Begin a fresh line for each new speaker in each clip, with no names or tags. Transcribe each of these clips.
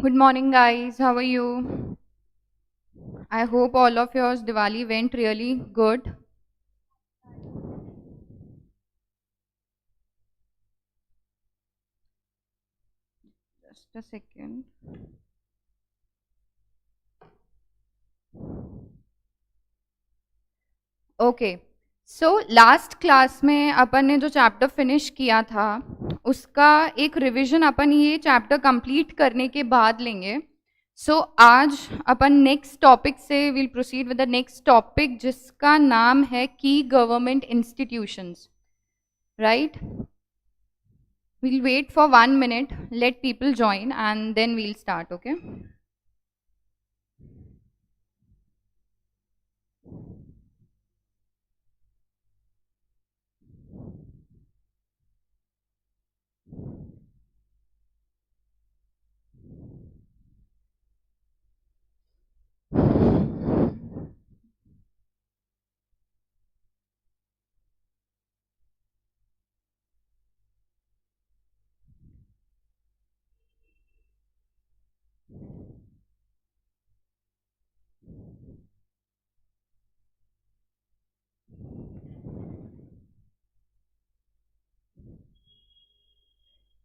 Good morning, guys. How are you? I hope all of yours Diwali went really good. Just a second. Okay so last class में अपन ने जो chapter finish किया था उसका एक revision अपन ये chapter complete करने के बाद लेंगे. सो आज अपन नेक्स्ट टॉपिक से will proceed with the next topic जिसका नाम है की government institutions. Right, we'll wait for 1 minute, let people join and then we'll start. Okay,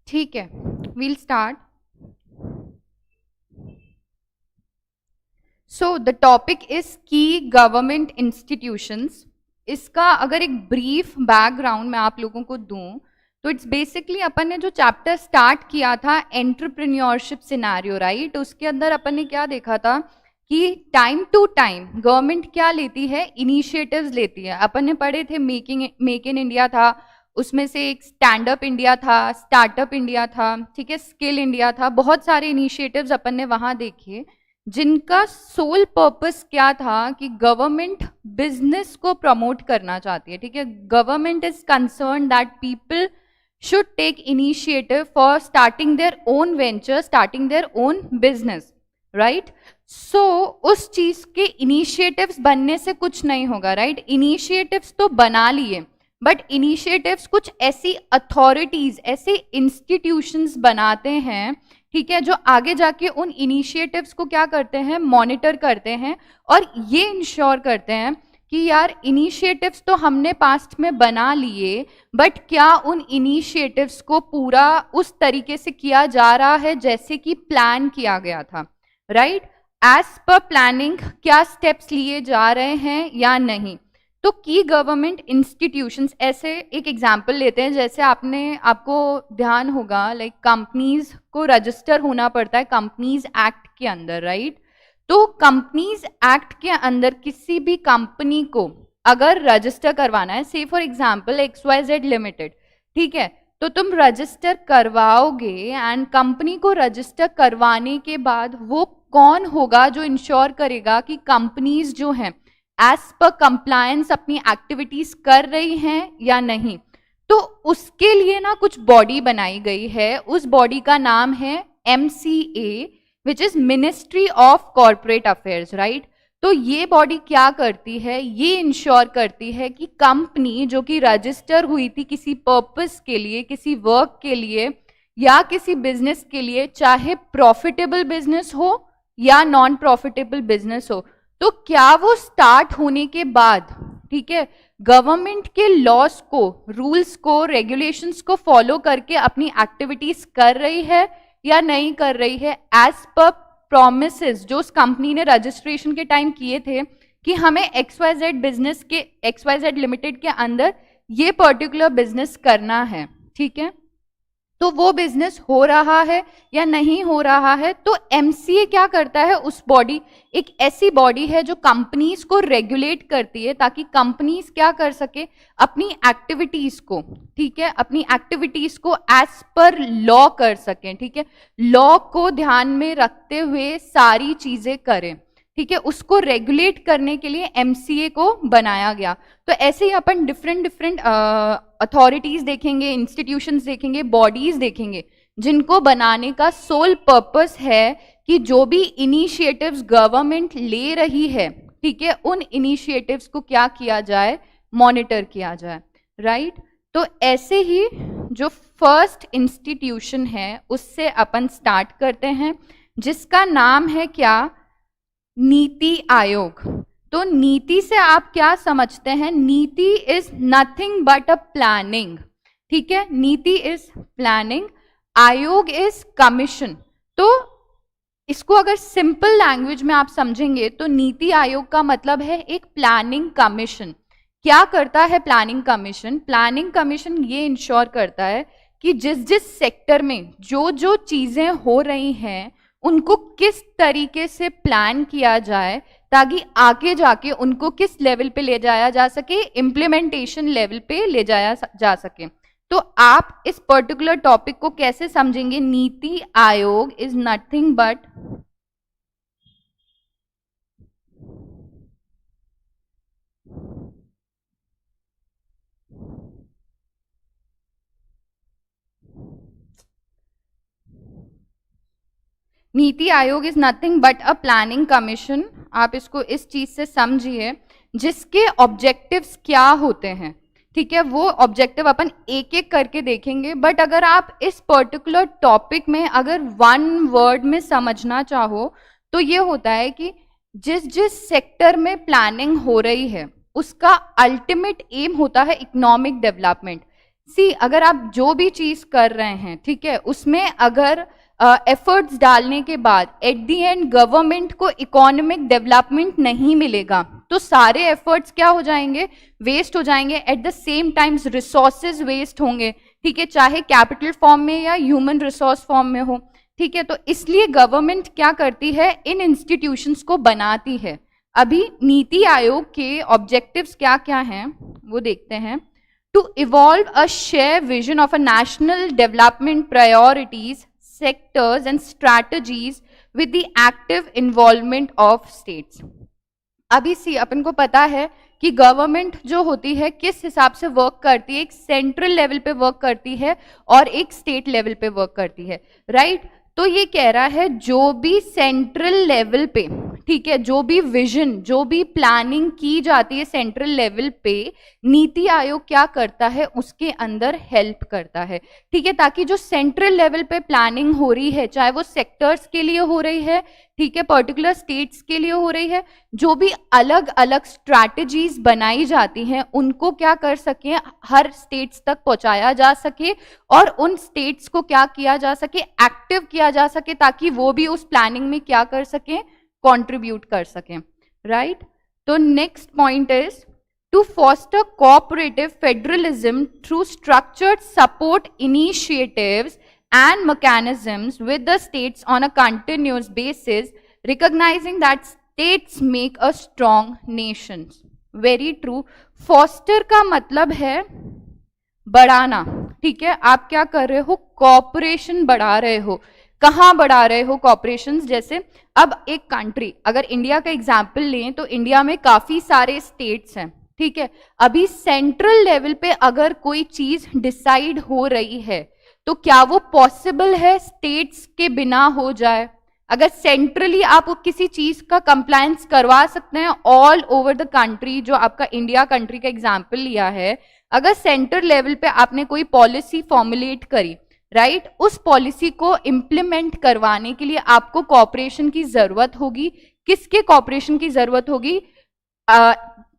ठीक है, we'll start. So the topic is key government institutions. इसका अगर एक ब्रीफ बैकग्राउंड मैं आप लोगों को दूं तो इट्स बेसिकली अपन ने जो चैप्टर स्टार्ट किया था एंटरप्रेन्योरशिप सिनेरियो, राइट, उसके अंदर अपन ने क्या देखा था कि टाइम टू टाइम गवर्नमेंट क्या लेती है, इनिशिएटिव्स लेती है. अपन ने पढ़े थे मेक इन इंडिया था, उसमें से एक स्टैंड अप इंडिया था, स्टार्टअप इंडिया था, ठीक है, स्किल इंडिया था, बहुत सारे इनिशिएटिव्स अपन ने वहां देखे जिनका सोल पर्पस क्या था कि गवर्नमेंट बिजनेस को प्रमोट करना चाहती है. ठीक है, government is concern that people should take initiative for starting their own venture, starting their own business, right. So उस चीज के इनिशिएटिव्स बनने से कुछ नहीं होगा, राइट. इनिशिएटिव्स तो बना लिए बट इनिशिएटिव्स कुछ ऐसी अथॉरिटीज, ऐसे इंस्टीट्यूशंस बनाते हैं, ठीक है, जो आगे जाके उन इनिशिएटिव्स को क्या करते हैं, मॉनिटर करते हैं और ये इंश्योर करते हैं कि यार इनिशिएटिव्स तो हमने पास्ट में बना लिए बट क्या उन इनिशिएटिव्स को पूरा उस तरीके से किया जा रहा है जैसे कि प्लान किया गया था, राइट. एज पर प्लानिंग क्या स्टेप्स लिए जा रहे हैं या नहीं. तो की गवर्नमेंट इंस्टीट्यूशंस, ऐसे एक एग्जांपल लेते हैं, जैसे आपको ध्यान होगा लाइक कंपनीज को रजिस्टर होना पड़ता है कंपनीज एक्ट के अंदर, राइट. तो कंपनीज एक्ट के अंदर किसी भी कंपनी को अगर रजिस्टर करवाना है, से फॉर एग्जांपल XYZ लिमिटेड, ठीक है, तो तुम रजिस्टर करवाओगे एंड कंपनी को रजिस्टर करवाने के बाद वो कौन होगा जो इंश्योर करेगा कि कंपनीज जो हैं एज पर कंप्लायंस अपनी एक्टिविटीज कर रही हैं या नहीं. तो उसके लिए ना कुछ बॉडी बनाई गई है, उस बॉडी का नाम है MCA, which is ministry of corporate Affairs, right. तो ये बॉडी क्या करती है, ये इंश्योर करती है कि कंपनी जो कि रजिस्टर हुई थी किसी पर्पस के लिए, किसी वर्क के लिए या किसी बिजनेस के लिए, चाहे प्रॉफिटेबल बिजनेस हो या नॉन प्रॉफिटेबल बिजनेस हो, तो क्या वो स्टार्ट होने के बाद, ठीक है, गवर्नमेंट के लॉस को, रूल्स को, रेगुलेशंस को फॉलो करके अपनी एक्टिविटीज कर रही है या नहीं कर रही है एज पर प्रॉमिसेस जो उस कंपनी ने रजिस्ट्रेशन के टाइम किए थे कि हमें XYZ बिजनेस के, XYZ लिमिटेड के अंदर ये पर्टिकुलर बिजनेस करना है, ठीक है. तो वो बिजनेस हो रहा है या नहीं हो रहा है. तो MCA क्या करता है, उस बॉडी, एक ऐसी बॉडी है जो कंपनीज को रेगुलेट करती है ताकि कंपनीज क्या कर सके, अपनी एक्टिविटीज को, ठीक है, अपनी एक्टिविटीज को एज पर लॉ कर सकें, ठीक है, लॉ को ध्यान में रखते हुए सारी चीजें करें, ठीक है. उसको रेगुलेट करने के लिए MCA को बनाया गया. तो ऐसे ही अपन डिफरेंट अथॉरिटीज देखेंगे, इंस्टीट्यूशंस देखेंगे, बॉडीज देखेंगे जिनको बनाने का सोल पर्पस है कि जो भी इनिशिएटिव्स गवर्नमेंट ले रही है, ठीक है, उन इनिशिएटिव्स को क्या किया जाए, मॉनिटर किया जाए, राइट. तो ऐसे ही जो फर्स्ट इंस्टीट्यूशन है उससे अपन स्टार्ट करते हैं, जिसका नाम है क्या, नीति आयोग। तो नीति से आप क्या समझते हैं, नीति is nothing but a planning, ठीक है, नीति इज प्लानिंग, आयोग इज कमीशन। तो इसको अगर सिंपल लैंग्वेज में आप समझेंगे तो नीति आयोग का मतलब है एक प्लानिंग कमीशन। क्या करता है प्लानिंग कमीशन, प्लानिंग कमीशन ये इंश्योर करता है कि जिस जिस सेक्टर में जो जो चीजें हो रही हैं उनको किस तरीके से प्लान किया जाए ताकि आगे जाके उनको किस लेवल पे ले जाया जा सके, इम्प्लीमेंटेशन लेवल पे ले जाया जा सके। तो आप इस पर्टिकुलर टॉपिक को कैसे समझेंगे, नीति आयोग इज नथिंग बट नीति Aayog is nothing but a planning commission. आप इसको इस चीज से समझिए, जिसके ऑब्जेक्टिव्स क्या होते हैं, ठीक है, वो ऑब्जेक्टिव अपन एक एक करके देखेंगे। बट अगर आप इस पर्टिकुलर टॉपिक में अगर वन वर्ड में समझना चाहो तो ये होता है कि जिस जिस सेक्टर में प्लानिंग हो रही है उसका अल्टीमेट एम होता है इकोनॉमिक डेवलपमेंट। सी, अगर आप जो भी चीज कर रहे हैं, ठीक है, उसमें अगर एफर्ट्स डालने के बाद एट दी एंड गवर्नमेंट को इकोनॉमिक डेवलपमेंट नहीं मिलेगा तो सारे एफर्ट्स क्या हो जाएंगे, वेस्ट हो जाएंगे। At the same times resources waste होंगे, ठीक है, चाहे कैपिटल फॉर्म में या ह्यूमन रिसोर्स फॉर्म में हो, ठीक है। तो इसलिए गवर्नमेंट क्या करती है, इन इंस्टीट्यूशंस को बनाती है। अभी नीति आयोग के ऑब्जेक्टिव्स क्या क्या हैं वो देखते हैं। To evolve a share vision of a national development priorities, sectors and strategies with the active involvement of states। अभी सी अपन को पता है कि गवर्नमेंट जो होती है किस हिसाब से वर्क करती है, एक सेंट्रल लेवल पे वर्क करती है और एक स्टेट लेवल पे वर्क करती है, राइट। तो ये कह रहा है जो भी सेंट्रल लेवल पे, ठीक है, जो भी विजन, जो भी प्लानिंग की जाती है सेंट्रल लेवल पे, नीति आयोग क्या करता है, उसके अंदर हेल्प करता है, ठीक है, ताकि जो सेंट्रल लेवल पे प्लानिंग हो रही है, चाहे वो सेक्टर्स के लिए हो रही है, ठीक है, पर्टिकुलर स्टेट्स के लिए हो रही है, जो भी अलग अलग स्ट्रैटेजीज बनाई जाती हैं उनको क्या कर सके, हर स्टेट्स तक पहुंचाया जा सके और उन स्टेट्स को क्या किया जा सके, एक्टिव किया जा सके, ताकि वो भी उस प्लानिंग में क्या कर सके, कंट्रीब्यूट कर सकें, राइट। तो next point is to foster cooperative federalism through structured support initiatives and mechanisms with the states on a continuous basis, recognizing that states make a strong nations। Very true। foster का मतलब है बढ़ाना, ठीक है, आप क्या कर रहे हो, कॉपरेशन बढ़ा रहे हो। कहाँ बढ़ा रहे हो कॉपरेशन, जैसे अब एक कंट्री, अगर इंडिया का एग्जाम्पल लें तो इंडिया में काफी सारे स्टेट्स हैं, ठीक है। अभी सेंट्रल लेवल पे अगर कोई चीज डिसाइड हो रही है तो क्या वो पॉसिबल है स्टेट्स के बिना हो जाए। अगर सेंट्रली आप किसी चीज का कंप्लायंस करवा सकते हैं ऑल ओवर द कंट्री, जो आपका इंडिया कंट्री का एग्जांपल लिया है, अगर सेंट्रल लेवल पे आपने कोई पॉलिसी फॉर्मुलेट करी, राइट, उस पॉलिसी को इंप्लीमेंट करवाने के लिए आपको कॉपरेशन की जरूरत होगी। किसके कॉपरेशन की जरूरत होगी,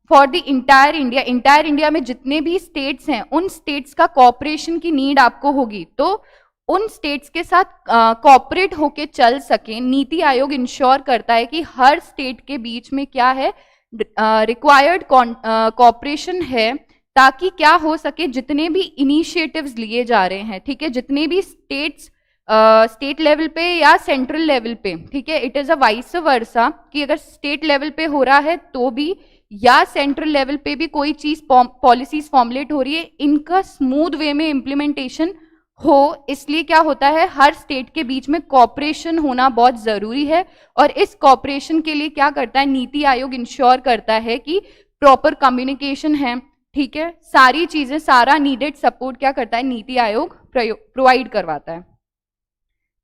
for the entire India, entire India में जितने भी स्टेट्स हैं उन स्टेट्स का कॉपरेशन की नीड आपको होगी। तो उन स्टेट्स के साथ कॉपरेट होके चल सके, नीति आयोग इंश्योर करता है कि हर स्टेट के बीच में क्या है, रिक्वायर्ड कॉपरेशन है, ताकि क्या हो सके, जितने भी इनिशिएटिव्स लिए जा रहे हैं, ठीक है, जितने भी स्टेट्स स्टेट लेवल पे या सेंट्रल लेवल पे, ठीक है, it is a vice versa कि अगर स्टेट लेवल पे हो रहा है तो भी या सेंट्रल लेवल पे भी कोई चीज पॉलिसीज फॉर्मुलेट हो रही है, इनका स्मूथ वे में इम्प्लीमेंटेशन हो। इसलिए क्या होता है, हर स्टेट के बीच में कॉपरेशन होना बहुत जरूरी है और इस कॉपरेशन के लिए क्या करता है, नीति आयोग इंश्योर करता है कि प्रॉपर कम्युनिकेशन है, ठीक है, सारी चीजें, सारा नीडेड सपोर्ट क्या करता है, नीति आयोग प्रोवाइड करवाता है,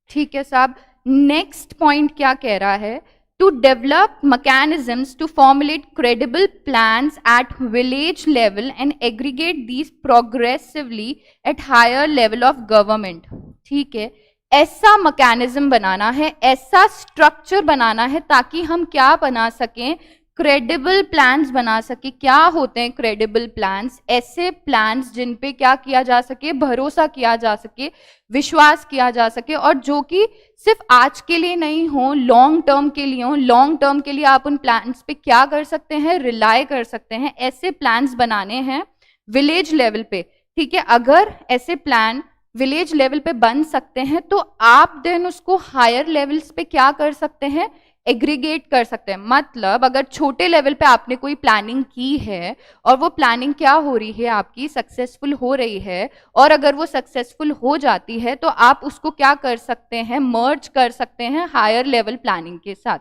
ठीक है साहब। नेक्स्ट पॉइंट क्या कह रहा है, to develop mechanisms to formulate credible plans at village level and aggregate these progressively at higher level of government, ठीक है, ऐसा मैकेनिज्म बनाना है, ऐसा स्ट्रक्चर बनाना है ताकि हम क्या बना सकें, क्रेडिबल प्लान्स बना सके। क्या होते हैं क्रेडिबल प्लान्स? ऐसे प्लान्स जिन पे क्या किया जा सके, भरोसा किया जा सके, विश्वास किया जा सके, और जो कि सिर्फ आज के लिए नहीं हो, लॉन्ग टर्म के लिए हो। लॉन्ग टर्म के लिए आप उन प्लान्स पे क्या कर सकते हैं, रिलाय कर सकते हैं। ऐसे प्लान्स बनाने हैं विलेज लेवल पे, ठीक है। अगर ऐसे प्लान विलेज लेवल पे बन सकते हैं तो आप देन उसको हायर लेवल्स पे क्या कर सकते हैं, एग्रीगेट कर सकते हैं। मतलब अगर छोटे लेवल पे आपने कोई प्लानिंग की है और वो प्लानिंग क्या हो रही है, आपकी सक्सेसफुल हो रही है, और अगर वो सक्सेसफुल हो जाती है तो आप उसको क्या कर सकते हैं, मर्ज कर सकते हैं हायर लेवल प्लानिंग के साथ।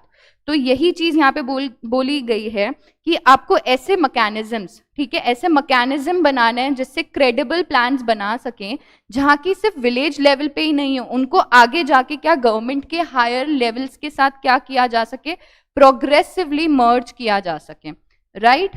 तो यही चीज यहाँ पे बोली गई है कि आपको ऐसे मैकेनिज्म्स, ठीक है, ऐसे मैकेनिज्म बनाने हैं जिससे क्रेडिबल प्लान्स बना सकें, जहां की सिर्फ विलेज लेवल पे ही नहीं हो, उनको आगे जाके क्या गवर्नमेंट के हायर लेवल्स के साथ क्या किया जा सके, प्रोग्रेसिवली मर्ज किया जा सके, राइट?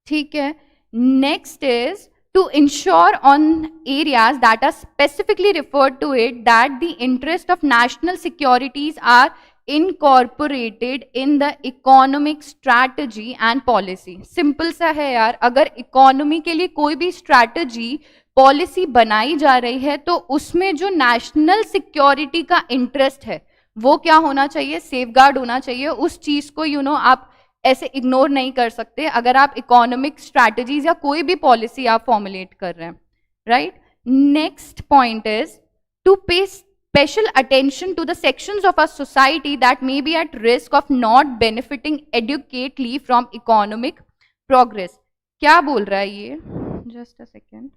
ठीक है। Next is to ensure on areas that are specifically referred to it that the interest of national securities are incorporated in the economic strategy and policy। Simple सा है यार, अगर इकोनॉमी के लिए कोई भी स्ट्रैटेजी पॉलिसी बनाई जा रही है तो उसमें जो नेशनल सिक्योरिटी का इंटरेस्ट है वो क्या होना चाहिए, सेफगार्ड होना चाहिए। उस चीज को आप ऐसे इग्नोर नहीं कर सकते अगर आप इकोनॉमिक स्ट्रैटेजीज या कोई भी पॉलिसी आप फॉर्मुलेट कर रहे हैं, right? Next point is to pay special attention to the sections of our society that may be at risk of not benefiting adequately from economic progress। क्या बोल रहा है ये? Just a second।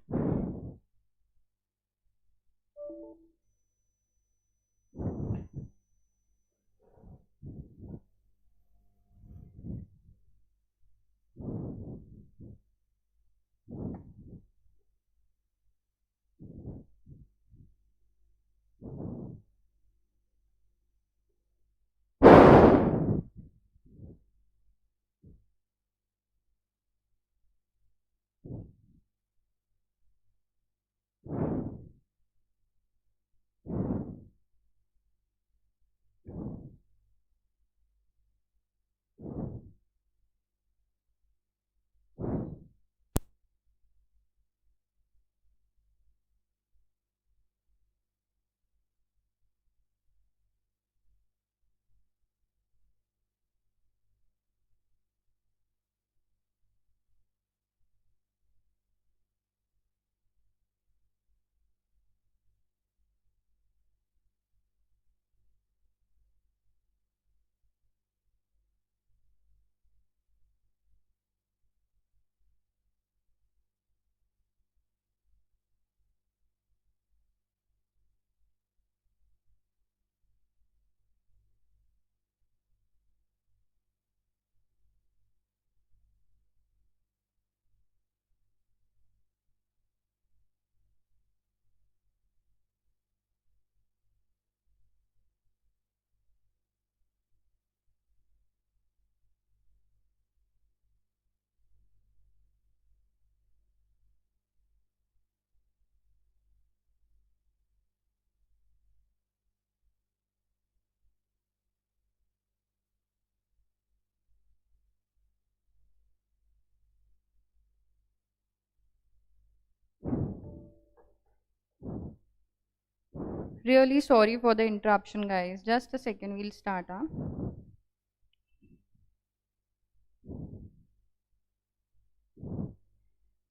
Really sorry for the interruption, guys. Just a second, we'll start.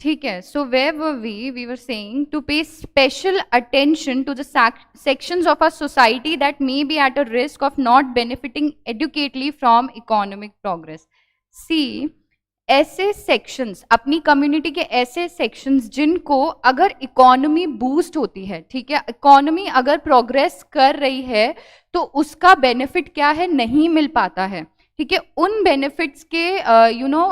ठीक है, so where were we? We were saying to pay special attention to the sections of our society that may be at a risk of not benefiting adequately from economic progress। See, ऐसे sections, अपनी community के ऐसे sections जिनको अगर economy boost होती है, ठीक है, इकोनॉमी अगर प्रोग्रेस कर रही है तो उसका बेनिफिट क्या है, नहीं मिल पाता है, ठीक है। उन बेनिफिट्स के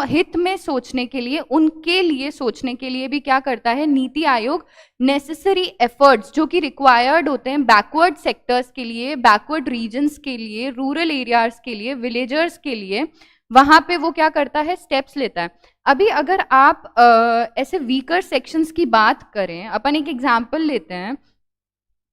हित में सोचने के लिए, उनके लिए सोचने के लिए भी क्या करता है नीति आयोग, नेसेसरी एफर्ट्स जो कि रिक्वायर्ड होते हैं बैकवर्ड सेक्टर्स के लिए, बैकवर्ड रीजन्स के लिए, रूरल एरियाज के लिए, विलेजर्स के लिए, वहां पे वो क्या करता है, स्टेप्स लेता है। अभी अगर आप ऐसे वीकर सेक्शंस की बात करें, अपन एक एग्जांपल लेते हैं,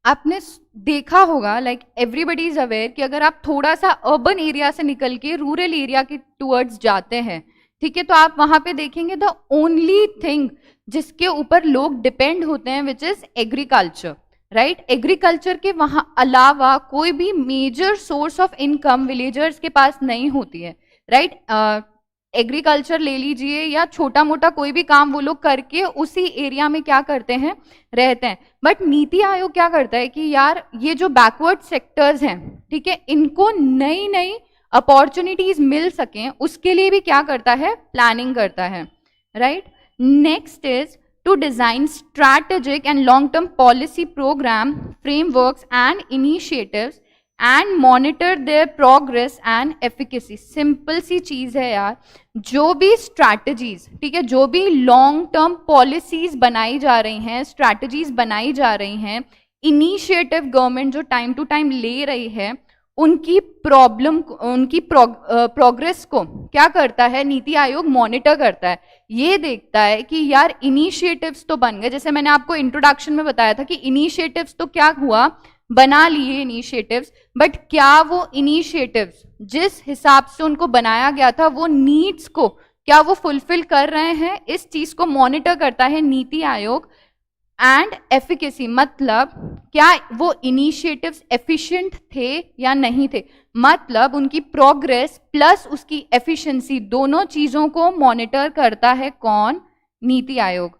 आपने देखा होगा, लाइक एवरीबडी इज अवेयर कि अगर आप थोड़ा सा अर्बन एरिया से निकल के रूरल एरिया के टूवर्ड्स जाते हैं, ठीक है, तो आप वहां पे देखेंगे द ओनली थिंग जिसके ऊपर लोग डिपेंड होते हैं which is agriculture, right. Agriculture के वहां अलावा कोई भी major source of income villagers के पास नहीं होती है, राइट। एग्रीकल्चर ले लीजिए या छोटा मोटा कोई भी काम वो लोग करके उसी एरिया में क्या करते हैं, रहते हैं। बट नीति आयोग क्या करता है कि यार ये जो बैकवर्ड सेक्टर्स हैं, ठीक है, इनको नई नई अपॉर्चुनिटीज मिल सकें, उसके लिए भी क्या करता है, प्लानिंग करता है, right. Next is to design strategic and long-term policy program, frameworks and initiatives and monitor their progress and efficacy. Simple सी चीज है यार, जो भी स्ट्रैटेजीज, ठीक है, जो भी लॉन्ग टर्म पॉलिसीज बनाई जा रही हैं, स्ट्रैटेजीज बनाई जा रही हैं, इनिशिएटिव गवर्नमेंट जो टाइम टू टाइम ले रही है, उनकी प्रोग्रेस को क्या करता है, नीति आयोग मॉनिटर करता है। ये देखता है कि यार इनिशिएटिव्स तो बन गए, जैसे मैंने आपको इंट्रोडक्शन में बताया था कि इनिशिएटिव्स तो क्या हुआ, बना लिए इनिशिएटिव्स, बट क्या वो इनिशिएटिव्स जिस हिसाब से उनको बनाया गया था वो नीड्स को क्या वो फुलफिल कर रहे हैं, इस चीज को मॉनिटर करता है नीति आयोग। एंड एफिकेसी मतलब क्या वो इनिशिएटिव्स एफिशिएंट थे या नहीं थे, मतलब उनकी प्रोग्रेस प्लस उसकी एफिशिएंसी दोनों चीजों को मॉनिटर करता है कौन, NITI Aayog.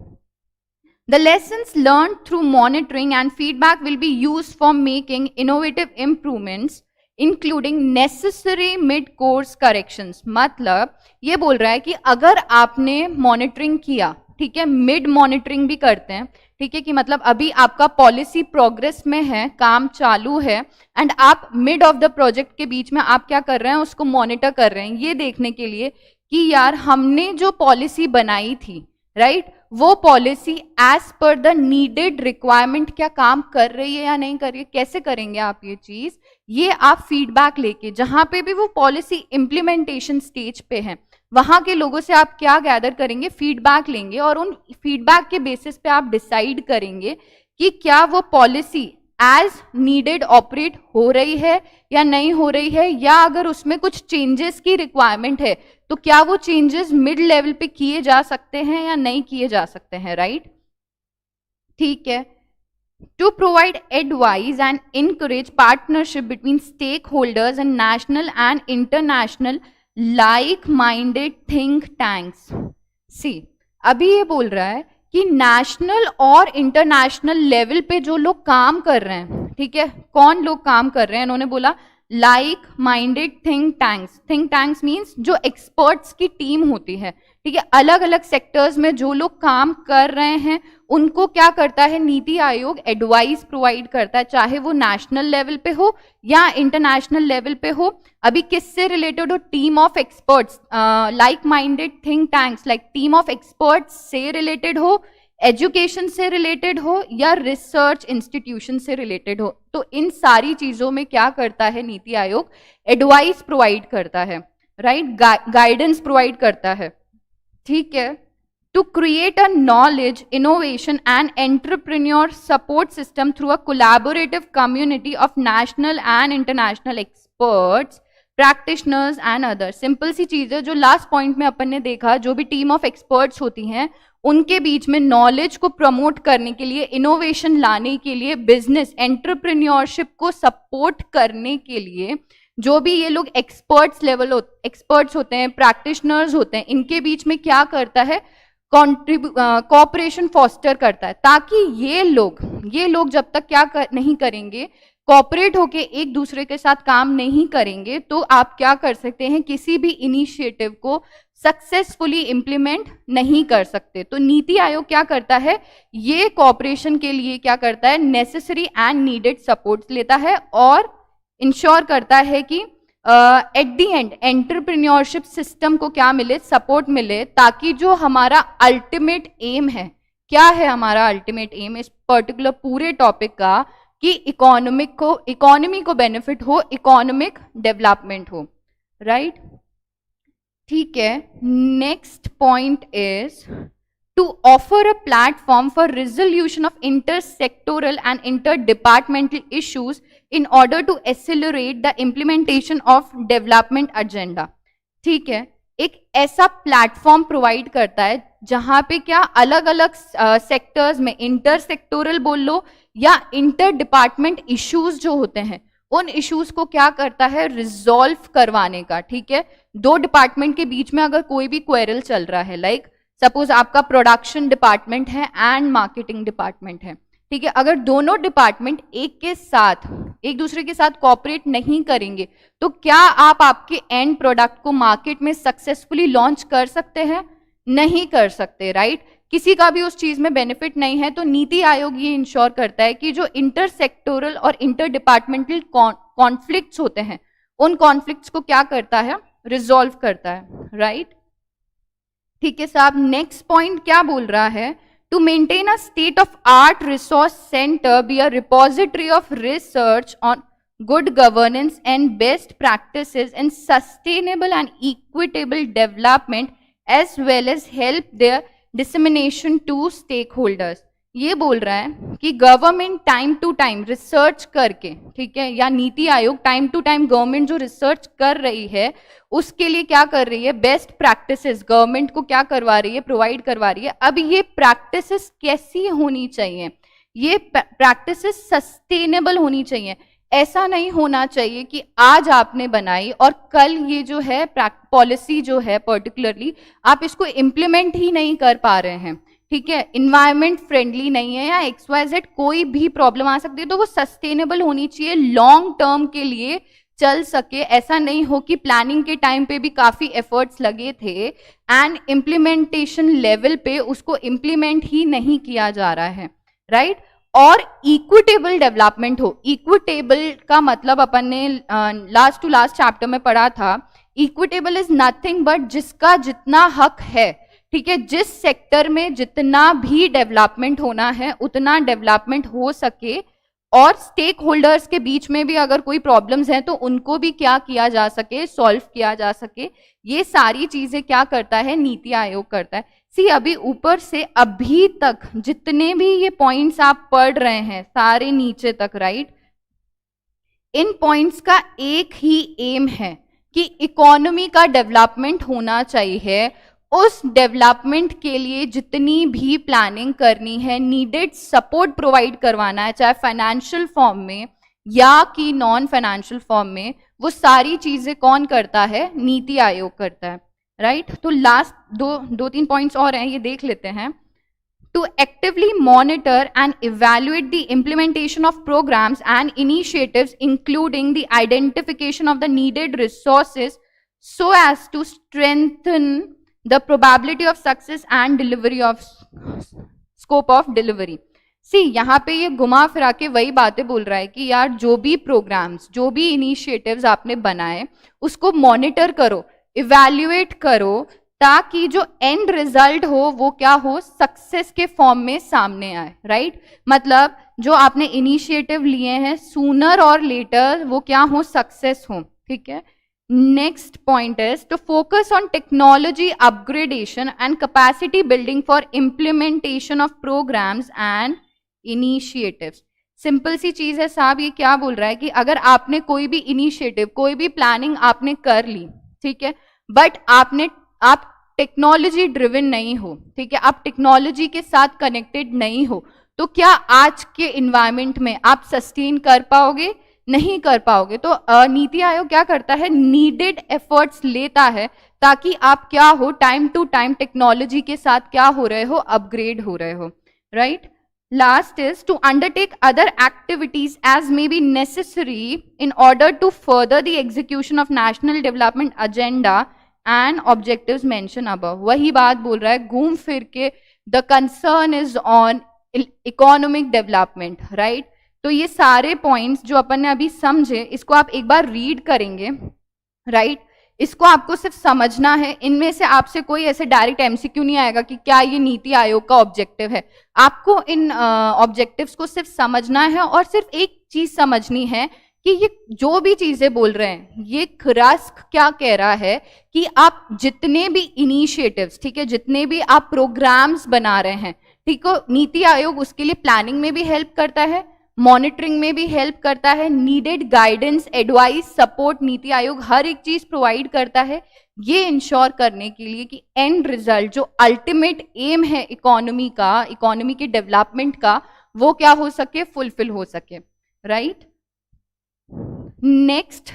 The lessons learned through monitoring and feedback will be used for making innovative improvements including necessary mid-course corrections। मतलब ये बोल रहा है कि अगर आपने मॉनिटरिंग किया, ठीक है, मिड मॉनिटरिंग भी करते हैं, ठीक है, कि मतलब अभी आपका पॉलिसी प्रोग्रेस में है, काम चालू है, एंड आप मिड ऑफ द प्रोजेक्ट के बीच में आप क्या कर रहे हैं, उसको मॉनिटर कर रहे हैं, ये देखने के लिए कि यार हमने जो पॉलिसी बनाई थी, राइट, वो policy as per the needed requirement क्या काम कर रही है या नहीं कर रही है। कैसे करेंगे आप ये चीज, ये आप फीडबैक लेके, जहां पे भी वो पॉलिसी इंप्लीमेंटेशन स्टेज पे है, वहां के लोगों से आप क्या गैदर करेंगे, फीडबैक लेंगे, और उन फीडबैक के बेसिस पे आप डिसाइड करेंगे कि क्या वो पॉलिसी एज नीडेड ऑपरेट हो रही है या नहीं हो रही है, या अगर उसमें कुछ चेंजेस की रिक्वायरमेंट है तो क्या वो चेंजेस मिड लेवल पे किए जा सकते हैं या नहीं किए जा सकते हैं, राइट। ठीक है, to provide advice and encourage partnership between stakeholders and national and international like minded think tanks. See अभी ये बोल रहा है कि नेशनल और इंटरनेशनल लेवल पे जो लोग काम कर रहे हैं, ठीक है, कौन लोग काम कर रहे हैं, इन्होंने बोला like minded think tanks. Think tanks means जो एक्सपर्ट्स की टीम होती है, ठीक है, अलग अलग सेक्टर्स में जो लोग काम कर रहे हैं उनको क्या करता है, नीति आयोग एडवाइस प्रोवाइड करता है, चाहे वो नेशनल लेवल पे हो या इंटरनेशनल लेवल पे हो। अभी किससे रिलेटेड हो, team of experts, like minded think tanks, like team of experts से रिलेटेड हो, एजुकेशन से रिलेटेड हो या रिसर्च इंस्टीट्यूशन से रिलेटेड हो। तो इन सारी चीजों में क्या करता है नीति आयोग, एडवाइस प्रोवाइड करता है, राइट, गाइडेंस प्रोवाइड करता है। ठीक है, to create a knowledge innovation and entrepreneur support system through a collaborative community of national and international experts, practitioners and other. Simple सी चीज है, जो लास्ट पॉइंट में अपन ने देखा, जो भी टीम ऑफ एक्सपर्ट्स होती हैं उनके बीच में नॉलेज को प्रमोट करने के लिए, इनोवेशन लाने के लिए, बिजनेस एंटरप्रेन्योरशिप को सपोर्ट करने के लिए जो भी ये लोग एक्सपर्ट्स होते हैं, प्रैक्टिशनर्स होते हैं, इनके बीच में क्या करता है, कोऑपरेशन फॉस्टर करता है, ताकि ये लोग जब तक नहीं करेंगे, कोऑपरेट होके एक दूसरे के साथ काम नहीं करेंगे, तो आप क्या कर सकते हैं, किसी भी इनिशिएटिव को सक्सेसफुली इंप्लीमेंट नहीं कर सकते। तो नीति आयोग क्या करता है, ये कोऑपरेशन के लिए क्या करता है, नेसेसरी एंड नीडेड सपोर्ट लेता है और इंश्योर करता है कि at the end entrepreneurship system को क्या मिले, सपोर्ट मिले, ताकि जो हमारा अल्टीमेट एम है, क्या है हमारा अल्टीमेट एम इस पर्टिकुलर पूरे टॉपिक का, कि इकोनॉमी को बेनिफिट हो, इकोनॉमिक डेवलपमेंट हो, राइट। ठीक है, next point is to offer a platform for resolution of intersectoral and interdepartmental issues in order to accelerate the implementation of development agenda. ठीक है, एक ऐसा प्लेटफॉर्म प्रोवाइड करता है जहां पे क्या अलग अलग सेक्टर्स में इंटरसेक्टोरल बोल लो या इंटर डिपार्टमेंट इश्यूज जो होते हैं उन इश्यूज को क्या करता है, रिजॉल्व करवाने का. ठीक है, दो डिपार्टमेंट के बीच में अगर कोई भी क्वेरल चल रहा है, लाइक सपोज आपका प्रोडक्शन डिपार्टमेंट है एंड मार्केटिंग डिपार्टमेंट है, ठीक है, अगर दोनों डिपार्टमेंट एक दूसरे के साथ कोऑपरेट नहीं करेंगे तो क्या आप आपके एंड प्रोडक्ट को मार्केट में सक्सेसफुली लॉन्च कर सकते हैं? नहीं कर सकते, राइट? किसी का भी उस चीज में बेनिफिट नहीं है. तो नीति आयोग ये इंश्योर करता है कि जो इंटरसेक्टोरल और इंटर डिपार्टमेंटल कॉन्फ्लिक्ट्स होते हैं उन कॉन्फ्लिक्ट्स को क्या करता है, रिजॉल्व करता है, राइट? ठीक है साहब, नेक्स्ट पॉइंट क्या बोल रहा है, to maintain a state of art resource centre be a repository of research on good governance and best practices in sustainable and equitable development as well as help their dissemination to stakeholders. ये बोल रहा है कि government time to time research करके, ठीक है, या Niti Aayog time to time government जो रिसर्च कर रही है उसके लिए क्या कर रही है, बेस्ट प्रैक्टिसेस गवर्नमेंट को क्या करवा रही है, प्रोवाइड करवा रही है. अब ये प्रैक्टिसेस कैसी होनी चाहिए, ये प्रैक्टिसेस सस्टेनेबल होनी चाहिए. ऐसा नहीं होना चाहिए कि आज आपने बनाई और कल ये जो है पॉलिसी जो है पर्टिकुलरली आप इसको इम्प्लीमेंट ही नहीं कर पा रहे हैं. ठीक है, इन्वायरमेंट फ्रेंडली नहीं है या XYZ कोई भी प्रॉब्लम आ सकती है, तो वो सस्टेनेबल होनी चाहिए, लॉन्ग टर्म के लिए चल सके. ऐसा नहीं हो कि प्लानिंग के टाइम पे भी काफी एफर्ट्स लगे थे एंड इम्प्लीमेंटेशन लेवल पे उसको इम्प्लीमेंट ही नहीं किया जा रहा है, राइट? और इक्विटेबल डेवलपमेंट हो. इक्विटेबल का मतलब अपन ने लास्ट टू लास्ट चैप्टर में पढ़ा था, इक्विटेबल इज नथिंग बट जिसका जितना हक है. ठीक है, जिस सेक्टर में जितना भी डेवलपमेंट होना है उतना डेवलपमेंट हो सके और स्टेक होल्डर्स के बीच में भी अगर कोई प्रॉब्लम्स हैं तो उनको भी क्या किया जा सके, सॉल्व किया जा सके. ये सारी चीजें क्या करता है, नीति आयोग करता है. सी अभी ऊपर से अभी तक जितने भी ये पॉइंट्स आप पढ़ रहे हैं सारे नीचे तक, राइट, इन पॉइंट्स का एक ही एम है कि इकोनॉमी का डेवलपमेंट होना चाहिए. उस डेवलपमेंट के लिए जितनी भी प्लानिंग करनी है, नीडेड सपोर्ट प्रोवाइड करवाना है, चाहे फाइनेंशियल फॉर्म में या कि नॉन फाइनेंशियल फॉर्म में, वो सारी चीजें कौन करता है, नीति आयोग करता है, राइट? तो लास्ट दो तीन पॉइंट्स और हैं, ये देख लेते हैं. To actively monitor and evaluate the implementation of programmes and initiatives including the identification of the needed resources so as to strengthen the probability of success and delivery of scope of delivery. See, यहाँ पे ये घुमा फिरा के वही बातें बोल रहा है कि यार जो भी प्रोग्राम्स, जो भी इनिशिएटिव्स आपने बनाए उसको मॉनिटर करो, इवैल्यूएट करो, ताकि जो एंड रिजल्ट हो वो क्या हो, सक्सेस के फॉर्म में सामने आए, राइट? मतलब जो आपने इनिशिएटिव लिए हैं सूनर और लेटर वो क्या हो, सक्सेस हो. ठीक है, next point is to focus on technology upgradation and capacity building for implementation of programs and initiatives. Simple सी चीज है साहब, ये क्या बोल रहा है कि अगर आपने कोई भी इनिशिएटिव, कोई भी प्लानिंग आपने कर ली, ठीक है, बट आप टेक्नोलॉजी ड्रिवन नहीं हो, ठीक है, आप टेक्नोलॉजी के साथ कनेक्टेड नहीं हो, तो क्या आज के इन्वायरमेंट में आप सस्टेन कर पाओगे? नहीं कर पाओगे. तो नीति आयोग क्या करता है, नीडेड एफर्ट्स लेता है ताकि आप क्या हो, टाइम टू टाइम टेक्नोलॉजी के साथ क्या हो रहे हो, अपग्रेड हो रहे हो, right? Last is to undertake other activities as may be necessary in order to further the execution of national development agenda and objectives mention above. वही बात बोल रहा है घूम फिर के, the concern is on economic development, right? तो ये सारे पॉइंट्स जो अपन ने अभी समझे इसको आप एक बार रीड करेंगे, राइट? इसको आपको सिर्फ समझना है. इनमें से आपसे कोई ऐसे डायरेक्ट MCQ नहीं आएगा कि क्या ये नीति आयोग का ऑब्जेक्टिव है. आपको इन ऑब्जेक्टिव्स को सिर्फ समझना है और सिर्फ एक चीज समझनी है कि ये जो भी चीजें बोल रहे हैं, ये क्रस्क क्या कह रहा है कि आप जितने भी इनिशिएटिव्स, ठीक है, जितने भी आप प्रोग्राम्स बना रहे हैं, ठीक है, नीति आयोग उसके लिए प्लानिंग में भी हेल्प करता है, मॉनिटरिंग में भी हेल्प करता है, needed guidance, advice, support NITI Aayog हर एक चीज प्रोवाइड करता है, ये इंश्योर करने के लिए कि एंड रिजल्ट जो अल्टीमेट एम है इकोनॉमी का, इकोनॉमी के डेवलपमेंट का, वो क्या हो सके, फुलफिल हो सके, right. Next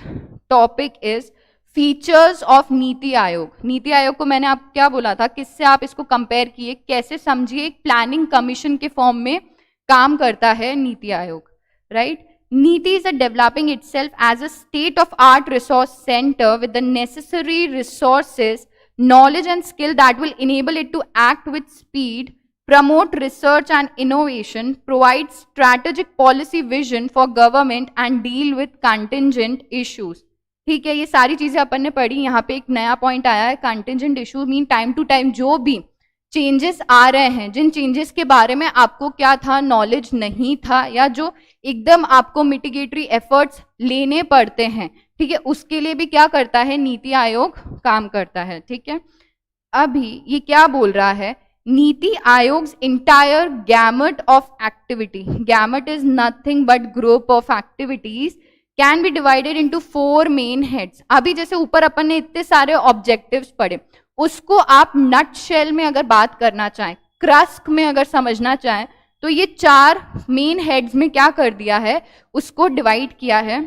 topic is features of NITI Aayog. NITI Aayog को मैंने आपको क्या बोला था, किससे आप इसको कंपेयर किए, कैसे समझिए, एक प्लानिंग कमीशन के फॉर्म में काम करता है नीति आयोग, राइट। नीति is a developing itself as a state of art resource center with the necessary resources, knowledge and skill that will enable it to act with speed, promote research and innovation, provide strategic policy vision for government and deal with contingent issues। ठीक है, ये सारी चीजें अपन ने पढ़ी। यहाँ पे एक नया पॉइंट आया है, contingent issue mean time to time जो भी चेंजेस आ रहे हैं, जिन चेंजेस के बारे में आपको क्या था, नॉलेज नहीं था, या जो एकदम आपको मिटिगेटरी एफर्ट्स लेने पड़ते हैं, ठीक है, उसके लिए भी क्या करता है, नीति आयोग काम करता है, ठीक है। अभी ये क्या बोल रहा है, NITI Aayog's entire gamut of activity, gamut is nothing but group of activities, can be divided into 4 main heads. अभी जैसे ऊपर अपन ने इतने सारे ऑब्जेक्टिव्स पढ़े, उसको आप नट शेल में अगर बात करना चाहें, क्रस्क में अगर समझना चाहें, तो ये 4 मेन हेड्स में क्या कर दिया है, उसको डिवाइड किया है।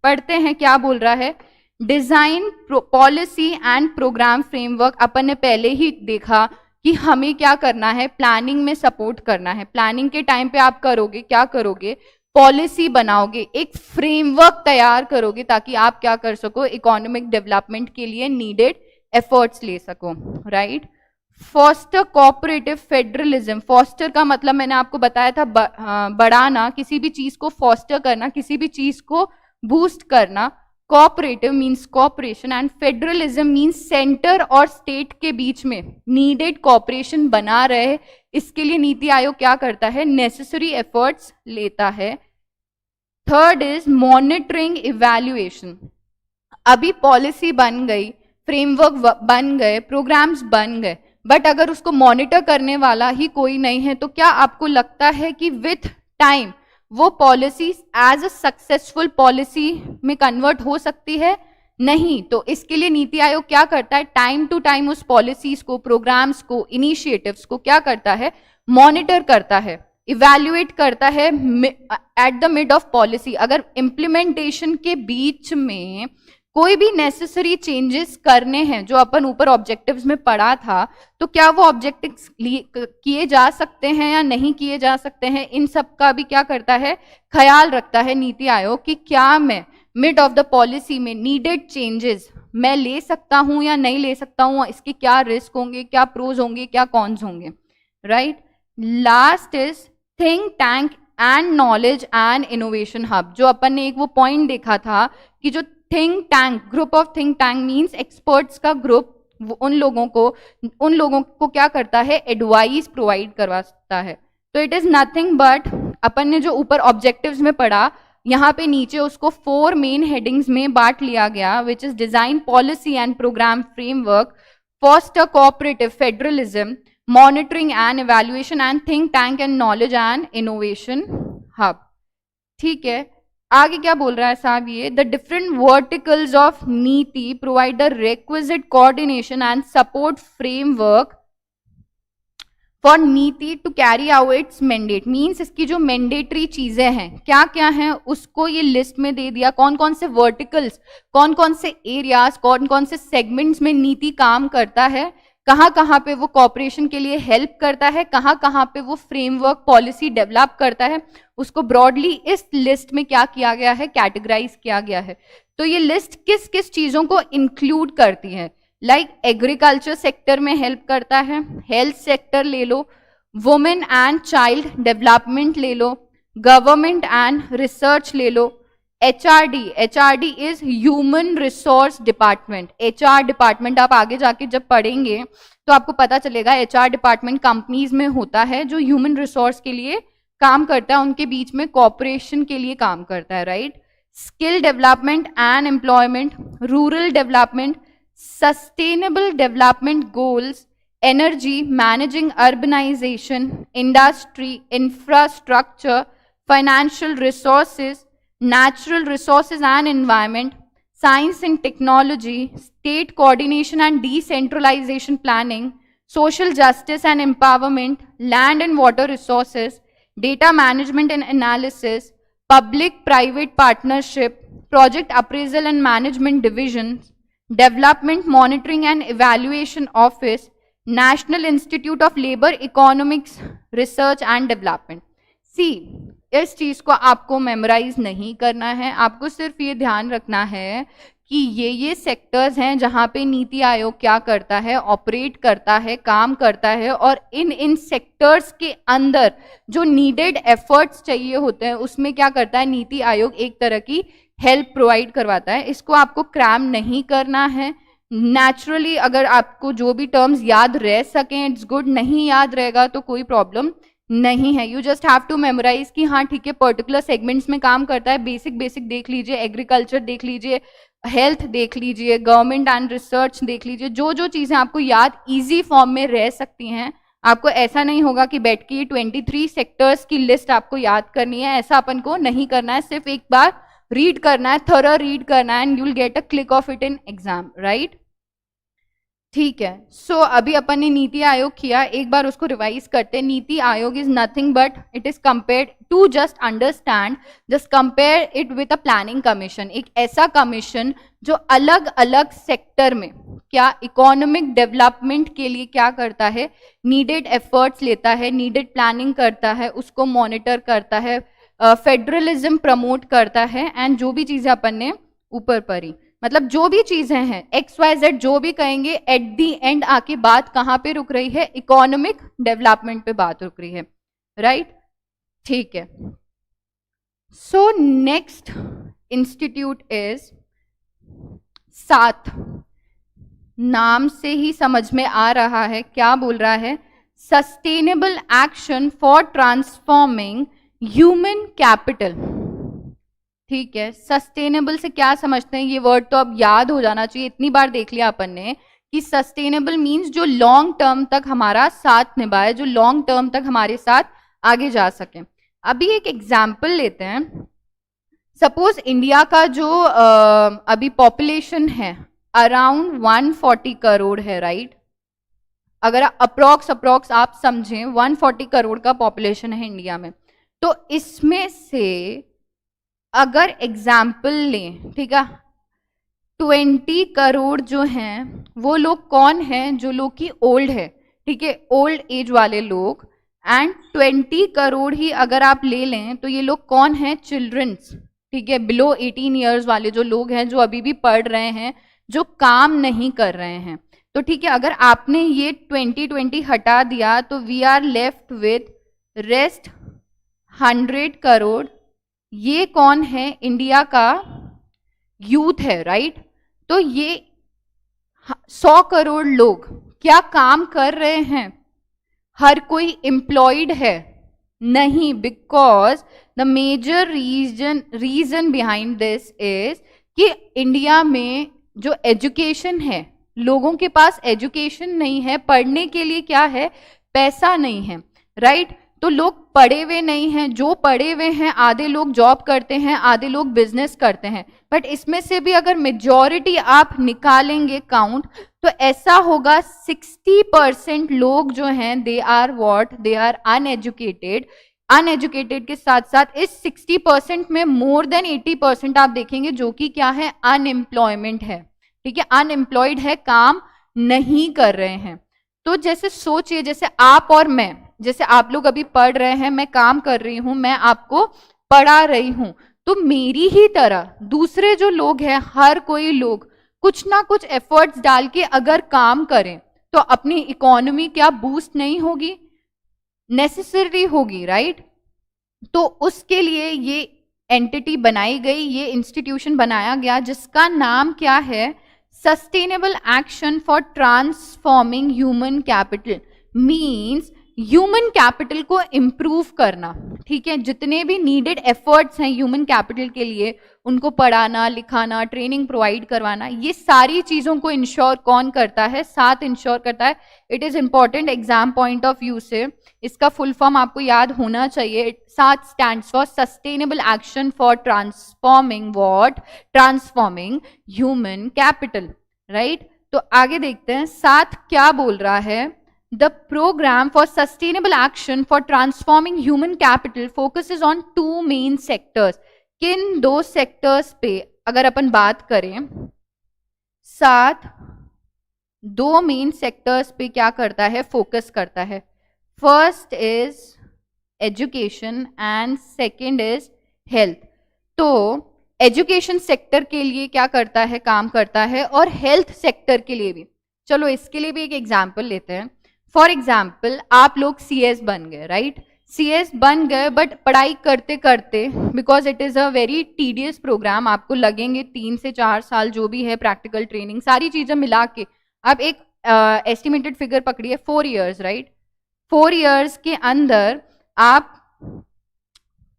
पढ़ते हैं क्या बोल रहा है। Design policy and programme framework, अपन ने पहले ही देखा कि हमें क्या करना है, प्लानिंग में सपोर्ट करना है। प्लानिंग के टाइम पे आप करोगे, क्या करोगे, पॉलिसी बनाओगे, एक फ्रेमवर्क तैयार करोगे ताकि आप क्या कर सको, इकोनॉमिक डेवलपमेंट के लिए नीडेड एफर्ट्स ले सको, right. Foster cooperative federalism, foster का मतलब मैंने आपको बताया था बढ़ाना, किसी भी चीज को फॉस्टर करना, किसी भी चीज को बूस्ट करना। Cooperative means cooperation and federalism means centre और स्टेट के बीच में नीडेड कोऑपरेशन बना रहे, इसके लिए नीति आयोग क्या करता है, नेसेसरी एफर्ट्स लेता है। Third is monitoring evaluation. अभी पॉलिसी बन गई, फ्रेमवर्क बन गए, प्रोग्राम्स बन गए, बट अगर उसको मॉनिटर करने वाला ही कोई नहीं है, तो क्या आपको लगता है कि विथ टाइम वो policy as a successful policy में कन्वर्ट हो सकती है? नहीं। तो इसके लिए नीति आयोग क्या करता है, टाइम टू टाइम उस पॉलिसीज को, प्रोग्राम्स को, इनिशिएटिव्स को क्या करता है, मॉनिटर करता है, इवैल्यूएट करता है at the mid of policy. अगर इम्प्लीमेंटेशन के बीच में कोई भी नेसेसरी चेंजेस करने हैं, जो अपन ऊपर ऑब्जेक्टिव्स में पढ़ा था, तो क्या वो ऑब्जेक्टिव्स किए जा सकते हैं या नहीं किए जा सकते हैं, इन सब का भी क्या करता है, ख्याल रखता है नीति आयोग कि क्या मैं मिड ऑफ द पॉलिसी में नीडेड चेंजेस मैं ले सकता हूं या नहीं ले सकता हूं, इसके क्या रिस्क होंगे, क्या प्रोज होंगे, क्या कॉन्स होंगे, right. Last is think tank and knowledge and innovation hub. जो अपन ने एक वो पॉइंट देखा था कि जो think tank, group of think tank means experts का ग्रुप, उन लोगों को क्या करता है, एडवाइस प्रोवाइड करवाता है। तो इट इज नथिंग बट, अपन ने जो ऊपर ऑब्जेक्टिव्स में पढ़ा, यहाँ पे नीचे उसको 4 मेन हेडिंग्स में बांट लिया गया, which is design policy and programme framework, foster cooperative federalism, monitoring and evaluation and think tank and knowledge and innovation hub. ठीक है, आगे क्या बोल रहा है साहब, ये the different verticals of NITI provide the requisite coordination and support framework for NITI to carry out its mandate. Means इसकी जो मैंडेटरी चीजें हैं क्या क्या हैं, उसको ये लिस्ट में दे दिया, कौन कौन से वर्टिकल्स, कौन कौन से एरियाज, कौन कौन से सेगमेंट्स में नीति काम करता है, कहाँ कहाँ पे वो कॉपरेशन के लिए हेल्प करता है, कहाँ कहाँ पे वो फ्रेमवर्क पॉलिसी डेवलप करता है, उसको ब्रॉडली इस लिस्ट में क्या किया गया है, कैटेगराइज किया गया है। तो ये लिस्ट किस किस चीजों को इंक्लूड करती है, लाइक एग्रीकल्चर सेक्टर में हेल्प करता है, हेल्थ सेक्टर ले लो, वुमेन एंड चाइल्ड डेवलपमेंट ले लो, गवर्नमेंट एंड रिसर्च ले लो, HRD is human resource department. HR department आप आगे जाके जब पढ़ेंगे तो आपको पता चलेगा, HR डिपार्टमेंट कंपनीज में होता है जो ह्यूमन रिसोर्स के लिए काम करता है, उनके बीच में कॉपरेशन के लिए काम करता है, right. skill development and employment, rural development, sustainable development goals, energy, managing urbanization, industry, infrastructure, financial resources, natural resources and environment, science and technology, state coordination and decentralization planning, social justice and empowerment, land and water resources, data management and analysis, public-private partnership, project appraisal and management divisions, development monitoring and evaluation office, National Institute of Labor Economics Research and Development. सी इस चीज को आपको memorise नहीं करना है, आपको सिर्फ ये ध्यान रखना है कि ये सेक्टर्स हैं जहां पे नीति आयोग क्या करता है, ऑपरेट करता है, काम करता है, और इन सेक्टर्स के अंदर जो नीडेड एफर्ट्स चाहिए होते हैं उसमें क्या करता है नीति आयोग, एक तरह की हेल्प प्रोवाइड करवाता है. इसको आपको क्रैम नहीं करना है. नेचुरली अगर आपको जो भी टर्म्स याद रह सकें इट्स गुड, नहीं याद रहेगा तो कोई प्रॉब्लम नहीं है. You just have to memorise कि हाँ ठीक है पर्टिकुलर सेगमेंट्स में काम करता है. बेसिक देख लीजिए, एग्रीकल्चर देख लीजिए, हेल्थ देख लीजिए, गवर्नमेंट एंड रिसर्च देख लीजिए. जो चीजें आपको याद इजी फॉर्म में रह सकती हैं. आपको ऐसा नहीं होगा कि बैठ के 23 सेक्टर्स की लिस्ट आपको याद करनी है, ऐसा अपन को नहीं करना है. सिर्फ एक बार रीड करना है, थोड़ा रीड करना है and you will get a click of it in exam, right. ठीक है. सो अभी अपन ने नीति आयोग किया, एक बार उसको रिवाइज करते हैं. Niti Aayog is nothing but it is compared to just understand, just compare it with a planning commission. एक ऐसा कमीशन जो अलग अलग सेक्टर में क्या इकोनॉमिक डेवलपमेंट के लिए क्या करता है, नीडेड एफर्ट्स लेता है, नीडेड प्लानिंग करता है, उसको मॉनिटर करता है, फेडरलिज्म प्रमोट करता है एंड जो भी चीजें अपन ने ऊपर पढ़ी, मतलब जो भी चीजें हैं XYZ जो भी कहेंगे एट दी एंड आके बात कहाँ पे रुक रही है, इकोनॉमिक डेवलपमेंट पे बात रुक रही है, राइट. ठीक है. सो नेक्स्ट इंस्टीट्यूट इज साथ. नाम से ही समझ में आ रहा है क्या बोल रहा है, sustainable action for transforming human capital. ठीक है. सस्टेनेबल से क्या समझते हैं, ये वर्ड तो अब याद हो जाना चाहिए, इतनी बार देख लिया अपन ने कि सस्टेनेबल मीन्स जो लॉन्ग टर्म तक हमारा साथ निभाए, जो लॉन्ग टर्म तक हमारे साथ आगे जा सके. अभी एक एग्जाम्पल लेते हैं. सपोज इंडिया का जो अभी पॉपुलेशन है अराउंड 140 करोड़ है, राइट. अगर अप्रोक्स आप समझें 140 करोड़ का पॉपुलेशन है इंडिया में, तो इसमें से अगर एग्जाम्पल लें, ठीक है, 20 करोड़ जो हैं वो लोग कौन हैं, जो लोग की ओल्ड है, ठीक है, ओल्ड एज वाले लोग. एंड 20 करोड़ ही अगर आप ले लें तो ये लोग कौन हैं, चिल्ड्रंस, ठीक है, बिलो 18 ईयर्स वाले जो लोग हैं, जो अभी भी पढ़ रहे हैं, जो काम नहीं कर रहे हैं. तो ठीक है, अगर आपने ये 20 हटा दिया तो we are left with rest 100 crore. ये कौन है, इंडिया का यूथ है, राइट. तो ये 100 करोड़ लोग क्या काम कर रहे हैं, हर कोई एम्प्लॉयड है नहीं, because the major reason behind this is कि इंडिया में जो एजुकेशन है, लोगों के पास एजुकेशन नहीं है, पढ़ने के लिए क्या है, पैसा नहीं है, राइट. तो लोग पढ़े हुए नहीं हैं, जो पढ़े हुए हैं आधे लोग जॉब करते हैं, आधे लोग बिजनेस करते हैं. बट इसमें से भी अगर मेजॉरिटी आप निकालेंगे काउंट, तो ऐसा होगा 60% लोग जो हैं they are what, they are uneducated. Uneducated के साथ साथ इस 60% में मोर देन 80% आप देखेंगे जो कि क्या है, अनएम्प्लॉयमेंट है, ठीक है, अनएम्प्लॉयड है, काम नहीं कर रहे हैं. तो जैसे सोचिए, जैसे आप और मैं, जैसे आप लोग अभी पढ़ रहे हैं, मैं काम कर रही हूं, मैं आपको पढ़ा रही हूं, तो मेरी ही तरह दूसरे जो लोग हैं, हर कोई लोग कुछ ना कुछ एफर्ट्स डाल के अगर काम करें तो अपनी इकोनॉमी क्या बूस्ट नहीं होगी, नेसेसरी होगी, राइट. तो उसके लिए ये एंटिटी बनाई गई, ये इंस्टीट्यूशन बनाया गया जिसका नाम क्या है, sustainable action for transforming human capital. Means human capital को इम्प्रूव करना, ठीक है, जितने भी नीडेड एफर्ट्स हैं ह्यूमन कैपिटल के लिए, उनको पढ़ाना लिखाना ट्रेनिंग प्रोवाइड करवाना, ये सारी चीजों को इंश्योर कौन करता है? साथ इंश्योर करता है। It is important exam point of view से, इसका फुल फॉर्म आपको याद होना चाहिए। साथ stands for sustainable action for transforming what? Transforming human capital, right. तो आगे देखते हैं साथ क्या बोल रहा है। The program for sustainable action for transforming human capital focuses on two main sectors. किन दो सेक्टर्स पे अगर अपन बात करें, साथ दो मेन सेक्टर्स पे क्या करता है? फोकस करता है। First is education and second is health. तो एजुकेशन सेक्टर के लिए क्या करता है? काम करता है, और हेल्थ सेक्टर के लिए भी। चलो इसके लिए भी एक एग्जाम्पल लेते हैं। फॉर एग्जाम्पल आप लोग CS बन गए, राइट। CS बन गए, बट पढ़ाई करते करते, because it is a very tedious programme, आपको लगेंगे 3 से 4 साल, जो भी है प्रैक्टिकल ट्रेनिंग सारी चीज़ें मिला के आप एक एस्टिमेटेड फिगर पकड़िए 4 years, राइट। 4 years के अंदर आप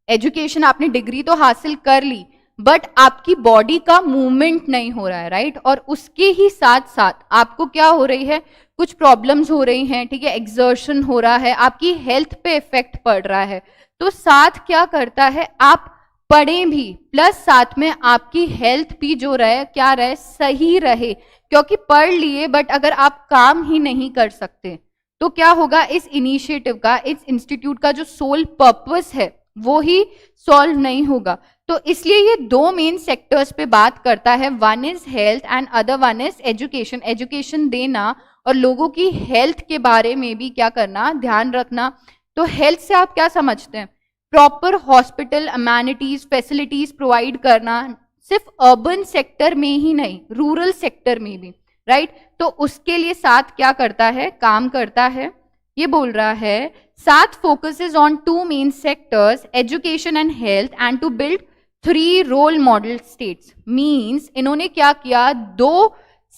एजुकेशन, आपने डिग्री तो हासिल कर ली, बट आपकी बॉडी का मूवमेंट नहीं हो रहा है, राइट। और उसके ही साथ साथ आपको क्या हो रही है? कुछ प्रॉब्लम्स हो रही हैं, ठीक है, एक्सर्शन हो रहा है, आपकी हेल्थ पे इफेक्ट पड़ रहा है। तो साथ क्या करता है? आप पढ़ें भी, प्लस साथ में आपकी हेल्थ भी जो रहे, क्या रहे? सही रहे। क्योंकि पढ़ लिए बट अगर आप काम ही नहीं कर सकते तो क्या होगा? इस इनिशिएटिव का, इस इंस्टीट्यूट का जो सोल पर्पस है वो ही सॉल्व नहीं होगा। तो इसलिए ये दो मेन सेक्टर्स पे बात करता है। One is health and other one is education. Education देना और लोगों की हेल्थ के बारे में भी क्या करना? ध्यान रखना। तो हेल्थ से आप क्या समझते हैं? Proper hospital amenities facilities provide करना, सिर्फ अर्बन सेक्टर में ही नहीं, रूरल सेक्टर में भी, राइट। तो उसके लिए साथ क्या करता है? काम करता है। ये बोल रहा है साथ focuses on two main sectors, education and health, and to build 3 role model states. Means इन्होंने क्या किया? 2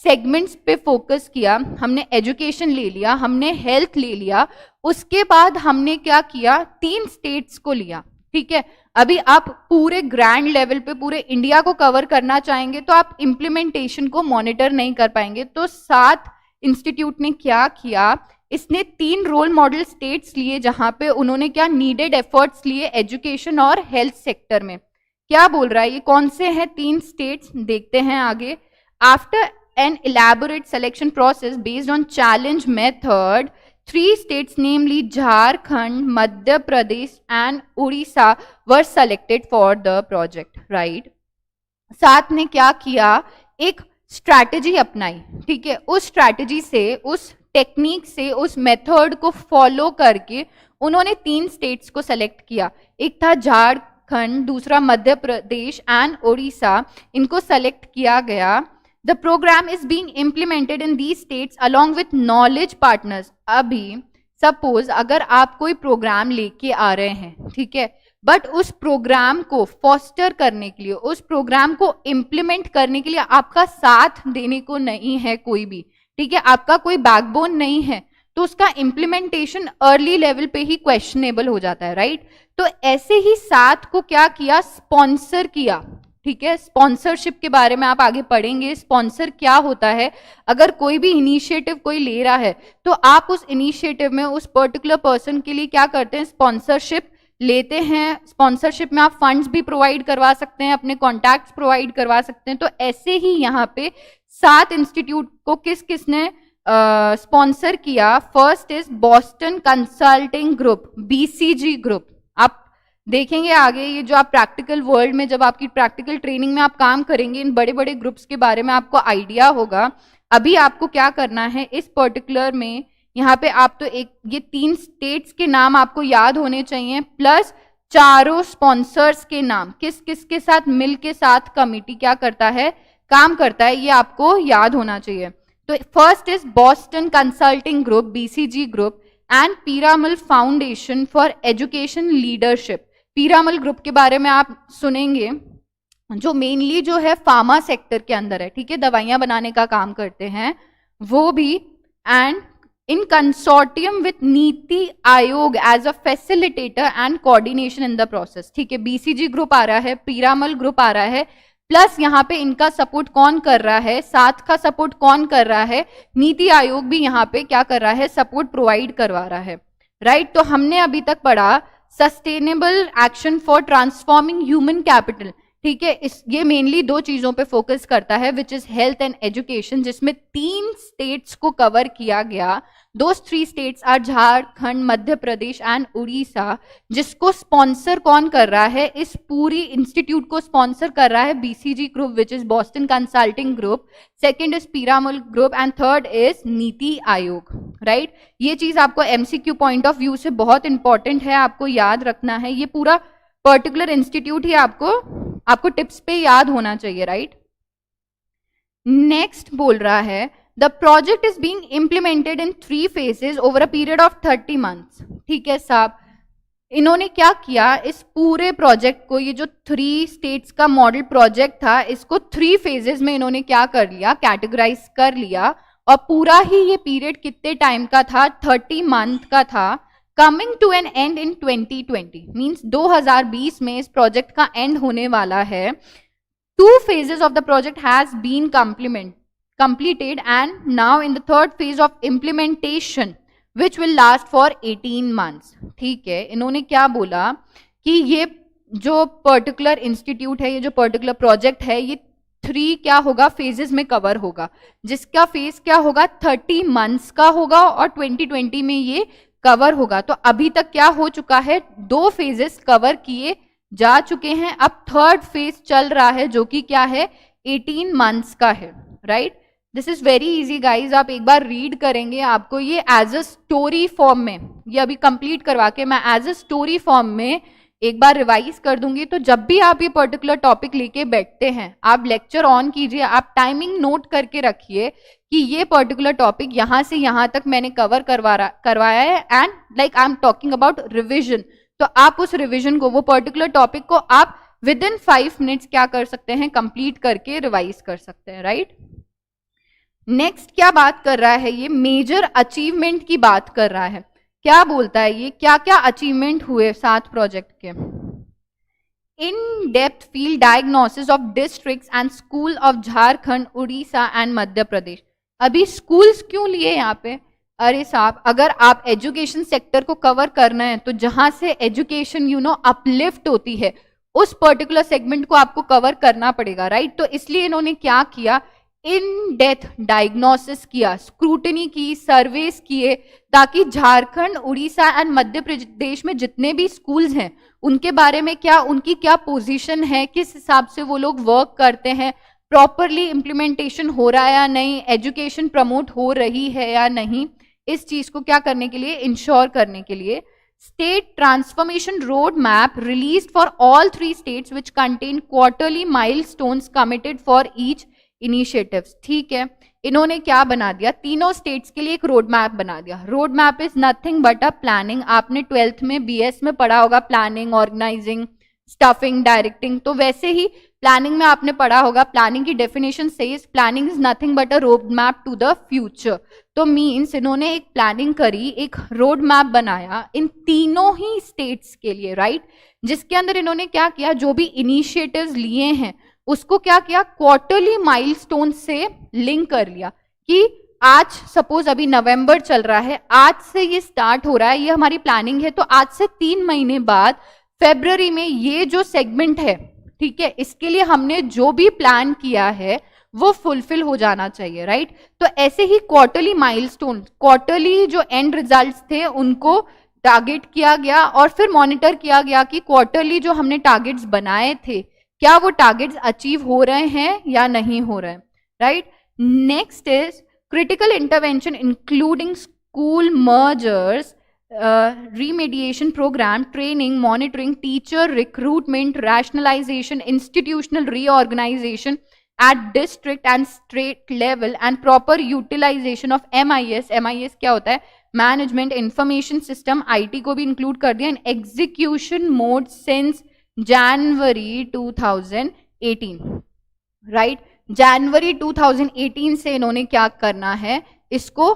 सेगमेंट्स पे फोकस किया। हमने एजुकेशन ले लिया, हमने हेल्थ ले लिया, उसके बाद हमने क्या किया? 3 स्टेट्स को लिया, ठीक है। अभी आप पूरे ग्रैंड लेवल पे पूरे इंडिया को कवर करना चाहेंगे तो आप इम्प्लीमेंटेशन को मॉनिटर नहीं कर पाएंगे। तो साथ इंस्टीट्यूट ने क्या किया? इसने 3 रोल मॉडल स्टेट्स लिए, जहां पे उन्होंने क्या? नीडेड एफर्ट्स लिए एजुकेशन और हेल्थ सेक्टर में। क्या बोल रहा है? ये कौन से हैं 3 स्टेट्स? देखते हैं आगे। After an elaborate selection process based on challenge method, 3 states namely Jharkhand, Madhya Pradesh and Odisha were selected for the project, right। साथ ने क्या किया? एक स्ट्रैटेजी अपनाई, ठीक है। उस स्ट्रैटेजी से, उस टेक्निक से, उस मेथड को फॉलो करके उन्होंने 3 स्टेट्स को सेलेक्ट किया। एक था झारखंड, दूसरा मध्य प्रदेश एंड ओडिशा, इनको सेलेक्ट किया गया। The program is being implemented in these states along with knowledge partners। अभी सपोज अगर आप कोई प्रोग्राम लेके आ रहे हैं, ठीक है, बट उस प्रोग्राम को फॉस्टर करने के लिए, उस प्रोग्राम को इम्प्लीमेंट करने के लिए आपका साथ देने को नहीं है कोई भी, ठीक है, आपका कोई बैकबोन नहीं है, तो उसका इम्प्लीमेंटेशन अर्ली लेवल पे ही क्वेश्चनेबल हो जाता है, राइट। तो ऐसे ही साथ को क्या किया? स्पॉन्सर किया, ठीक है। स्पॉन्सरशिप के बारे में आप आगे पढ़ेंगे। स्पॉन्सर क्या होता है? अगर कोई भी इनिशिएटिव कोई ले रहा है तो आप उस इनिशिएटिव में उस पर्टिकुलर पर्सन के लिए क्या करते हैं? स्पॉन्सरशिप लेते हैं। स्पॉन्सरशिप में आप फंड्स भी प्रोवाइड करवा सकते हैं, अपने कॉन्टैक्ट्स प्रोवाइड करवा सकते हैं। तो ऐसे ही यहाँ पे 7 इंस्टीट्यूट को किस किसने स्पॉन्सर किया? First is Boston consulting group, BCG group. आप देखेंगे आगे, ये जो आप प्रैक्टिकल वर्ल्ड में, जब आपकी प्रैक्टिकल ट्रेनिंग में आप काम करेंगे, इन बड़े बड़े ग्रुप्स के बारे में आपको आइडिया होगा। अभी आपको क्या करना है इस पर्टिकुलर में, यहाँ पे आप तो एक ये 3 स्टेट्स के नाम आपको याद होने चाहिए, प्लस चारों स्पॉन्सर्स के नाम, किस किस के साथ मिल के साथ कमिटी क्या करता है? काम करता है, ये आपको याद होना चाहिए। तो first is Boston consulting group, BCG group, and Piramal foundation for education leadership. Piramal group के बारे में आप सुनेंगे, जो मेनली जो है फार्मा सेक्टर के अंदर है, ठीक है, दवाइयां बनाने का काम करते हैं वो भी। And in consortium with NITI Aayog as a facilitator and coordination in the process. ठीक है, BCG ग्रुप आ रहा है, पीरामल ग्रुप आ रहा है, प्लस यहाँ पे इनका सपोर्ट कौन कर रहा है, साथ का सपोर्ट कौन कर रहा है, नीति आयोग भी यहाँ पे क्या कर रहा है, सपोर्ट प्रोवाइड करवा रहा है, राइट। तो हमने अभी तक पढ़ा sustainable action for transforming human capital, ठीक है। ये मेनली दो चीजों पे फोकस करता है, which is health and education, जिसमें 3 स्टेट्स को कवर किया गया। Those 3 states are Jharkhand, Madhya Pradesh and Orissa. जिसको स्पॉन्सर कौन कर रहा है, इस पूरी इंस्टीट्यूट को स्पॉन्सर कर रहा है BCG group, which is Boston consulting group, second is Piramal group and third is NITI Aayog, right. ये चीज आपको एमसीक्यू पॉइंट ऑफ व्यू से बहुत इंपॉर्टेंट है, आपको याद रखना है। ये पूरा पर्टिकुलर इंस्टीट्यूट ही आपको टिप्स पे याद होना चाहिए, राइट। नेक्स्ट बोल रहा है the project is being implemented in 3 phases over a period of 30 months। ठीक है साहब, इन्होंने क्या किया, इस पूरे प्रोजेक्ट को, ये जो 3 स्टेट्स का मॉडल प्रोजेक्ट था, इसको 3 phases में इन्होंने क्या कर लिया, कैटेगराइज कर लिया। और पूरा ही ये पीरियड कितने टाइम का था, 30 month का था, coming to an end in 2020, means 2020 में इस प्रोजेक्ट का एंड होने वाला है। 2 phases of the project has been completed and now in the 3rd phase of implementation which will last for 18 months। ठीक है, इन्होंने क्या बोला कि ये जो पर्टिकुलर इंस्टीट्यूट है, ये जो पर्टिकुलर प्रोजेक्ट है, ये 3 क्या होगा, फेजेस में कवर होगा, जिसका फेज क्या होगा, 30 months का होगा और 2020 में ये कवर होगा। तो अभी तक क्या हो चुका है, 2 phases कवर किए जा चुके हैं, अब 3rd phase चल रहा है जो कि क्या है, 18 months का है, right. This is very easy guys, आप एक बार रीड करेंगे, आपको ये एज अ स्टोरी फॉर्म में, ये अभी कंप्लीट करवा के मैं एज अ स्टोरी फॉर्म में एक बार रिवाइज कर दूंगी। तो जब भी आप ये पर्टिकुलर टॉपिक लेके बैठते हैं, आप लेक्चर ऑन कीजिए, आप टाइमिंग नोट करके रखिए कि ये पर्टिकुलर टॉपिक यहाँ से यहाँ तक मैंने कवर करवाया है, and like I am talking about revision. तो आप उस रिविजन को, वो पर्टिकुलर टॉपिक को आप विद इन 5 minutes क्या कर सकते हैं, कंप्लीट करके रिवाइज कर सकते हैं, राइट। नेक्स्ट क्या बात कर रहा है, ये मेजर अचीवमेंट की बात कर रहा है। क्या बोलता है ये, क्या क्या अचीवमेंट हुए 7 प्रोजेक्ट के। In depth field diagnosis of districts and school of Jharkhand, Orissa and Madhya Pradesh. अभी स्कूल्स क्यों लिए यहाँ पे, अरे साहब, अगर आप एजुकेशन सेक्टर को कवर करना है तो जहां से एजुकेशन अपलिफ्ट होती है, उस पर्टिकुलर सेगमेंट को आपको कवर करना पड़ेगा, राइट। तो इसलिए इन्होंने क्या किया, इन डेप्थ डायग्नोसिस किया, स्क्रूटनी की, सर्वेस किए, ताकि झारखंड, उड़ीसा एंड मध्य प्रदेश में जितने भी स्कूल्स हैं उनके बारे में क्या, उनकी क्या पोजीशन है, किस हिसाब से वो लोग वर्क करते हैं, प्रॉपरली इम्प्लीमेंटेशन हो रहा है या नहीं, एजुकेशन प्रमोट हो रही है या नहीं, इस चीज को क्या करने के लिए, इंश्योर करने के लिए। State transformation road map released for all 3 states which contain quarterly milestones committed for each initiatives. ठीक है, इन्होंने क्या बना दिया, तीनों स्टेट्स के लिए एक रोड मैप बना दिया। Road map is nothing but a planning. आपने 12th में BS में पढ़ा होगा, प्लानिंग, ऑर्गेनाइजिंग, स्टफिंग, डायरेक्टिंग। तो वैसे ही प्लानिंग में आपने पढ़ा होगा, प्लानिंग की definition says planning is nothing but a road map to the future. तो मीन्स इन्होंने एक प्लानिंग करी, एक रोड मैप बनाया इन तीनों ही स्टेट्स के लिए, राइट। जिसके अंदर इन्होंने क्या किया, जो भी इनिशिएटिव्स लिए हैं उसको क्या किया, क्वार्टरली माइलस्टोन से लिंक कर लिया कि आज सपोज अभी नवंबर चल रहा है, आज से ये स्टार्ट हो रहा है, ये हमारी प्लानिंग है, तो आज से 3 महीने बाद फरवरी में ये जो सेगमेंट है, ठीक है, इसके लिए हमने जो भी प्लान किया है वो फुलफिल हो जाना चाहिए, राइट। तो ऐसे ही क्वार्टरली माइलस्टोन, क्वार्टरली जो एंड रिजल्ट्स थे उनको टारगेट किया गया और फिर मॉनिटर किया गया कि क्वार्टरली जो हमने टारगेट्स बनाए थे, क्या वो टारगेट्स अचीव हो रहे हैं या नहीं हो रहे हैं, right. Next is critical intervention including school mergers, remediation program, training, monitoring, teacher recruitment, rationalization, institutional reorganization at district and state level and proper utilization of MIS। MIS क्या होता है, मैनेजमेंट इंफॉर्मेशन सिस्टम, IT को भी include कर दिया, in execution mode since January 2018, right. जनवरी 2018 से इन्होंने क्या करना है, इसको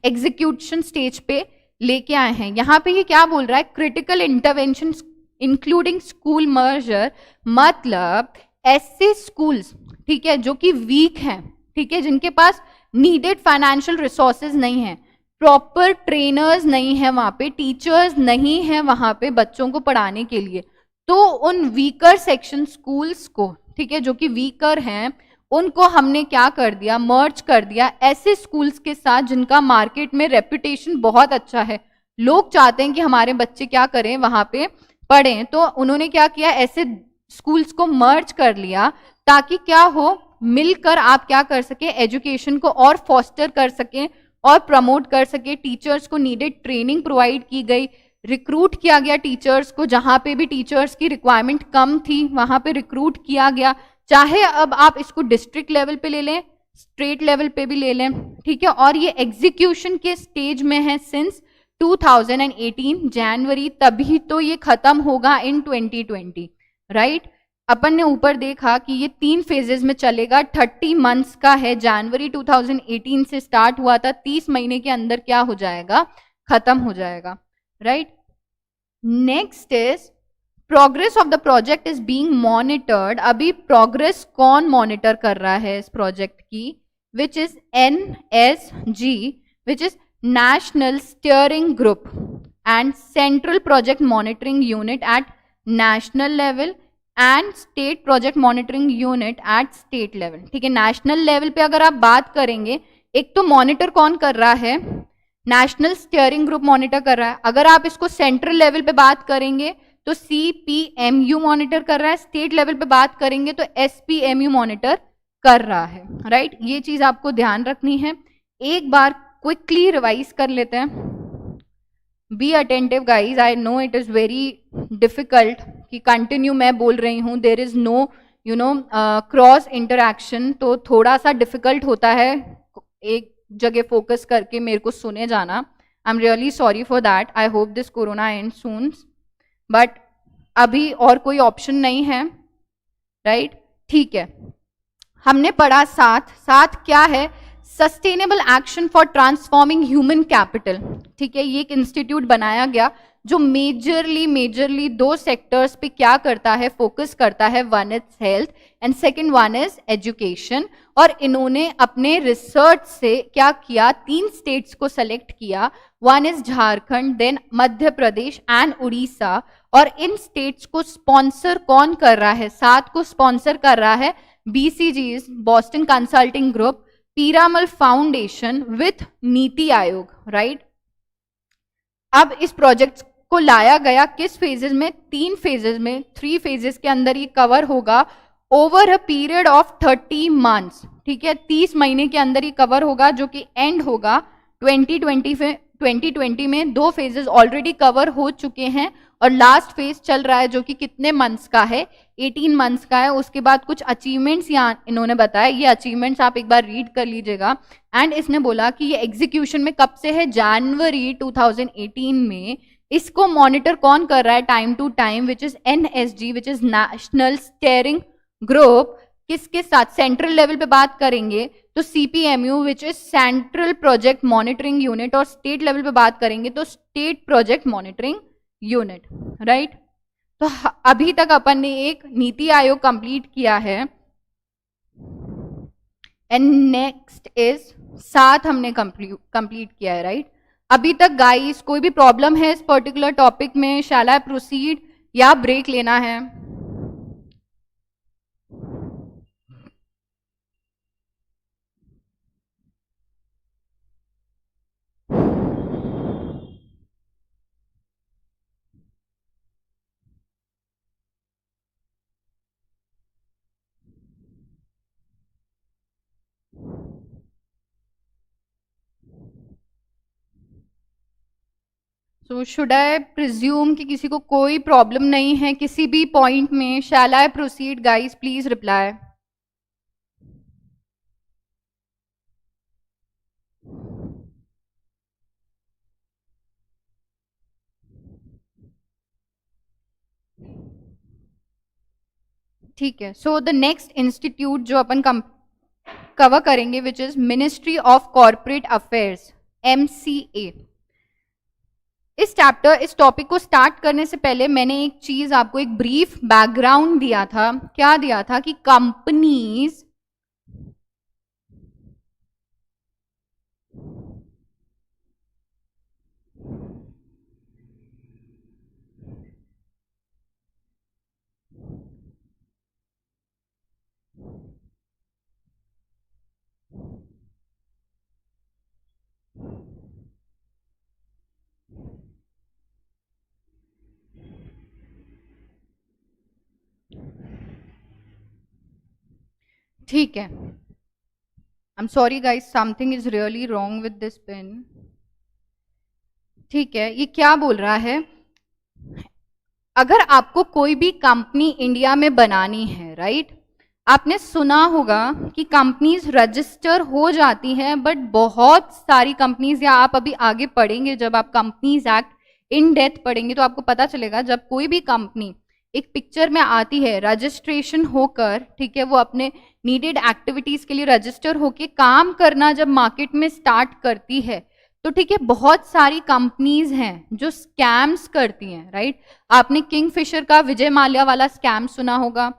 एग्जीक्यूशन स्टेज पे लेके आए हैं। यहाँ पे ये क्या बोल रहा है, critical intervention including school merger, मतलब ऐसे स्कूल्स, ठीक है, जो कि वीक हैं, ठीक है, जिनके पास नीडेड फाइनेंशियल रिसोर्सेज नहीं है, प्रॉपर ट्रेनर्स नहीं है, वहां पे टीचर्स नहीं है वहां पे बच्चों को पढ़ाने के लिए, तो उन वीकर सेक्शन स्कूल्स को, ठीक है, जो कि वीकर हैं, उनको हमने क्या कर दिया, मर्ज कर दिया ऐसे स्कूल्स के साथ जिनका मार्केट में रेपुटेशन बहुत अच्छा है, लोग चाहते हैं कि हमारे बच्चे क्या करें, वहां पे पढ़ें, तो उन्होंने क्या किया, ऐसे स्कूल्स को मर्ज कर लिया ताकि क्या हो, मिलकर आप क्या कर सके, एजुकेशन को और फॉस्टर कर सकें और प्रमोट कर सके, टीचर्स को नीडेड ट्रेनिंग प्रोवाइड की गई, रिक्रूट किया गया टीचर्स को, जहां पे भी टीचर्स की रिक्वायरमेंट कम थी वहां पे रिक्रूट किया गया, चाहे अब आप इसको डिस्ट्रिक्ट लेवल पे ले लें, स्टेट लेवल पे भी ले लें, ठीक है, और ये एग्जीक्यूशन के स्टेज में है सिंस 2018 जनवरी, तभी तो ये खत्म होगा इन 2020, राइट। अपन ने ऊपर देखा कि ये 3 फेजेस में चलेगा, 30 मंथ्स का है, जनवरी 2018 से स्टार्ट हुआ था, 30 महीने के अंदर क्या हो जाएगा, खत्म हो जाएगा, right. Next is progress of the project is being monitored. अभी प्रोग्रेस कौन मॉनिटर कर रहा है इस प्रोजेक्ट की, which is NSG, which is national steering group and central project monitoring unit at national level and state project monitoring unit at state level, ठीक है। National level पे अगर आप बात करेंगे, एक तो मॉनिटर कौन कर रहा है, नेशनल स्टीयरिंग ग्रुप मॉनिटर कर रहा है। अगर आप इसको सेंट्रल लेवल पे बात करेंगे तो CPMU मॉनिटर कर रहा है, स्टेट लेवल पे बात करेंगे तो SPMU मॉनिटर कर रहा है, राइट। ये चीज आपको ध्यान रखनी है। एक बार क्विकली रिवाइज कर लेते हैं। Be attentive guys, I know it is very difficult कि कंटिन्यू मैं बोल रही हूँ, there is no you know cross interaction, तो थोड़ा सा डिफिकल्ट होता है एक जगह फोकस करके मेरे को सुने जाना। I am really sorry for that, I hope this corona and soon, but अभी और कोई ऑप्शन नहीं है, राइट, ठीक है। हमने पढ़ा साथ क्या है, sustainable action for transforming human capital, ठीक है। ये एक इंस्टीट्यूट बनाया गया जो मेजरली 2 सेक्टर्स पे क्या करता है, फोकस करता है, one is health and second one is education. और इन्होंने अपने रिसर्च से क्या किया, 3 स्टेट्स को सेलेक्ट किया, one is Jharkhand, then Madhya Pradesh and Orissa. और इन स्टेट्स को स्पॉन्सर कौन कर रहा है, 7 को स्पॉन्सर कर रहा है BCG, Boston consulting group, Piramal foundation with NITI Aayog, right. अब इस प्रोजेक्ट को लाया गया किस फेजेस में, 3 फेजेस में, 3 फेजेस के अंदर ये कवर होगा over a period of 30 months, ठीक है। 30 महीने के अंदर ये कवर होगा, जो कि एंड होगा 2020 में। 2 फेजेस ऑलरेडी कवर हो चुके हैं और लास्ट फेज चल रहा है, जो कि कितने मंथ्स का है, 18 मंथ्स का है। उसके बाद कुछ अचीवमेंट्स यहाँ इन्होंने बताया, ये अचीवमेंट्स आप एक बार रीड कर लीजिएगा। एंड इसने बोला कि ये एग्जीक्यूशन में कब से है, जनवरी 2018 में। इसको मॉनिटर कौन कर रहा है, time to time, which is NSG, which is national steering group. किसके साथ, सेंट्रल लेवल पे बात करेंगे तो CPMU, which is central project monitoring unit, और स्टेट लेवल पे बात करेंगे तो state project monitoring unit, right. तो अभी तक अपन ने एक नीति आयोग कंप्लीट किया है, एंड नेक्स्ट इज 7 हमने कंप्लीट किया है, राइट। अभी तक गाइस कोई भी प्रॉब्लम है इस पर्टिकुलर टॉपिक में, शैल आई प्रोसीड या ब्रेक लेना है? सो शुड आई प्रिज्यूम कि किसी को कोई प्रॉब्लम नहीं है किसी भी पॉइंट में? Shall I proceed guys, please reply. ठीक है, सो द नेक्स्ट इंस्टीट्यूट जो अपन कवर करेंगे, which is ministry of corporate affairs, MCA। इस चैप्टर, इस टॉपिक को स्टार्ट करने से पहले मैंने एक चीज आपको, एक ब्रीफ बैकग्राउंड दिया था। क्या दिया था कि कंपनीज ठीक है, I am sorry guys, something is really wrong with this pen. ठीक है, ये क्या बोल रहा है, अगर आपको कोई भी कंपनी इंडिया में बनानी है, राइट, आपने सुना होगा कि कंपनीज रजिस्टर हो जाती हैं, बट बहुत सारी कंपनीज, या आप अभी आगे पढ़ेंगे जब आप कंपनीज एक्ट इन डेप्थ पढ़ेंगे तो आपको पता चलेगा, जब कोई भी कंपनी एक पिक्चर में आती है रजिस्ट्रेशन होकर, ठीक है, वो अपने नीडेड एक्टिविटीज के लिए रजिस्टर होके काम करना जब मार्केट में स्टार्ट करती है, तो ठीक है, बहुत सारी कंपनीज हैं जो स्कैम्स करती हैं, राइट। आपने किंगफिशर का विजय माल्या वाला स्कैम सुना होगा,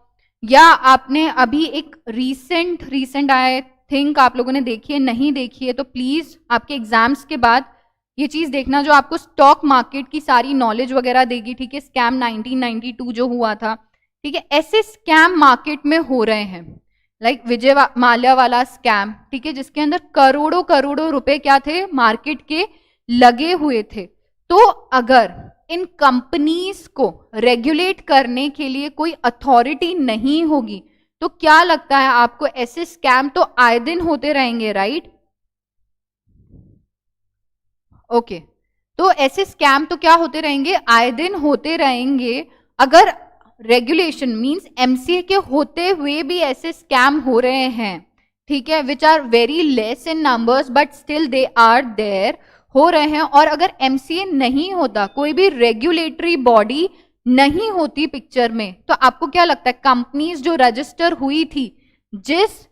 या आपने अभी एक रीसेंट आई थिंक आप लोगों ने देखी है, नहीं देखी है तो प्लीज आपके एग्जाम्स के बाद ये चीज देखना, जो आपको स्टॉक मार्केट की सारी नॉलेज वगैरह देगी, ठीक है, स्कैम 1992 जो हुआ था, ठीक है, ऐसे स्कैम मार्केट में हो रहे हैं, लाइक विजय माल्या वाला स्कैम, ठीक है, जिसके अंदर करोड़ों करोड़ों रुपए क्या थे, मार्केट के लगे हुए थे। तो अगर इन कंपनीज को रेगुलेट करने के लिए कोई अथॉरिटी नहीं होगी, तो क्या लगता है आपको, ऐसे स्कैम तो आए दिन होते रहेंगे, राइट। ओके, तो ऐसे स्कैम तो क्या होते रहेंगे, आए दिन होते रहेंगे। अगर रेगुलेशन मींस एमसीए के होते हुए भी ऐसे स्कैम हो रहे हैं, ठीक है, which are very less in numbers but still they are there, हो रहे हैं, और अगर एमसीए नहीं होता, कोई भी रेगुलेटरी बॉडी नहीं होती पिक्चर में, तो आपको क्या लगता है कंपनीज जो रजिस्टर हुई थी, जिस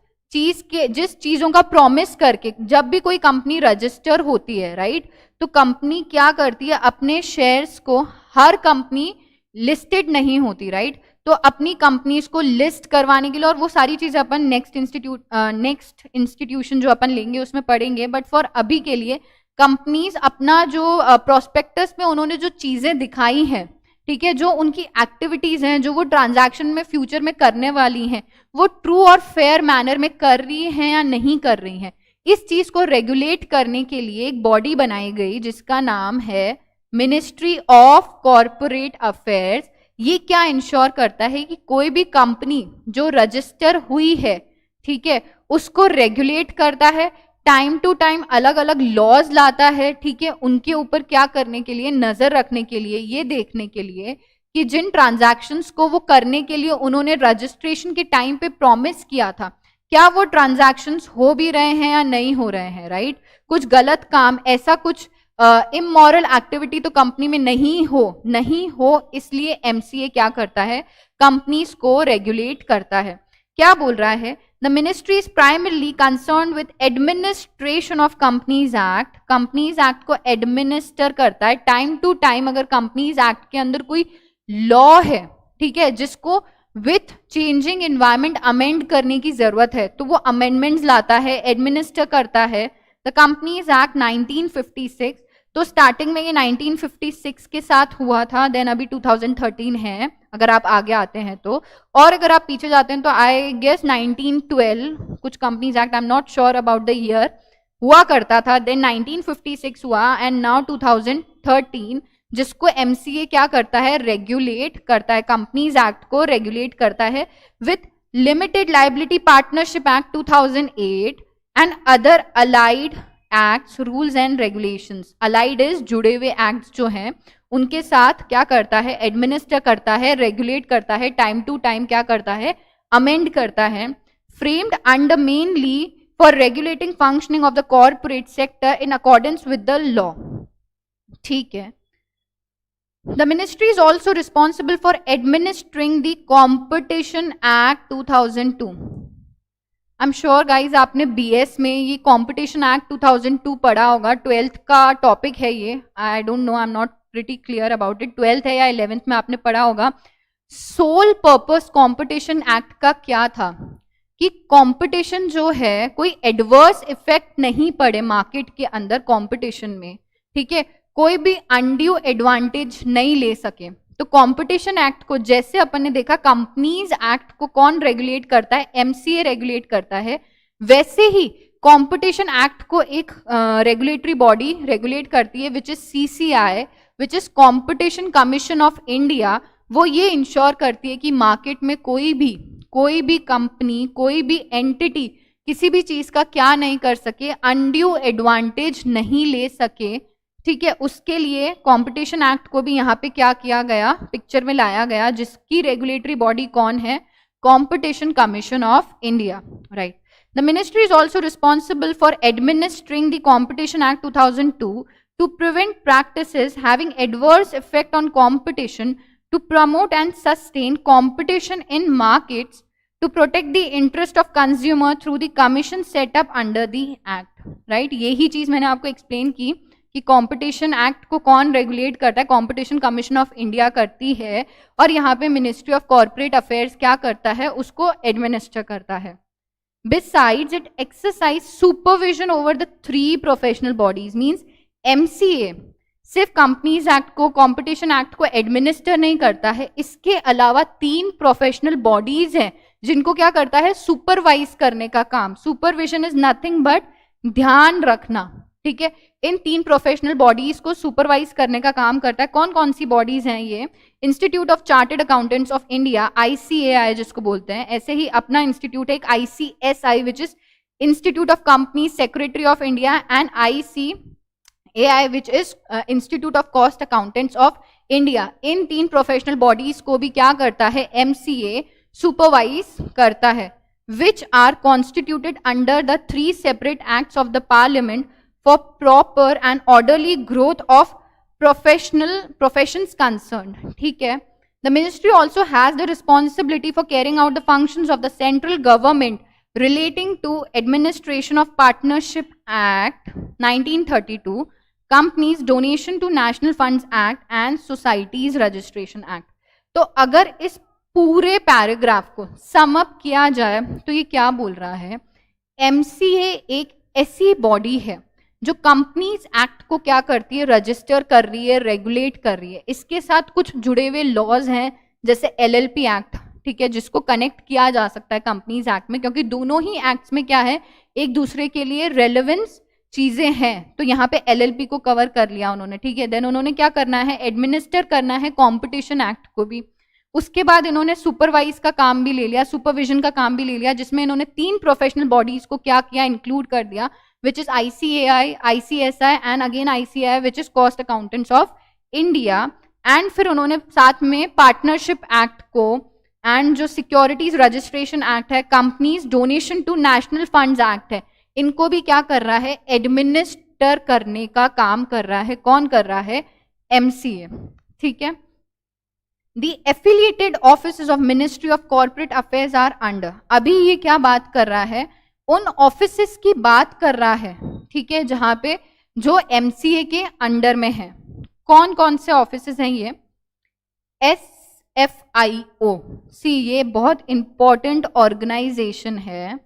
चीजों का प्रॉमिस करके जब भी कोई कंपनी रजिस्टर होती है, राइट, तो कंपनी क्या करती है, अपने शेयर्स को, हर कंपनी लिस्टेड नहीं होती, राइट, तो अपनी कंपनीज को लिस्ट करवाने के लिए, और वो सारी चीजें अपन नेक्स्ट इंस्टीट्यूशन जो अपन लेंगे उसमें पढ़ेंगे, बट फॉर अभी के लिए कंपनीज अपना जो प्रोस्पेक्टस में उन्होंने जो चीजें दिखाई हैं, ठीक है, जो उनकी एक्टिविटीज हैं, जो वो ट्रांजैक्शन में फ्यूचर में करने वाली हैं, वो ट्रू और फेयर मैनर में कर रही हैं या नहीं कर रही हैं, इस चीज को रेगुलेट करने के लिए एक बॉडी बनाई गई जिसका नाम है मिनिस्ट्री ऑफ कॉरपोरेट अफेयर्स। ये क्या इंश्योर करता है कि कोई भी कंपनी जो रजिस्टर हुई है, ठीक है, उसको रेगुलेट करता है, टाइम टू टाइम अलग अलग लॉज लाता है, ठीक है, उनके ऊपर क्या करने के लिए, नजर रखने के लिए, ये देखने के लिए कि जिन ट्रांजैक्शंस को वो करने के लिए उन्होंने रजिस्ट्रेशन के टाइम पे प्रॉमिस किया था, क्या वो ट्रांजैक्शंस हो भी रहे हैं या नहीं हो रहे हैं, राइट। कुछ गलत काम, ऐसा कुछ इमोरल एक्टिविटी तो कंपनी में नहीं हो, इसलिए एमसीए क्या करता है, कंपनीज को रेगुलेट करता है। क्या बोल रहा है, the ministry is primarily concern with administration of companies act, companies Act को एडमिनिस्टर करता है टाइम टू टाइम। अगर कंपनीज एक्ट के अंदर कोई लॉ है, ठीक है, जिसको विथ चेंजिंग एनवायरमेंट अमेंड करने की जरूरत है, तो वो अमेंडमेंट्स लाता है, एडमिनिस्टर करता है। द कंपनीज एक्ट 1956, तो स्टार्टिंग में ये 1956 के साथ हुआ था, देन अभी 2013 है अगर आप आगे आते हैं तो, और अगर आप पीछे जाते हैं तो आई गेस 1912 कुछ companies act, I am not sure about the year, हुआ करता था, देन 1956 हुआ, एंड नाउ 2013, जिसको एमसीए क्या करता है, रेगुलेट करता है, कंपनीज एक्ट को रेगुलेट करता है with limited liability partnership act 2008 and other allied acts, rules and regulations. Allied is जुड़े हुए एक्ट्स जो हैं उनके साथ क्या करता है, एडमिनिस्टर करता है, रेगुलेट करता है, टाइम टू टाइम क्या करता है, अमेंड करता है। Framed under mainly for regulating functioning of the corporate sector in accordance with the law, ठीक है। The ministry is also responsible for administering the Competition Act 2002. I am sure guys आपने BS में ये competition act 2002 पढ़ा होगा, 12th का topic है ये, आई don't no, I am not pretty clear about it, 12th है या 11th में आपने पढ़ा होगा। सोल पर्पस कंपटीशन एक्ट का क्या था कि कंपटीशन जो है कोई एडवर्स इफेक्ट नहीं पड़े मार्केट के अंदर कंपटीशन में, ठीक है, कोई भी अनड्यू एडवांटेज नहीं ले सके। तो कंपटीशन एक्ट को जैसे अपन ने देखा कंपनीज एक्ट को कौन रेगुलेट करता है, एमसीए रेगुलेट करता है, वैसे ही कंपटीशन एक्ट को एक रेगुलेटरी बॉडी रेगुलेट करती है which is CCI, which is competition commission of India. वो ये इंश्योर करती है कि मार्केट में कोई भी कंपनी, कोई भी एंटिटी किसी भी चीज का क्या नहीं कर सके, अनड्यू एडवांटेज नहीं ले सके, ठीक है। उसके लिए कंपटीशन एक्ट को भी यहाँ पे क्या किया गया, पिक्चर में लाया गया, जिसकी रेगुलेटरी बॉडी कौन है, competition commission of India, right. The ministry is also responsible for administering the competition act 2002 to prevent practices having adverse effect on competition, to promote and sustain competition in markets, to protect the interest of consumer through the commission set up under the act, right। यही चीज मैंने आपको explain की कि competition act को कौन regulate करता है, कंपटीशन कमीशन ऑफ इंडिया करती है, और यहाँ पे मिनिस्ट्री ऑफ कॉर्पोरेट अफेयर्स क्या करता है, उसको एडमिनिस्टर करता है। Besides, it exercise supervision over the 3 professional bodies, means MCA सिर्फ कंपनीज एक्ट को, कंपटीशन एक्ट को एडमिनिस्टर नहीं करता है, इसके अलावा 3 प्रोफेशनल बॉडीज हैं जिनको क्या करता है, सुपरवाइज करने का काम। सुपरविजन इज नथिंग बट ध्यान रखना, ठीक है। इन 3 प्रोफेशनल बॉडीज को सुपरवाइज करने का काम करता है। कौन कौन सी बॉडीज हैं ये, institute of chartered accountants of India, ICAI जिसको बोलते हैं, ऐसे ही अपना इंस्टीट्यूट है एक ICSI which is institute of company secretary of India, and ICAI which is institute of cost accountants of India. इन 3 प्रोफेशनल बॉडीज को भी क्या करता है, एमसीए सुपरवाइज करता है, which are constituted under the 3 separate acts of the parliament for proper and orderly growth of professions concerned, ठीक है। The ministry also has the responsibility for carrying out the functions of the central government relating to administration of Partnership Act 1932, Companies Donation to National Funds Act and Societies Registration Act। तो अगर इस पूरे paragraph को sum up किया जाए तो ये क्या बोल रहा है, एमसीए एक ऐसी बॉडी है जो कंपनीज एक्ट को क्या करती है, रजिस्टर कर रही है, रेगुलेट कर रही है। इसके साथ कुछ जुड़े हुए लॉज हैं जैसे एलएलपी एक्ट, ठीक है, जिसको कनेक्ट किया जा सकता है कंपनीज एक्ट में, क्योंकि दोनों ही एक्ट्स में क्या है, एक दूसरे के लिए रेलेवेंस चीजें हैं। तो यहाँ पे एलएलपी को कवर कर लिया उन्होंने, ठीक है। देन उन्होंने क्या करना है, एडमिनिस्टर करना है कंपटीशन एक्ट को भी। उसके बाद इन्होंने सुपरवाइज का काम भी ले लिया, सुपरविजन का काम भी ले लिया, जिसमें इन्होंने 3 प्रोफेशनल बॉडीज को क्या किया, इंक्लूड कर दिया, which is ICAI, ICSI and again ICAI which is Cost Accountants of India। and फिर उन्होंने साथ में पार्टनरशिप एक्ट को एंड जो सिक्योरिटीज रजिस्ट्रेशन एक्ट है, companies donation to national funds act है, इनको भी क्या कर रहा है, एडमिनिस्टर करने का काम कर रहा है। कौन कर रहा है, एमसीए, ठीक है। The affiliated offices of Ministry of Corporate Affairs are under, अभी ये क्या बात कर रहा है, उन ऑफिसेस की बात कर रहा है, ठीक है, जहां पे जो एमसीए के अंडर में है। कौन कौन से ऑफिसेस हैं ये, SFIO, ये बहुत इंपॉर्टेंट ऑर्गेनाइजेशन है,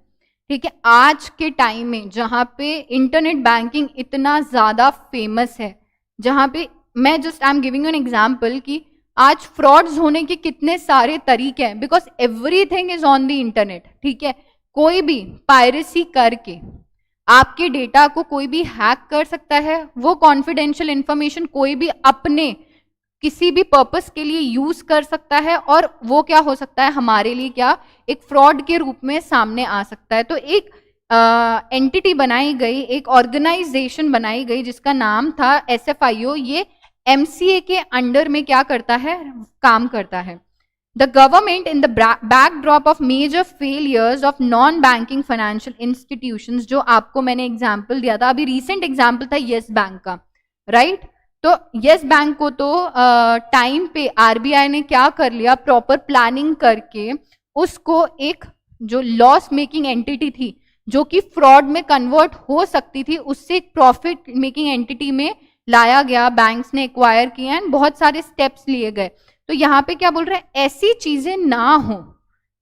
ठीक है। आज के टाइम में जहां पे इंटरनेट बैंकिंग इतना ज्यादा फेमस है, जहां पे मैं just I am giving an example कि आज फ्रॉड्स होने के कितने सारे तरीके हैं, because everything is on the internet, ठीक है। कोई भी पायरेसी करके आपके डेटा को कोई भी हैक कर सकता है, वो कॉन्फिडेंशियल इंफॉर्मेशन कोई भी अपने किसी भी पर्पस के लिए यूज कर सकता है, और वो क्या हो सकता है, हमारे लिए क्या, एक फ्रॉड के रूप में सामने आ सकता है। तो एक एंटिटी बनाई गई, एक ऑर्गेनाइजेशन बनाई गई जिसका नाम था SFIO, ये एमसीए के अंडर में क्या करता है, काम करता है। The government, in the backdrop of major failures of non-banking financial institutions, जो आपको मैंने एग्जाम्पल दिया था, अभी रिसेंट एग्जाम्पल था येस बैंक का, राइट। तो येस बैंक को तो टाइम पे आरबीआई ने क्या कर लिया, प्रॉपर प्लानिंग करके उसको एक जो लॉस मेकिंग एंटिटी थी, जो कि फ्रॉड में कन्वर्ट हो सकती थी, उससे एक प्रॉफिट मेकिंग एंटिटी में लाया गया, बैंक्स ने एक्वायर किया एंड बहुत सारे स्टेप्स लिए गए। तो यहाँ पे क्या बोल रहे हैं, ऐसी चीजें ना हो,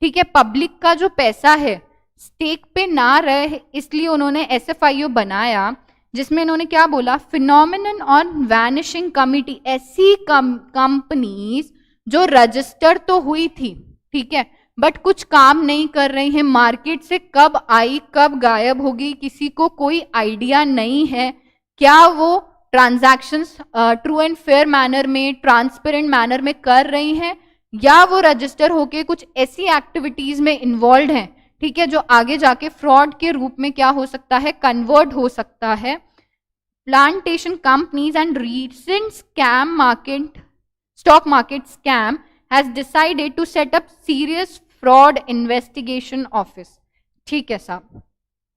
ठीक है, पब्लिक का जो पैसा है स्टेक पे ना रहे, इसलिए उन्होंने SFIO बनाया, जिसमें इन्होंने क्या बोला, फिनोमिनन ऑन वैनिशिंग कमिटी, ऐसी कंपनीज जो रजिस्टर तो हुई थी, ठीक है, बट कुछ काम नहीं कर रही हैं, मार्केट से कब आई कब गायब होगी किसी को कोई आइडिया नहीं है, क्या वो transactions true and fair manner में, ट्रांसपेरेंट मैनर में कर रही हैं, या वो रजिस्टर होके कुछ ऐसी एक्टिविटीज में इन्वॉल्व हैं, ठीक है, जो आगे जाके फ्रॉड के रूप में क्या हो सकता है, कन्वर्ट हो सकता है। Plantation companies and recent stock market scam has decided to set up serious fraud investigation office. ठीक है साहब,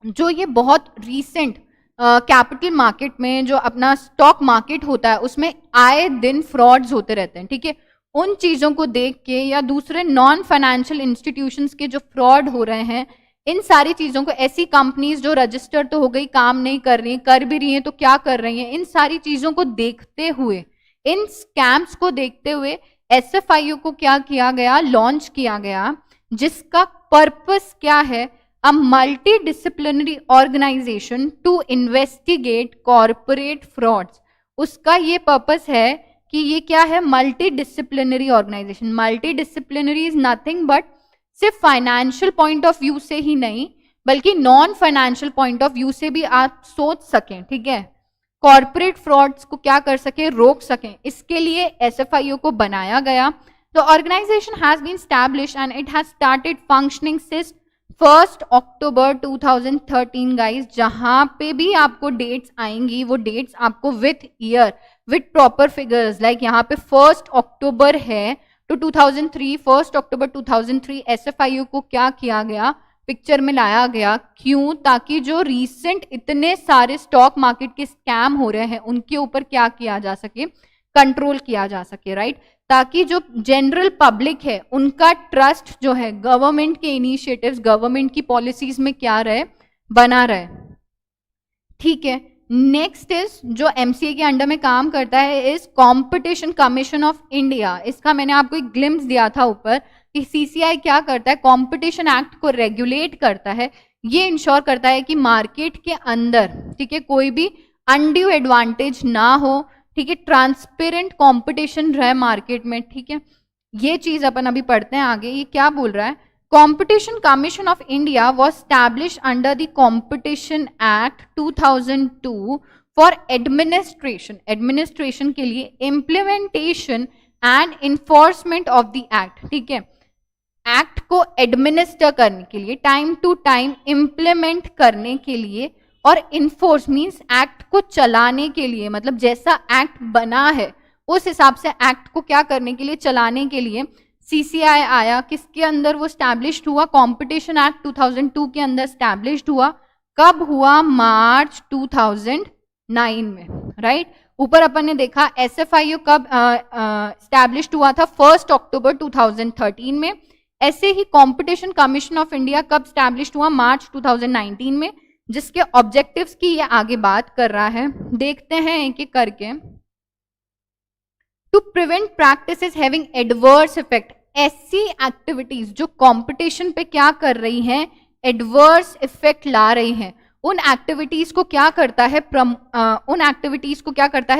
जो ये बहुत रीसेंट कैपिटल मार्केट में जो अपना स्टॉक मार्केट होता है उसमें आए दिन फ्रॉड्स होते रहते हैं, ठीक है, उन चीजों को देख के या दूसरे नॉन फाइनेंशियल इंस्टीट्यूशंस के जो फ्रॉड हो रहे हैं, इन सारी चीजों को, ऐसी कंपनीज जो रजिस्टर तो हो गई, काम नहीं कर रही, कर भी रही हैं तो क्या कर रही हैं, इन सारी चीजों को देखते हुए, इन स्कैम्स को देखते हुए SFIO को क्या किया गया, लॉन्च किया गया, जिसका पर्पस क्या है, a multidisciplinary organisation to investigate corporate frauds. उसका ये पर्पस है कि ये क्या है, multidisciplinary organisation. Multidisciplinary is nothing but सिर्फ फाइनेंशियल पॉइंट ऑफ व्यू से ही नहीं बल्कि non financial point of view से भी आप सोच सकें, ठीक है, कॉर्पोरेट फ्रॉड्स को क्या कर सके, रोक सकें, इसके लिए SFIO को बनाया गया। The organisation has been established and it has started functioning since 1 October 2013 guys. जहां पे भी आपको डेट्स आएंगी वो डेट्स आपको with year, with proper figures, like यहाँ पे 1 अक्टूबर है तो 2003, 1 अक्टूबर 2003 SFIO को क्या किया गया, पिक्चर में लाया गया। क्यों? ताकि जो रीसेंट इतने सारे स्टॉक मार्केट के स्कैम हो रहे हैं उनके ऊपर क्या किया जा सके, कंट्रोल किया जा सके, राइट, ताकि जो जनरल पब्लिक है उनका ट्रस्ट जो है गवर्नमेंट के इनिशिएटिव्स, गवर्नमेंट की पॉलिसीज में क्या रहे, बना रहे। ठीक है, नेक्स्ट इज जो MCA के अंडर में काम करता है is competition commission of India. इसका मैंने आपको एक ग्लिम्स दिया था ऊपर कि CCI क्या करता है, कॉम्पिटिशन एक्ट को रेगुलेट करता है, ये इंश्योर करता है कि मार्केट के अंदर, ठीक है, कोई भी अनड्यू एडवांटेज ना हो, ठीक है, ट्रांसपेरेंट कंपटीशन रहे मार्केट में, ठीक है, ये चीज अपन अभी पढ़ते हैं आगे। ये क्या बोल रहा है, Competition Commission of India was established under the Competition Act 2002 for administration के लिए, implementation and enforcement of the act, ठीक है, एक्ट को एडमिनिस्टर करने के लिए, टाइम टू टाइम इम्प्लीमेंट करने के लिए, और इन्फोर्स मीन्स एक्ट को चलाने के लिए, मतलब जैसा एक्ट बना है उस हिसाब से एक्ट को क्या करने के लिए, चलाने के लिए CCI आया। किसके अंदर वो स्टैब्लिश्ड हुआ, कॉम्पिटिशन एक्ट 2002 के अंदर स्टैब्लिश्ड हुआ। कब हुआ, मार्च 2009 में, राइट। ऊपर अपन ने देखा SFIO कब स्टैब्लिश्ड हुआ था, 1 अक्टूबर 2013 में। ऐसे ही कॉम्पिटिशन कमीशन ऑफ इंडिया कब स्टैब्लिश्ड हुआ, मार्च 2019 में, जिसके ऑब्जेक्टिव्स की ये आगे बात कर रहा है। देखते हैं एक एक करके। To prevent practices having adverse effect, ऐसी एक्टिविटीज जो कंपटीशन पे क्या कर रही हैं, एडवर्स इफेक्ट ला रही हैं, उन एक्टिविटीज को क्या करता है,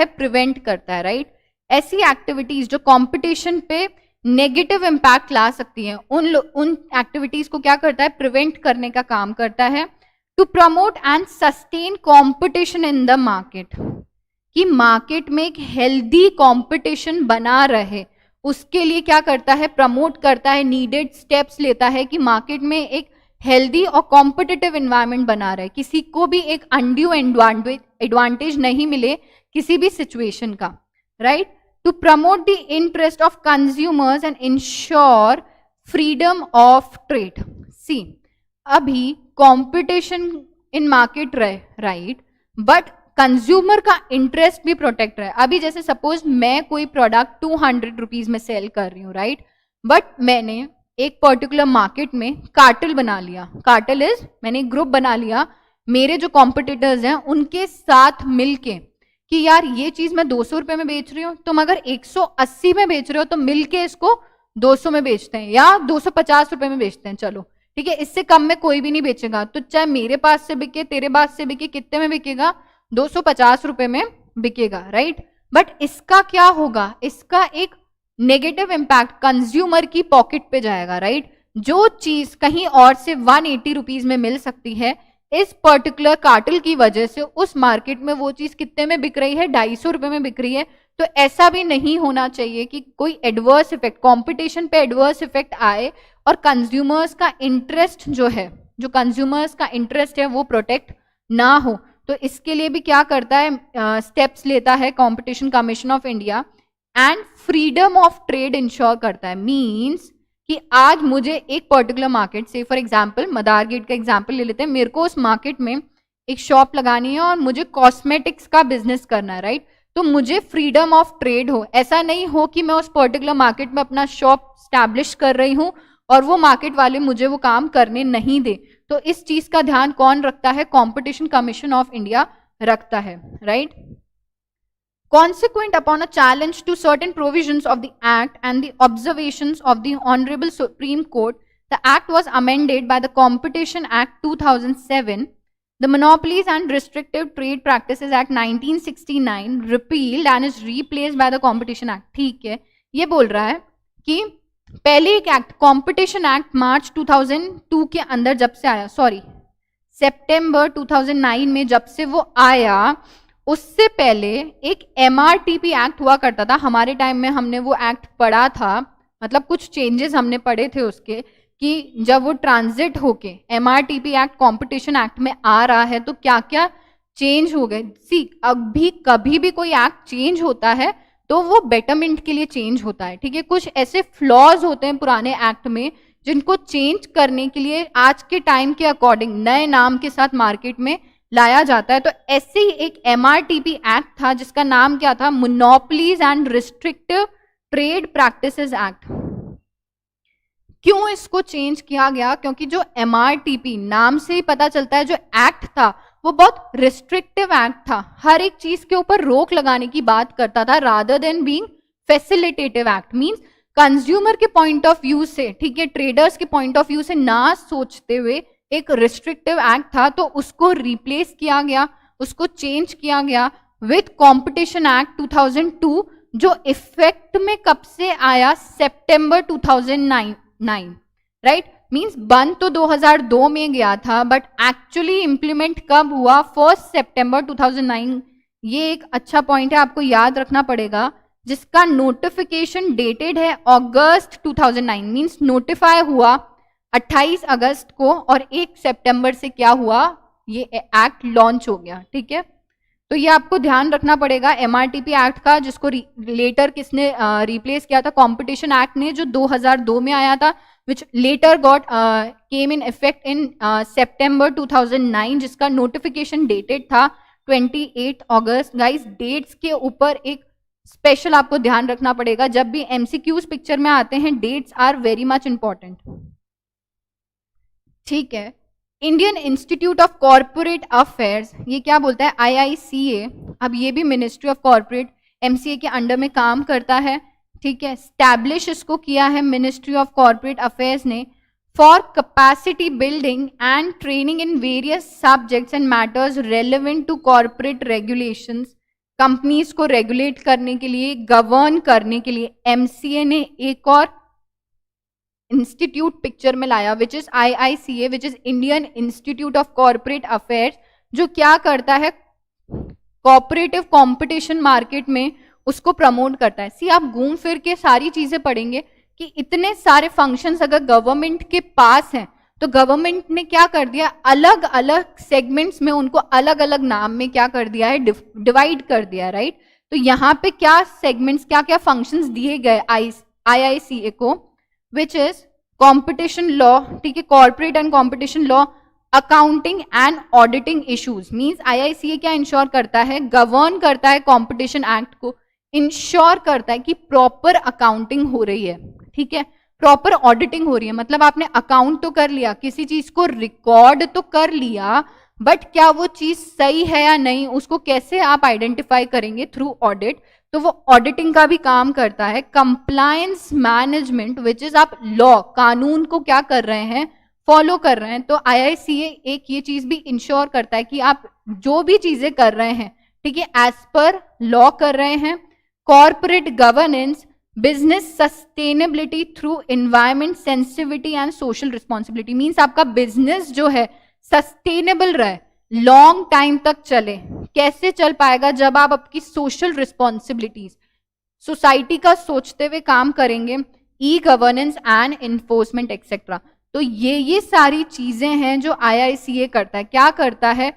प्रिवेंट करता है, राइट। ऐसी एक्टिविटीज जो कंपटीशन पे नेगेटिव इंपैक्ट ला सकती हैं, उन एक्टिविटीज को क्या करता है, प्रिवेंट करने का काम करता है। To promote and sustain competition in the market, कि मार्केट में एक हेल्दी कंपटीशन बना रहे, उसके लिए क्या करता है, प्रमोट करता है, नीडेड स्टेप्स लेता है कि मार्केट में एक हेल्दी और कॉम्पिटिटिव एनवायरनमेंट बना रहे, किसी को भी एक अनड्यू एडवांटेज नहीं मिले किसी भी सिचुएशन का, right. To promote the interest of consumers and ensure freedom of trade. See, अभी कंपटीशन इन मार्केट रहे, राइट, बट कंज्यूमर का इंटरेस्ट भी प्रोटेक्ट रहे। अभी जैसे सपोज मैं कोई प्रोडक्ट 200 रुपीज में सेल कर रही हूँ, राइट, बट मैंने एक पर्टिकुलर मार्केट में कार्टेल बना लिया, कार्टेल इज मैंने एक ग्रुप बना लिया मेरे जो कॉम्पिटिटर्स हैं उनके साथ मिलके कि यार ये चीज मैं 200 रुपए में बेच रही हूँ, तुम अगर 180 में बेच रहे हो तो मिलके इसको 200 में बेचते हैं या 250 रुपए में बेचते हैं, चलो ठीक है, इससे कम में कोई भी नहीं बेचेगा, तो चाहे मेरे पास से बिके तेरे पास से बिके, कितने में बिकेगा, 250 रुपए में बिकेगा, राइट। बट इसका क्या होगा, इसका एक नेगेटिव इंपैक्ट कंज्यूमर की पॉकेट पे जाएगा, राइट। जो चीज कहीं और से 180 रुपीज में मिल सकती है, इस पर्टिकुलर कार्टेल की वजह से उस मार्केट में वो चीज कितने में बिक रही है, 250 रुपए में बिक रही है। तो ऐसा भी नहीं होना चाहिए कि कोई एडवर्स इफेक्ट, कंपटीशन पे एडवर्स इफेक्ट आए और कंज्यूमर्स का इंटरेस्ट जो है, जो कंज्यूमर्स का इंटरेस्ट है वो प्रोटेक्ट ना हो। तो इसके लिए भी क्या करता है, स्टेप्स लेता है competition commission of India and freedom of trade ensure करता है। मींस कि आज मुझे एक पर्टिकुलर मार्केट से, फॉर एग्जांपल मदार गेट का एग्जांपल ले लेते हैं, मेरे को उस मार्केट में एक शॉप लगानी है और मुझे कॉस्मेटिक्स का बिजनेस करना है, राइट। तो मुझे फ्रीडम ऑफ ट्रेड हो, ऐसा नहीं हो कि मैं उस पर्टिकुलर मार्केट में अपना शॉप स्टैब्लिश कर रही हूं और वो मार्केट वाले मुझे वो काम करने नहीं दे। तो इस चीज का ध्यान कौन रखता है, कंपटीशन कमीशन ऑफ इंडिया रखता है, right. Consequent upon a challenge to certain provisions of the Act and the observations of the Honorable Supreme Court, the Act was amended by the Competition Act 2007, the Monopolies and Restrictive Trade Practices Act 1969 repealed and is replaced by the Competition Act। ठीक है, ये बोल रहा है कि पहले एक act, competition act मार्च 2002 के अंदर जब से आया, सॉरी सितंबर 2009 में जब से वो आया, उससे पहले एक MRTP एक्ट हुआ करता था। हमारे टाइम में हमने वो एक्ट पढ़ा था, मतलब कुछ चेंजेस हमने पढ़े थे उसके, कि जब वो ट्रांजिट होके MRTP एक्ट कंपटीशन एक्ट में आ रहा है तो क्या क्या चेंज हो गए। सी अभी कभी भी कोई एक्ट चेंज होता है तो वो बेटरमेंट के लिए चेंज होता है, ठीक है। कुछ ऐसे फ्लॉज होते हैं पुराने एक्ट में जिनको चेंज करने के लिए आज के टाइम के अकॉर्डिंग नए नाम के साथ मार्केट में लाया जाता है। तो ऐसे ही एक MRTP एक्ट था जिसका नाम क्या था, monopolies and restrictive trade practices act. क्यों इसको चेंज किया गया, क्योंकि जो MRTP नाम से ही पता चलता है, जो एक्ट था वो बहुत रिस्ट्रिक्टिव एक्ट था, हर एक चीज के ऊपर रोक लगाने की बात करता था, rather than being facilitative act. Means consumer के पॉइंट ऑफ व्यू से, ठीक है, ट्रेडर्स के पॉइंट ऑफ व्यू से ना सोचते हुए एक रिस्ट्रिक्टिव एक्ट था, तो उसको रिप्लेस किया गया, उसको चेंज किया गया विथ कॉम्पिटिशन एक्ट 2002, जो इफेक्ट में कब से आया, सितंबर 2009, राइट। मींस बन तो 2002 में गया था बट एक्चुअली इंप्लीमेंट कब हुआ, 1 सितंबर 2009। ये एक अच्छा पॉइंट है, आपको याद रखना पड़ेगा, जिसका नोटिफिकेशन डेटेड है अगस्त 2009। मींस नोटिफाई हुआ 28 अगस्त को और 1 सितंबर से क्या हुआ, ये एक्ट लॉन्च हो गया, ठीक है। तो ये आपको ध्यान रखना पड़ेगा MRTP एक्ट का, जिसको लेटर किसने रिप्लेस किया था, कंपटीशन एक्ट ने, जो 2002 में आया था, which later got came in effect in September 2009, जिसका नोटिफिकेशन डेटेड था 28 अगस्त। गाइस डेट्स के ऊपर एक स्पेशल आपको ध्यान रखना पड़ेगा, जब भी MCQs पिक्चर में आते हैं, dates are very much important, ठीक है। Indian institute of corporate affairs, ये क्या बोलता है, IICA, अब ये भी मिनिस्ट्री ऑफ कॉर्पोरेट MCA के अंडर में काम करता है, ठीक है। स्टैब्लिश इसको किया है मिनिस्ट्री ऑफ कॉर्पोरेट अफेयर्स ने for capacity building and training in various subjects and matters relevant to corporate regulations. Companies को रेगुलेट करने के लिए, गवर्न करने के लिए MCA ने एक और इंस्टीट्यूट पिक्चर में लाया, which is IICA, which is Indian institute of corporate affairs, जो क्या करता है, कॉर्पोरेटिव कंपटीशन मार्केट में उसको प्रमोट करता है। सी आप घूम फिर के सारी चीजें पढ़ेंगे कि इतने सारे फंक्शंस अगर गवर्नमेंट के पास हैं तो गवर्नमेंट ने क्या कर दिया, अलग अलग सेगमेंट्स में उनको अलग अलग नाम में क्या कर दिया है, डिवाइड कर दिया, राइट। तो यहाँ पे क्या सेगमेंट्स, क्या क्या फंक्शंस दिए गए IICA को, विच इज कॉम्पिटिशन लॉ, ठीक है, corporate and competition law, accounting and auditing issues. Means IICA क्या इंश्योर करता है, गवर्न करता है कॉम्पिटिशन एक्ट को, इंश्योर करता है कि प्रॉपर अकाउंटिंग हो रही है, ठीक है, प्रॉपर ऑडिटिंग हो रही है, मतलब आपने अकाउंट तो कर लिया, किसी चीज को रिकॉर्ड तो कर लिया, बट क्या वो चीज सही है या नहीं उसको कैसे आप आइडेंटिफाई करेंगे? Through audit. तो वो ऑडिटिंग का भी काम करता है। कंप्लायंस मैनेजमेंट विच इज आप लॉ, कानून को क्या कर रहे हैं? फॉलो कर रहे हैं। तो आईआईसीए एक ये चीज भी इंश्योर करता है कि आप जो भी चीजें कर रहे हैं, ठीक है, एज पर लॉ कर रहे हैं। Corporate governance, business sustainability through environment sensitivity and social responsibility, means आपका बिजनेस जो है सस्टेनेबल रहे, लॉन्ग टाइम तक चले। कैसे चल पाएगा? जब आप आपकी सोशल रिस्पॉन्सिबिलिटीज, सोसाइटी का सोचते हुए काम करेंगे। E governance and enforcement etcetera. तो ये सारी चीजें हैं जो आईआईसीए करता है। क्या करता है?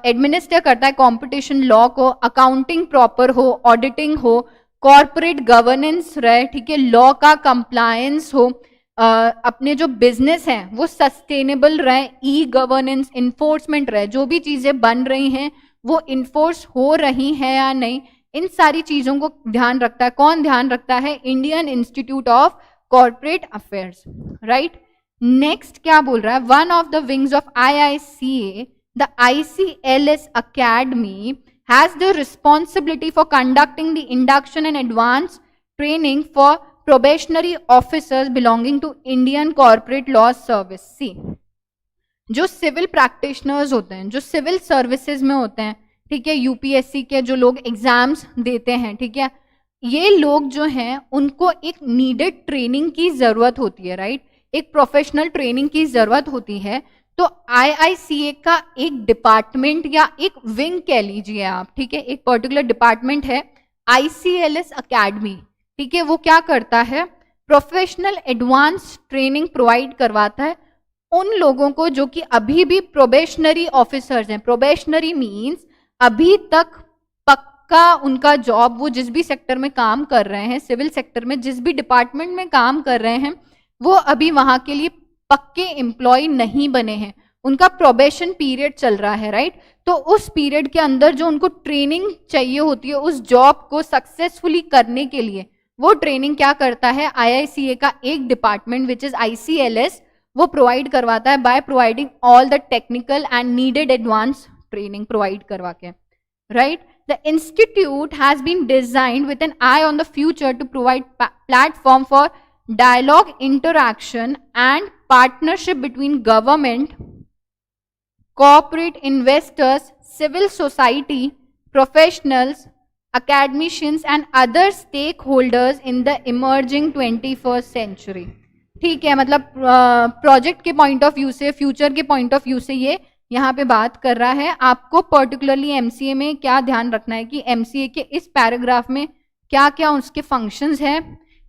एडमिनिस्टर करता है कॉम्पिटिशन लॉ को, अकाउंटिंग प्रॉपर हो, ऑडिटिंग हो, कॉर्पोरेट गवर्नेंस रहे, ठीक है, लॉ का कंप्लायंस हो, अपने जो बिजनेस हैं वो सस्टेनेबल रहे, ई गवर्नेंस, इन्फोर्समेंट रहे, जो भी चीजें बन रही हैं वो इन्फोर्स हो रही हैं या नहीं, इन सारी चीजों को ध्यान रखता है। कौन ध्यान रखता है? Indian institute of corporate Affairs, right. Next क्या बोल रहा है? One of the wings of IICA, the ICLS Academy has the responsibility for conducting the induction and advanced training for probationary officers belonging to Indian Corporate Law Service। सी, जो civil practitioners होते हैं, जो civil services में होते हैं, ठीक है, UPSC के जो लोग एग्जाम्स देते हैं, ठीक है, ये लोग जो हैं उनको एक नीडेड ट्रेनिंग की जरूरत होती है, राइट, एक प्रोफेशनल ट्रेनिंग की जरूरत होती है। तो आईआईसीए का एक डिपार्टमेंट या एक विंग कह लीजिए आप, ठीक है, एक पर्टिकुलर डिपार्टमेंट है आईसीएलएस अकेडमी, ठीक है, वो क्या करता है? प्रोफेशनल एडवांस ट्रेनिंग प्रोवाइड करवाता है उन लोगों को जो कि अभी भी प्रोबेशनरी ऑफिसर्स हैं। प्रोबेशनरी मींस अभी तक पक्का उनका जॉब, वो जिस भी सेक्टर में काम कर रहे हैं, सिविल सेक्टर में जिस भी डिपार्टमेंट में काम कर रहे हैं, वो अभी वहां के लिए पक्के एम्प्लॉय नहीं बने हैं, उनका प्रोबेशन पीरियड चल रहा है, राइट। तो उस पीरियड के अंदर जो उनको ट्रेनिंग चाहिए होती है उस जॉब को सक्सेसफुली करने के लिए, वो ट्रेनिंग क्या करता है? आईआईसीए का एक डिपार्टमेंट विच इज आईसीएलएस, वो प्रोवाइड करवाता है by providing all the technical and needed advance training provide करवा के, right. The institute has been designed with an eye on the future to provide platform for dialogue, interaction and partnership between government, corporate investors, civil society, professionals, academicians and other stakeholders in the emerging 21st century। ठीक है, मतलब project के point of view से, future के point of view से ये यहाँ पे बात कर रहा है। आपको पर्टिकुलरली एमसीए में क्या ध्यान रखना है कि एमसीए के इस पैराग्राफ में क्या क्या उसके फंक्शंस हैं,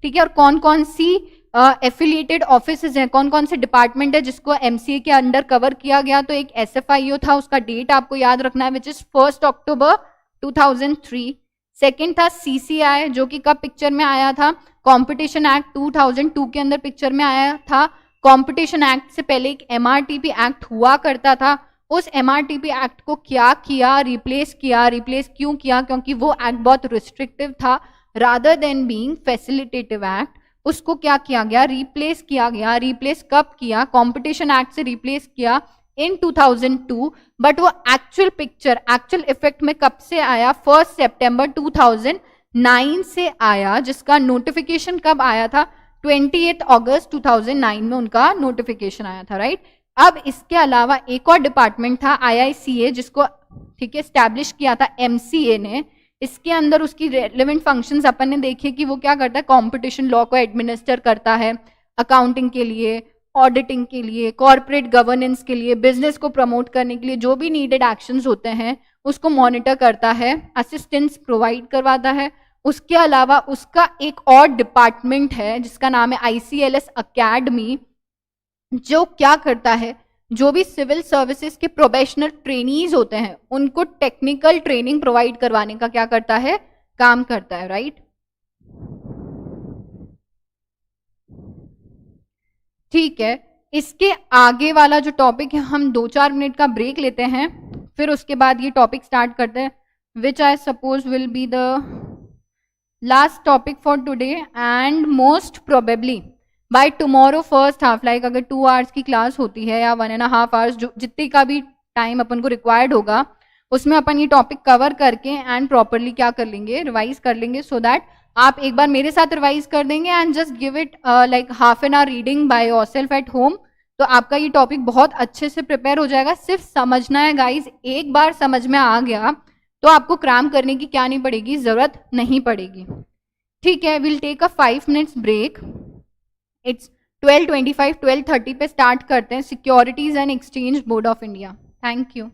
ठीक है, और कौन कौन सी एफिलिएटेड ऑफिसेज हैं, कौन कौन से डिपार्टमेंट है जिसको एमसीए के अंडर कवर किया गया। तो एक एसएफआईओ था, उसका डेट आपको याद रखना है, विच इज 1 अक्टूबर 2003। सेकेंड था सीसीआई, जो कि कब पिक्चर में आया था? कॉम्पिटिशन एक्ट 2002 के अंदर पिक्चर में आया था। कॉम्पिटिशन एक्ट से पहले एक एमआरटीपी एक्ट हुआ करता था, उस एमआरटीपी एक्ट को क्या किया? रिप्लेस किया। रिप्लेस क्यों किया? क्योंकि वो एक्ट बहुत रिस्ट्रिक्टिव था, rather than being facilitative act, उसको क्या किया गया? रिप्लेस किया गया। रिप्लेस कब किया? कॉम्पिटिशन एक्ट से रिप्लेस किया इन 2002, बट वो एक्चुअल पिक्चर, एक्चुअल इफेक्ट में कब से आया? 1 सितंबर 2009 से आया, जिसका नोटिफिकेशन कब आया था? 28 अगस्त 2009 में उनका नोटिफिकेशन आया था, राइट। अब इसके अलावा एक और डिपार्टमेंट था आईआईसीए, जिसको ठीक है स्टैब्लिश किया था एमसीए ने। इसके अंदर उसकी रेलेवेंट फंक्शंस अपन ने देखे कि वो क्या करता है? कॉम्पिटिशन लॉ को एडमिनिस्टर करता है, अकाउंटिंग के लिए, ऑडिटिंग के लिए, कॉर्पोरेट गवर्नेंस के लिए, बिजनेस को प्रमोट करने के लिए जो भी नीडेड एक्शंस होते हैं उसको मॉनिटर करता है, असिस्टेंस प्रोवाइड करवाता है। उसके अलावा उसका एक और डिपार्टमेंट है जिसका नाम है आईसीएलएस अकेडमी, जो क्या करता है? जो भी सिविल सर्विसेज के प्रोबेशनल ट्रेनीज होते हैं उनको टेक्निकल ट्रेनिंग प्रोवाइड करवाने का क्या करता है? काम करता है, राइट। ठीक है, इसके आगे वाला जो टॉपिक है हम 2-4 मिनट का ब्रेक लेते हैं, फिर उसके बाद ये टॉपिक स्टार्ट करते हैं, which I suppose will be the last topic for today and most probably by tomorrow first half, like अगर 2 आवर्स की क्लास होती है या 1.5 आवर्स, जो जितनी का भी टाइम अपन को रिक्वायर्ड होगा, उसमें अपन ये टॉपिक कवर करके एंड प्रॉपरली क्या कर लेंगे, रिवाइज कर लेंगे, सो दैट आप एक बार मेरे साथ रिवाइज कर देंगे and just give it like half an hour reading by yourself at home, तो आपका ये टॉपिक बहुत अच्छे से प्रिपेयर हो जाएगा। सिर्फ समझना है गाइज, एक बार समझ में आ गया तो आपको क्रैम करने की क्या नहीं पड़ेगी, जरूरत नहीं पड़ेगी। ठीक है, will take a 5 minutes break. It's 12:25, 12:30 पे स्टार्ट करते हैं securities and exchange board of India. Thank you.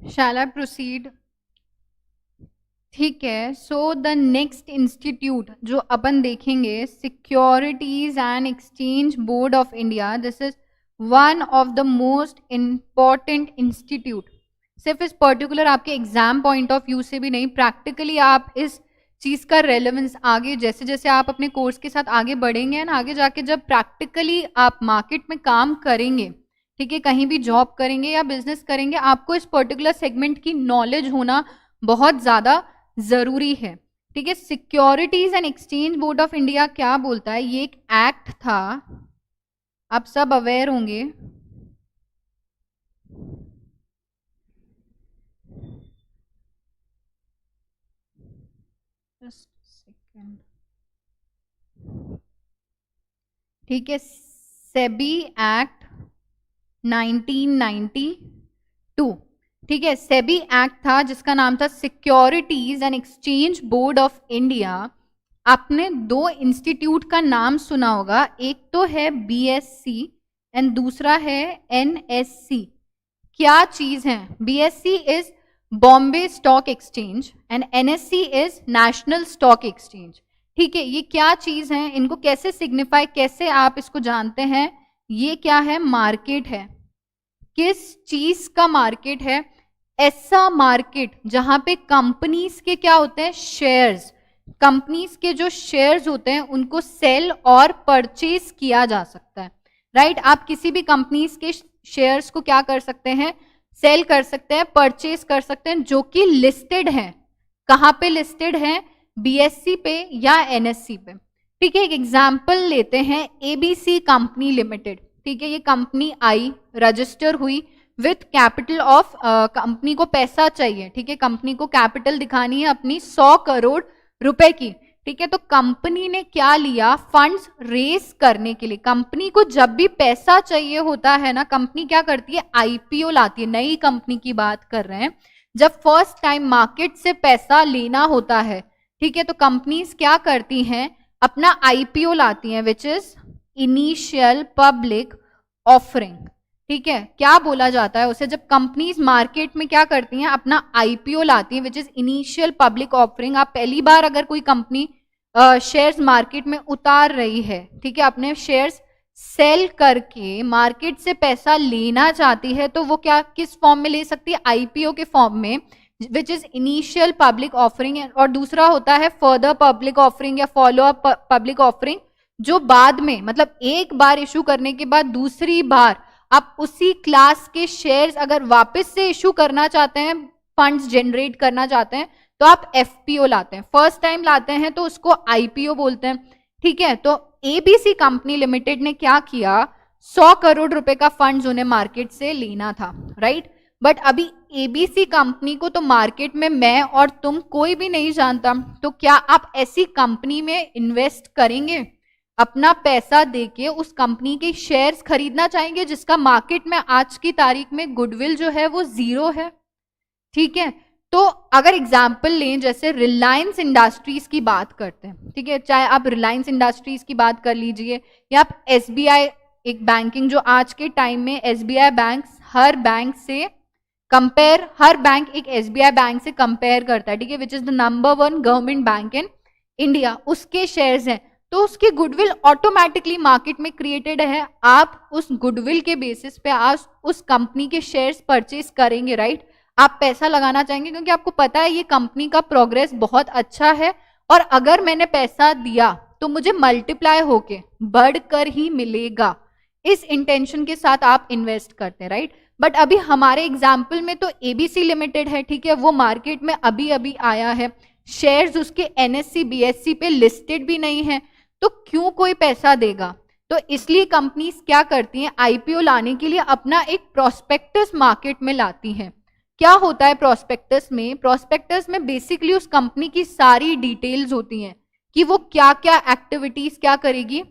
Shall I proceed? ठीक है, सो द नेक्स्ट इंस्टीट्यूट जो अपन देखेंगे, securities and exchange board of India, this is one of the most important institute. सिर्फ इस पर्टिकुलर आपके एग्जाम पॉइंट ऑफ व्यू से भी नहीं, प्रैक्टिकली आप इस चीज का रेलेवेंस आगे जैसे जैसे आप अपने कोर्स के साथ आगे बढ़ेंगे ना, आगे जाके जब प्रैक्टिकली आप मार्केट में काम करेंगे, ठीक है, कहीं भी जॉब करेंगे या बिजनेस करेंगे, आपको इस पर्टिकुलर सेगमेंट की नॉलेज होना बहुत ज्यादा जरूरी है। ठीक है, securities and exchange board of India क्या बोलता है, ये एक एक्ट था, आप सब अवेयर होंगे। ठीक है, सेबी एक्ट 1992, ठीक है, सेबी एक्ट था जिसका नाम था securities and exchange board of India. आपने दो इंस्टीट्यूट का नाम सुना होगा, एक तो है बीएससी एंड दूसरा है एनएससी। क्या चीज है? BSc is Bombay stock exchange and NSC is national stock exchange. ठीक है, ये क्या चीज है, इनको कैसे सिग्निफाई, कैसे आप इसको जानते हैं? ये क्या है? मार्केट है। किस चीज का मार्केट है? ऐसा मार्केट जहां पे कंपनीज के क्या होते हैं? शेयर्स। कंपनीज के जो शेयर्स होते हैं उनको सेल और परचेज किया जा सकता है, राइट? आप किसी भी कंपनीज के शेयर्स को क्या कर सकते हैं? सेल कर सकते हैं, परचेज कर सकते हैं, जो कि लिस्टेड है। कहां पे लिस्टेड है? बीएससी पे या एनएससी पे। ठीक है, एक एग्जाम्पल लेते हैं, एबीसी कंपनी लिमिटेड। ठीक है, ये कंपनी आई, रजिस्टर हुई विथ कैपिटल ऑफ, कंपनी को पैसा चाहिए, ठीक है, कंपनी को कैपिटल दिखानी है अपनी 100 करोड़ रुपए की। ठीक है, तो कंपनी ने क्या लिया? फंड्स रेस करने के लिए। कंपनी को जब भी पैसा चाहिए होता है ना, कंपनी क्या करती है? आईपीओ लाती है। नई कंपनी की बात कर रहे हैं, जब फर्स्ट टाइम मार्केट से पैसा लेना होता है, ठीक है, तो कंपनीज क्या करती हैं? अपना आईपीओ लाती हैं, which is initial public offering. ठीक है, क्या बोला जाता है उसे? जब कंपनीज मार्केट में क्या करती हैं? अपना आईपीओ लाती हैं, which is initial public offering. आप पहली बार अगर कोई कंपनी शेयर्स मार्केट में उतार रही है, ठीक है, अपने शेयर्स सेल करके मार्केट से पैसा लेना चाहती है, तो वो क्या, किस फॉर्म में ले सकती है? आईपीओ के फॉर्म में, which is initial public offering. और दूसरा होता है फर्दर पब्लिक ऑफरिंग या फॉलो अप पब्लिक ऑफरिंग, जो बाद में, मतलब एक बार इशू करने के बाद दूसरी बार आप उसी क्लास के शेयर्स अगर वापस से इशू करना चाहते हैं, फंड्स जनरेट करना चाहते हैं, तो आप एफपीओ लाते हैं। फर्स्ट टाइम लाते हैं तो उसको आईपीओ बोलते हैं। ठीक है, तो एबीसी कंपनी लिमिटेड ने क्या किया? 100 करोड़ रुपए का फंड्स उन्हें मार्केट से लेना था, राइट? बट अभी एबीसी कंपनी को तो मार्केट में मैं और तुम कोई भी नहीं जानता, तो क्या आप ऐसी कंपनी में इन्वेस्ट करेंगे? अपना पैसा देके उस कंपनी के शेयर्स खरीदना चाहेंगे जिसका मार्केट में आज की तारीख में गुडविल जो है वो 0 है? ठीक है, तो अगर एग्जाम्पल लें, जैसे रिलायंस इंडस्ट्रीज की बात करते हैं, ठीक है, चाहे आप रिलायंस इंडस्ट्रीज की बात कर लीजिए या आप एसबीआई, एक बैंकिंग जो आज के टाइम में एसबीआई बैंक हर बैंक से कंपेयर, हर बैंक एक एसबीआई बैंक से कंपेयर करता है, ठीक है, which is the number 1 government bank in India, उसके शेयर्स हैं, तो उसकी गुडविल ऑटोमेटिकली मार्केट में क्रिएटेड है। आप उस गुडविल के बेसिस पे आज उस कंपनी के शेयर्स परचेज करेंगे, राइट? आप पैसा लगाना चाहेंगे क्योंकि आपको पता है ये कंपनी का प्रोग्रेस बहुत अच्छा है, और अगर मैंने पैसा दिया तो मुझे मल्टीप्लाई होके बढ़कर ही मिलेगा। इस इंटेंशन के साथ आप इन्वेस्ट करते हैं, राइट? बट अभी हमारे एग्जाम्पल में तो एबीसी लिमिटेड है, ठीक है, वो मार्केट में अभी अभी आया है, शेयर्स उसके एनएससी बीएससी पे लिस्टेड भी नहीं है, तो क्यों कोई पैसा देगा? तो इसलिए कंपनीज क्या करती हैं? आईपीओ लाने के लिए अपना एक प्रोस्पेक्टस मार्केट में लाती हैं। क्या होता है प्रोस्पेक्टस में? प्रोस्पेक्टस में बेसिकली उस कंपनी की सारी डिटेल्स होती हैं कि वो क्या क्या एक्टिविटीज क्या करेगी,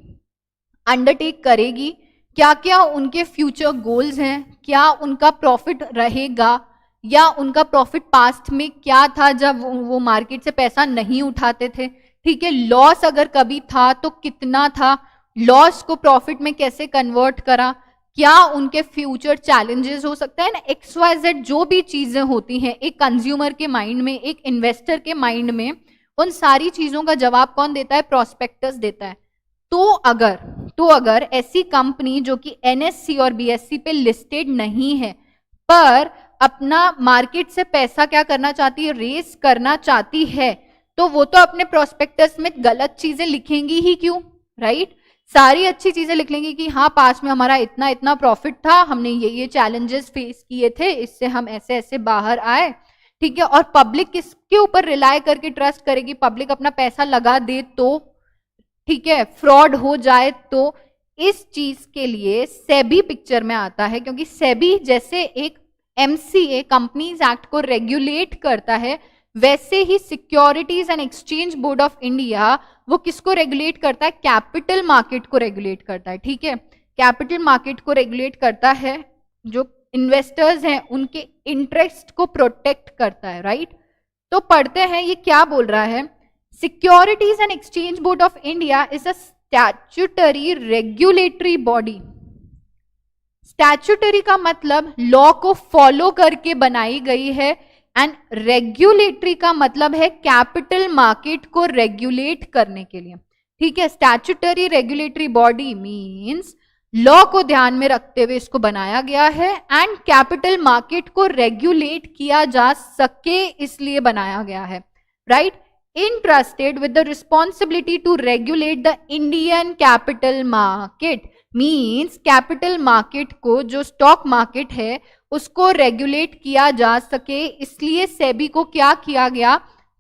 अंडरटेक करेगी, क्या क्या उनके फ्यूचर गोल्स हैं, क्या उनका प्रॉफिट रहेगा, या उनका प्रॉफिट पास्ट में क्या था जब वो मार्केट से पैसा नहीं उठाते थे, ठीक है, लॉस अगर कभी था तो कितना था, लॉस को प्रॉफिट में कैसे कन्वर्ट करा,
क्या उनके फ्यूचर चैलेंजेस हो सकते हैं ना, XYZ जो भी चीजें होती हैं एक कंज्यूमर के माइंड में, एक इन्वेस्टर के माइंड में, उन सारी चीजों का जवाब कौन देता है? प्रोस्पेक्टस देता है। तो अगर ऐसी कंपनी जो कि NSE और BSE पे लिस्टेड नहीं है पर अपना मार्केट से पैसा क्या करना चाहती है? रेस करना चाहती है, तो वो तो अपने प्रोस्पेक्टस में गलत चीजें लिखेंगी ही क्यों, राइट? सारी अच्छी चीजें लिख लेंगे कि हाँ पास में हमारा इतना इतना प्रॉफिट था, हमने ये चैलेंजेस फेस किए थे, इससे हम ऐसे ऐसे बाहर आए, ठीक है। और पब्लिक किसके ऊपर रिलाय करके ट्रस्ट करेगी? पब्लिक अपना पैसा लगा दे तो, ठीक है, फ्रॉड हो जाए तो। इस चीज के लिए सेबी पिक्चर में आता है, क्योंकि सेबी जैसे एक MCA कंपनीज एक्ट को रेगुलेट करता है, वैसे ही Securities and exchange board of India वो किसको रेगुलेट करता है? कैपिटल मार्केट को रेगुलेट करता है, ठीक है। कैपिटल मार्केट को रेगुलेट करता है, जो इन्वेस्टर्स हैं उनके इंटरेस्ट को प्रोटेक्ट करता है, राइट। तो पढ़ते हैं ये क्या बोल रहा है। Securities and exchange board of India is a statutory regulatory body. Statutory का मतलब लॉ को फॉलो करके बनाई गई है, एंड रेगुलेटरी का मतलब है कैपिटल मार्केट को रेगुलेट करने के लिए, ठीक है। Statutory regulatory body means law को ध्यान में रखते हुए इसको बनाया गया है, एंड कैपिटल मार्केट को रेगुलेट किया जा सके इसलिए बनाया गया है, right. Entrusted with the responsibility to regulate the Indian capital market means capital market को, जो स्टॉक मार्केट है उसको रेगुलेट किया जा सके, इसलिए सेबी को क्या किया गया?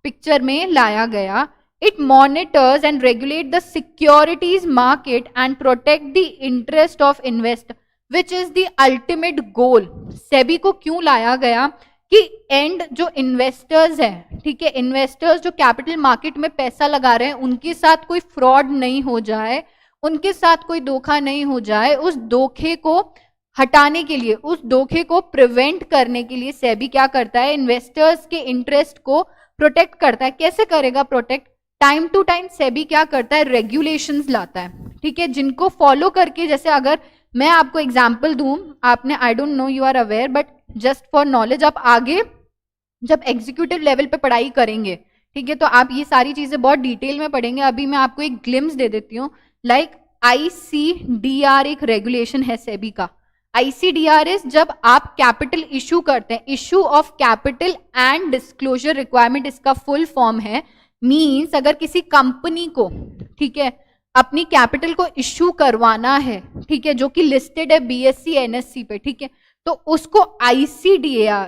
पिक्चर में लाया गया। It monitors and regulate the securities market and protect the interest of investor, which is the ultimate goal। SEBI को क्यों लाया गया? कि एंड जो इन्वेस्टर्स हैं, ठीक है, इन्वेस्टर्स जो कैपिटल मार्केट में पैसा लगा रहे हैं उनके साथ कोई फ्रॉड नहीं हो जाए, उनके साथ कोई धोखा नहीं हो जाए। उस धोखे को हटाने के लिए, उस धोखे को प्रिवेंट करने के लिए सेबी क्या करता है? इन्वेस्टर्स के इंटरेस्ट को प्रोटेक्ट करता है। कैसे करेगा protect? Time to time SEBI क्या करता है? रेगुलेशंस लाता है, ठीक है, जिनको फॉलो करके, जैसे अगर मैं आपको एग्जाम्पल दूं, आपने, I don't know you are aware, but just for knowledge, आप आगे जब एग्जीक्यूटिव लेवल पे पढ़ाई करेंगे, ठीक है, तो आप ये सारी चीजें बहुत डिटेल में पढ़ेंगे। अभी मैं आपको एक ग्लिम्स दे देती हूँ। लाइक ICDR एक रेगुलेशन है सेबी का। ICDR जब आप कैपिटल इशू करते हैं, issue of capital and disclosure requirement इसका फुल फॉर्म है। मीन्स अगर किसी कंपनी को, ठीक है, अपनी कैपिटल को इशू करवाना है, ठीक है, जो कि लिस्टेड है BSE NSE पे, ठीक है, तो उसको ICDR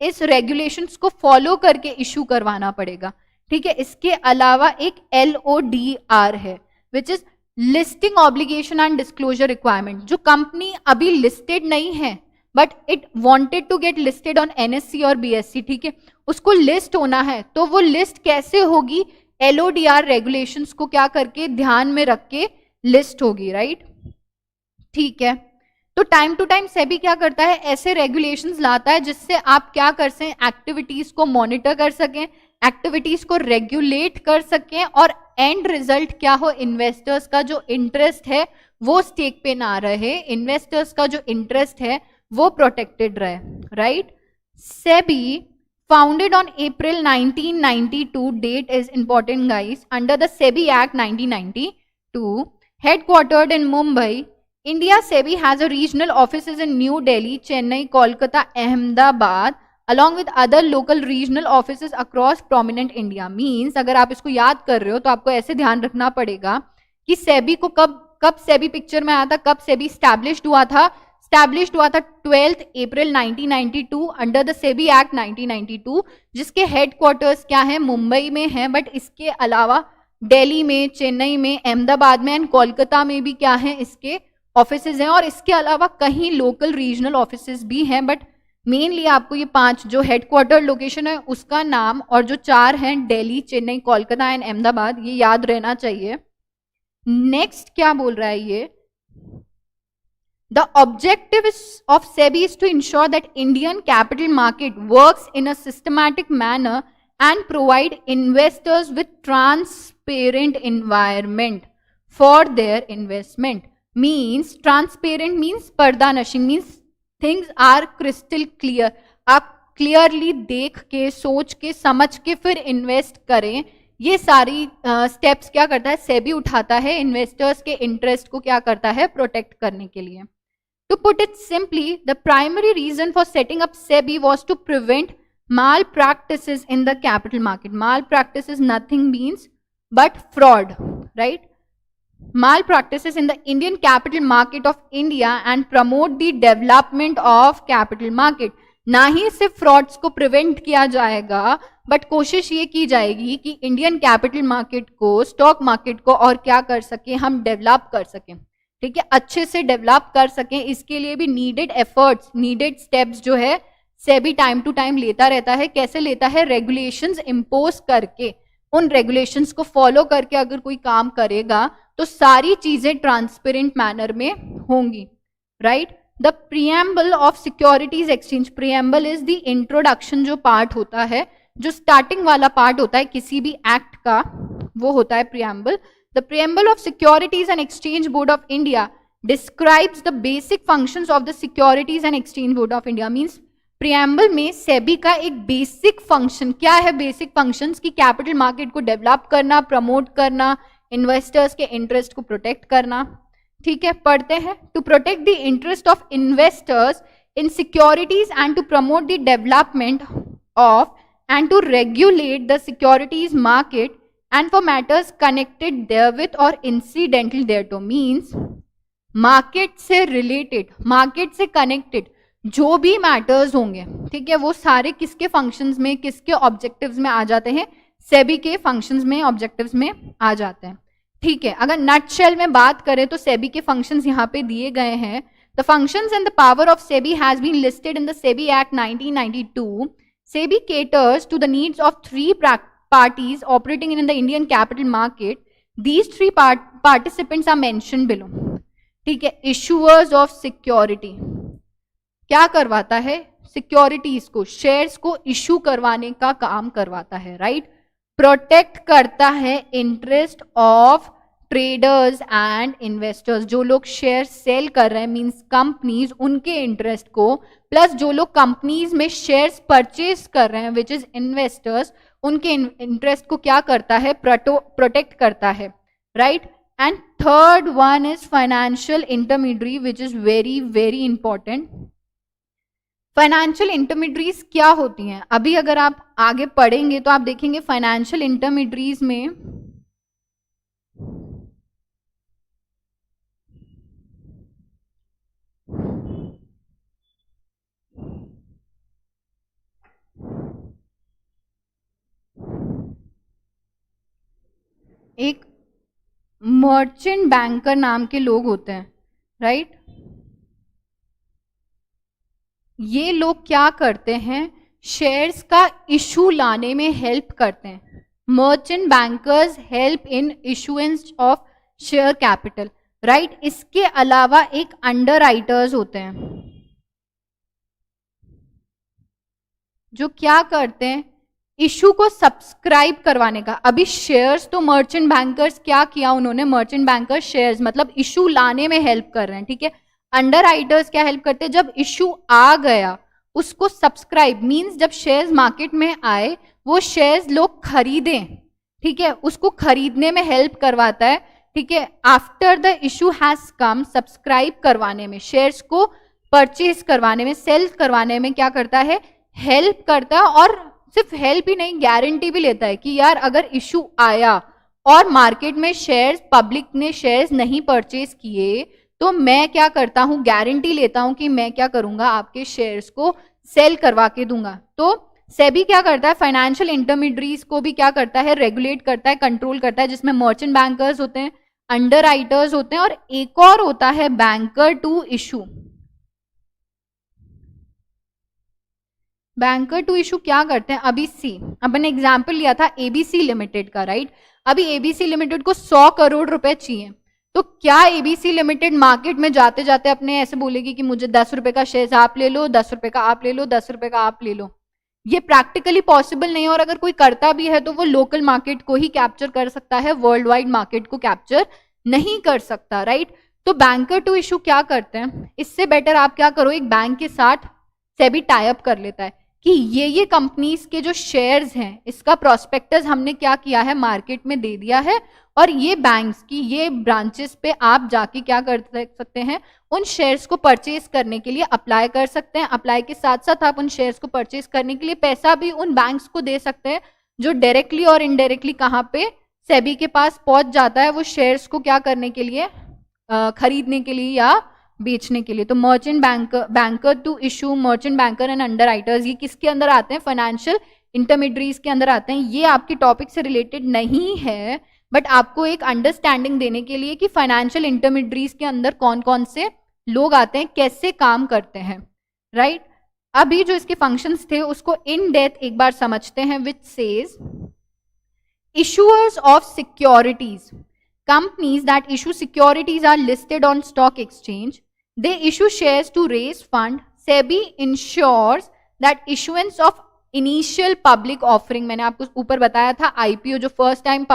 इस रेगुलेशंस को फॉलो करके इशू करवाना पड़ेगा, ठीक है। इसके अलावा एक LODR है, which is listing obligation and disclosure requirement. जो कंपनी अभी लिस्टेड नहीं है but it wanted to get listed on NSE और BSE, ठीक है, उसको लिस्ट होना है, तो वो लिस्ट कैसे होगी? LODR रेगुलेशंस को क्या करके ध्यान में रख के लिस्ट होगी, राइट, ठीक है। तो टाइम टू टाइम सेबी क्या करता है? ऐसे रेगुलेशंस लाता है जिससे आप क्या कर सकें? एक्टिविटीज को मॉनिटर कर सकें, एक्टिविटीज को रेगुलेट कर सकें, और एंड रिजल्ट क्या हो? इन्वेस्टर्स का जो इंटरेस्ट है वो स्टेक पे ना रहे, इन्वेस्टर्स का जो इंटरेस्ट है वो प्रोटेक्टेड रहे, right. SEBI founded on April 1992, date is important guys, under the SEBI Act 1992, headquartered in Mumbai, India. SEBI has a regional offices in New Delhi, Chennai, Kolkata, Ahmedabad, along with other local regional offices across prominent India। Means अगर आप इसको याद कर रहे हो तो आपको ऐसे ध्यान रखना पड़ेगा कि सेबी को कब सेबी पिक्चर में आया था, कब सेबी स्टैब्लिश्ड हुआ था? स्टैब्लिश्ड हुआ था 12 अप्रैल 1992 अंडर द सेबी एक्ट 1992, जिसके हेडक्वार्टर्स क्या है? मुंबई में है, बट इसके अलावा दिल्ली में, चेन्नई में, अहमदाबाद में एंड कोलकाता में भी क्या है? इसके ऑफिसेज हैं, और इसके अलावा कहीं लोकल रीजनल ऑफिसेज भी हैं, बट मेनली आपको ये 5 जो हेडक्वार्टर लोकेशन है उसका नाम, और जो 4 हैं दिल्ली, चेन्नई, कोलकाता एंड अहमदाबाद, ये याद रहना चाहिए। नेक्स्ट क्या बोल रहा है ये? The objective of SEBI is to ensure that Indian capital market works in a systematic manner and provide investors with transparent environment for their investment। Means transparent means पर्दानशी means things are crystal clear, आप clearly देख के सोच के समझ के फिर invest करें। ये सारी स्टेप्स क्या करता है, सेबी उठाता है इन्वेस्टर्स के इंटरेस्ट को क्या करता है, प्रोटेक्ट करने के लिए। To put it simply, the primary reason for setting up SEBI was to prevent malpractices in the capital market. Malpractices nothing means but fraud, right? Malpractices in the Indian capital market of India and promote the development of capital market. ना ही सिर्फ frauds को prevent किया जाएगा, but कोशिश ये की जाएगी कि इंडियन कैपिटल मार्केट को, स्टॉक मार्केट को और क्या कर सके, हम डेवलप कर सकें, ठीक है, अच्छे से डेवलप कर सकें। इसके लिए भी नीडेड एफर्ट्स, नीडेड स्टेप्स जो है सेबी टाइम टू टाइम लेता रहता है। कैसे लेता है, रेगुलेशंस इंपोज करके, उन रेगुलेशंस को फॉलो करके अगर कोई काम करेगा तो सारी चीजें ट्रांसपेरेंट मैनर में होंगी, right. The preamble of securities exchange, preamble is the introduction जो पार्ट होता है, जो स्टार्टिंग वाला पार्ट होता है किसी भी एक्ट का, वो होता है preamble. The preamble of Securities and Exchange Board of India describes the basic functions of the Securities and Exchange Board of India. Means preamble में सेबी का एक बेसिक फंक्शन क्या है, बेसिक फंक्शंस की कैपिटल मार्केट को डेवलप करना, promote करना, investors के इंटरेस्ट को प्रोटेक्ट करना, ठीक है, पढ़ते हैं। To protect the interest of investors in securities and to promote the development of and to regulate the securities market and for matters connected therewith or incidental thereto, means market से related, market से connected जो भी matters होंगे, ठीक है, वो सारे किसके फंक्शंस में, किसके ऑब्जेक्टिव्स में आ जाते हैं, सेबी के फंक्शंस में, ऑब्जेक्टिव्स में आ जाते हैं, ठीक है। अगर नटशेल में बात करें तो सेबी के फंक्शंस यहाँ पे दिए गए हैं। The functions and the power of SEBI has been listed in the SEBI act 1992. SEBI caters to the needs of 3 parties operating in the Indian capital market. These 3 participants are mentioned below. ठीक है, issuers of security क्या करवाता है, securities को, shares को issue करवाने का काम करवाता है, राइट। प्रोटेक्ट करता है interest of traders and investors, जो लोग शेयर सेल कर रहे हैं मींस कंपनीज, उनके इंटरेस्ट को, प्लस जो लोग कंपनीज में शेयर्स परचेज कर रहे हैं विच इज इन्वेस्टर्स, उनके इंटरेस्ट को क्या करता है, प्रोटेक्ट करता है, right. And third one is financial intermediary which is very very important. Financial intermediaries क्या होती हैं, अभी अगर आप आगे पढ़ेंगे तो आप देखेंगे फाइनेंशियल इंटरमीडियरीज में एक मर्चेंट बैंकर नाम के लोग होते हैं, राइट। ये लोग क्या करते हैं, शेयर्स का इशू लाने में हेल्प करते हैं। Merchant bankers help in issuance of share capital, right. इसके अलावा एक अंडरराइटर्स होते हैं जो क्या करते हैं, इशू को सब्सक्राइब करवाने का। अभी शेयर्स तो मर्चेंट बैंकर्स क्या किया उन्होंने, मर्चेंट बैंकर्स शेयर्स मतलब इशू लाने में हेल्प कर रहे हैं, ठीक है। अंडरराइटर्स क्या हेल्प करते हैं, जब इशू आ गया उसको सब्सक्राइब मींस जब शेयर्स मार्केट में आए वो शेयर्स लोग खरीदें, ठीक है, उसको खरीदने में हेल्प करवाता है, ठीक है। After the issue has come, subscribe करवाने में, शेयर्स को परचेज करवाने में, सेल करवाने में क्या करता है, हेल्प करता है। और सिर्फ हेल्प ही नहीं, गारंटी भी लेता है कि यार अगर इशू आया और मार्केट में शेयर्स, पब्लिक ने शेयर्स नहीं परचेज किए तो मैं क्या करता हूं, गारंटी लेता हूं कि मैं क्या करूंगा, आपके शेयर्स को सेल करवा के दूंगा। तो सेबी क्या करता है, फाइनेंशियल इंटरमीडियरीज को भी क्या करता है, रेगुलेट करता है, कंट्रोल करता है, जिसमें मर्चेंट बैंकर्स होते हैं, अंडरराइटर्स होते हैं और एक और होता है banker to issue. Banker to issue क्या करते हैं, अभी सी अपन एग्जाम्पल लिया था एबीसी लिमिटेड का, राइट। अभी एबीसी लिमिटेड को 100 करोड़ रुपए चाहिए, तो क्या एबीसी लिमिटेड मार्केट में जाते जाते अपने ऐसे बोलेगी कि मुझे 10 रुपए का शेयर आप ले लो, 10 रुपए का आप ले लो, 10 रुपए का आप ले लो? ये प्रैक्टिकली पॉसिबल नहीं है, और अगर कोई करता भी है तो वो लोकल मार्केट को ही कैप्चर कर सकता है, वर्ल्ड वाइड मार्केट को कैप्चर नहीं कर सकता, राइट। तो बैंकर टू इशू क्या करते हैं, इससे बेटर आप क्या करो, एक बैंक के साथ सेबी टाई अप कर लेता है कि ये कंपनीज के जो शेयर्स हैं इसका प्रोस्पेक्टस हमने क्या किया है, मार्केट में दे दिया है, और ये बैंक्स की ये ब्रांचेस पे आप जाके क्या कर सकते हैं, उन शेयर्स को परचेज करने के लिए अप्लाई कर सकते हैं। अप्लाई के साथ साथ आप उन शेयर्स को परचेज करने के लिए पैसा भी उन बैंक्स को दे सकते हैं, जो डायरेक्टली और इनडायरेक्टली कहाँ पे, सेबी के पास पहुंच जाता है वो शेयर्स को क्या करने के लिए, खरीदने के लिए या बेचने के लिए। तो merchant banker to issue, merchant banker and underwriters, ये किसके अंदर आते हैं, फाइनेंशियल इंटरमीडियरीज के अंदर आते हैं। ये आपके टॉपिक से रिलेटेड नहीं है, बट आपको एक अंडरस्टैंडिंग देने के लिए कि फाइनेंशियल इंटरमीडियरीज के अंदर कौन कौन से लोग आते हैं, कैसे काम करते हैं, राइट। अभी जो इसके फंक्शंस थे उसको इन डेप्थ एक बार समझते हैं, which says issuers of securities, companies that issue securities are listed on stock exchange, they issue shares to raise fund, SEBI ensures that issuance of initial public offering, मैंने आपको ऊपर बताया था IPO जो first time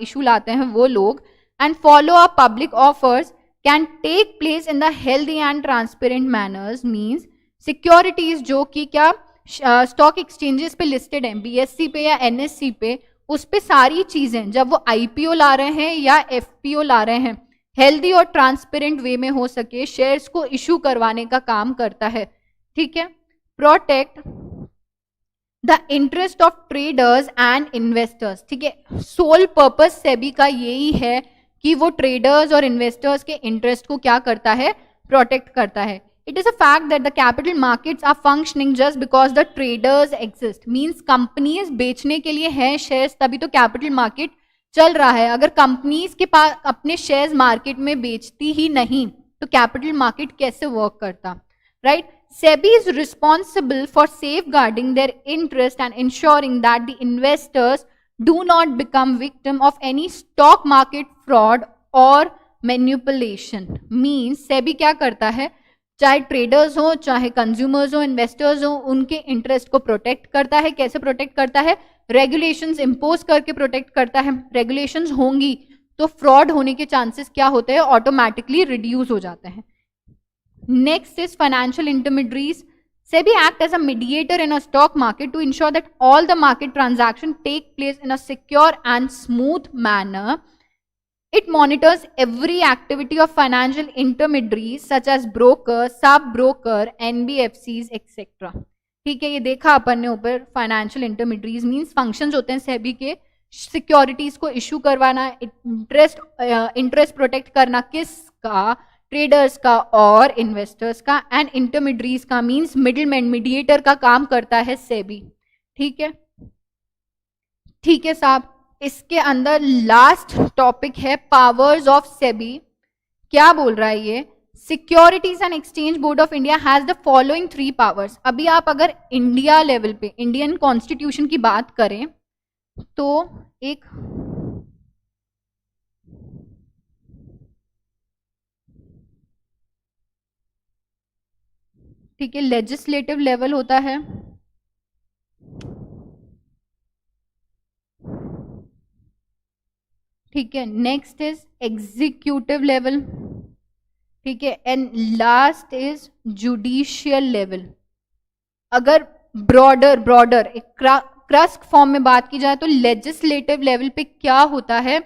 issue लाते हैं वो लोग, and follow up public offers can take place in the healthy and transparent manners, means securities जो कि क्या स्टॉक एक्सचेंजेस पे लिस्टेड हैं, BSE पे या NSE पे, उस पे सारी चीजें जब वो IPO ला रहे हैं या FPO ला रहे हैं, हेल्दी और ट्रांसपेरेंट वे में हो सके, शेयर्स को इशू करवाने का काम करता है, ठीक है। Protect the interest of traders and investors, ठीक है। सोल पर्पस सेबी का यही है कि वो ट्रेडर्स और इन्वेस्टर्स के इंटरेस्ट को क्या करता है, प्रोटेक्ट करता है। It is a fact that the capital markets are functioning just because the traders exist. Means companies बेचने के लिए हैं shares, तभी तो capital market चल रहा है। अगर companies के पास अपने shares market में बेचती ही नहीं तो capital market कैसे work करता, right? SEBI is responsible for safeguarding their interest and ensuring that the investors do not become victim of any stock market fraud or manipulation. Means SEBI क्या करता है, चाहे ट्रेडर्स हो, चाहे कंज्यूमर्स हो, investors हो, उनके इंटरेस्ट को प्रोटेक्ट करता है। कैसे प्रोटेक्ट करता है, रेगुलेशंस इंपोज करके प्रोटेक्ट करता है। रेगुलेशंस होंगी तो फ्रॉड होने के चांसेस क्या होते हैं, ऑटोमेटिकली रिड्यूस हो जाते हैं। Next is financial intermediaries. SEBI act as a mediator in a stock market to ensure that all the market transactions take place in a secure and smooth manner. It monitors every activity of financial intermediaries such as broker, sub-broker, NBFCs, etc. ठीक है, ये देखा अपन ने ऊपर। Financial intermediaries means functions होते हैं सेबी के, securities को इशू करवाना, इंटरेस्ट प्रोटेक्ट करना किसका, ट्रेडर्स का और इन्वेस्टर्स का, एंड इंटरमीडियरीज का मींस मिडिलमैन, मीडिएटर का काम करता है सेबी, ठीक है। ठीक है साहब, इसके अंदर लास्ट टॉपिक है पावर्स ऑफ सेबी। क्या बोल रहा है ये, securities and exchange board of India has the following 3 powers. अभी आप अगर इंडिया लेवल पे, इंडियन कॉन्स्टिट्यूशन की बात करें तो एक ठीक है लेजिस्लेटिव लेवल होता है, ठीक है। नेक्स्ट इज एग्जीक्यूटिव लेवल, ठीक है, and last is judicial level. अगर ब्रॉडर एक क्रस्क फॉर्म में बात की जाए तो लेजिस्लेटिव लेवल पे क्या होता है,